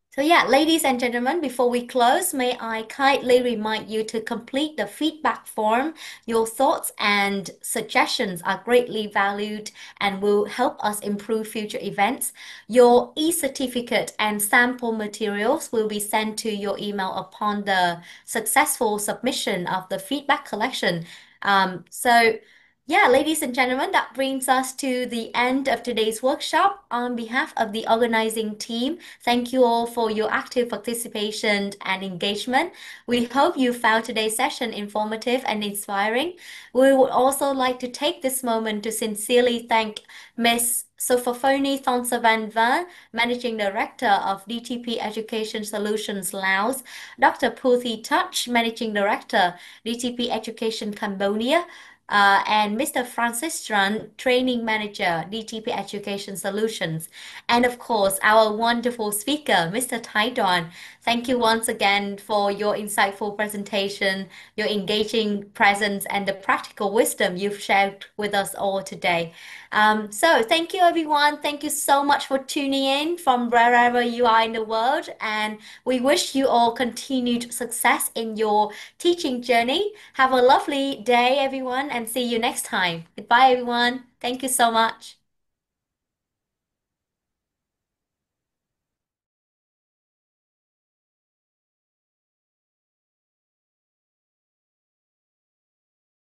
[SPEAKER 1] So yeah, ladies and gentlemen, before we close, may I kindly remind you to complete the feedback form. Your thoughts and suggestions are greatly valued and will help us improve future events. Your e-certificate and sample materials will be sent to your email upon the successful submission of the feedback collection. Yeah, ladies and gentlemen, that brings us to the end of today's workshop. On behalf of the organizing team, thank you all for your active participation and engagement. We hope you found today's session informative and inspiring. We would also like to take this moment to sincerely thank Ms. Sofofoni Thongsavan, Managing Director of DTP Education Solutions Laos, Dr. Puthi Touch, Managing Director, DTP Education Cambodia, and Mr. Francis Strand, Training Manager, DTP Education Solutions. And of course, our wonderful speaker, Mr. Taidon. Thank you once again for your insightful presentation, your engaging presence, and the practical wisdom you've shared with us all today. So thank you, everyone. Thank you so much for tuning in from wherever you are in the world. And we wish you all continued success in your teaching journey. Have a lovely day, everyone, and see you next time. Goodbye, everyone. Thank you so much.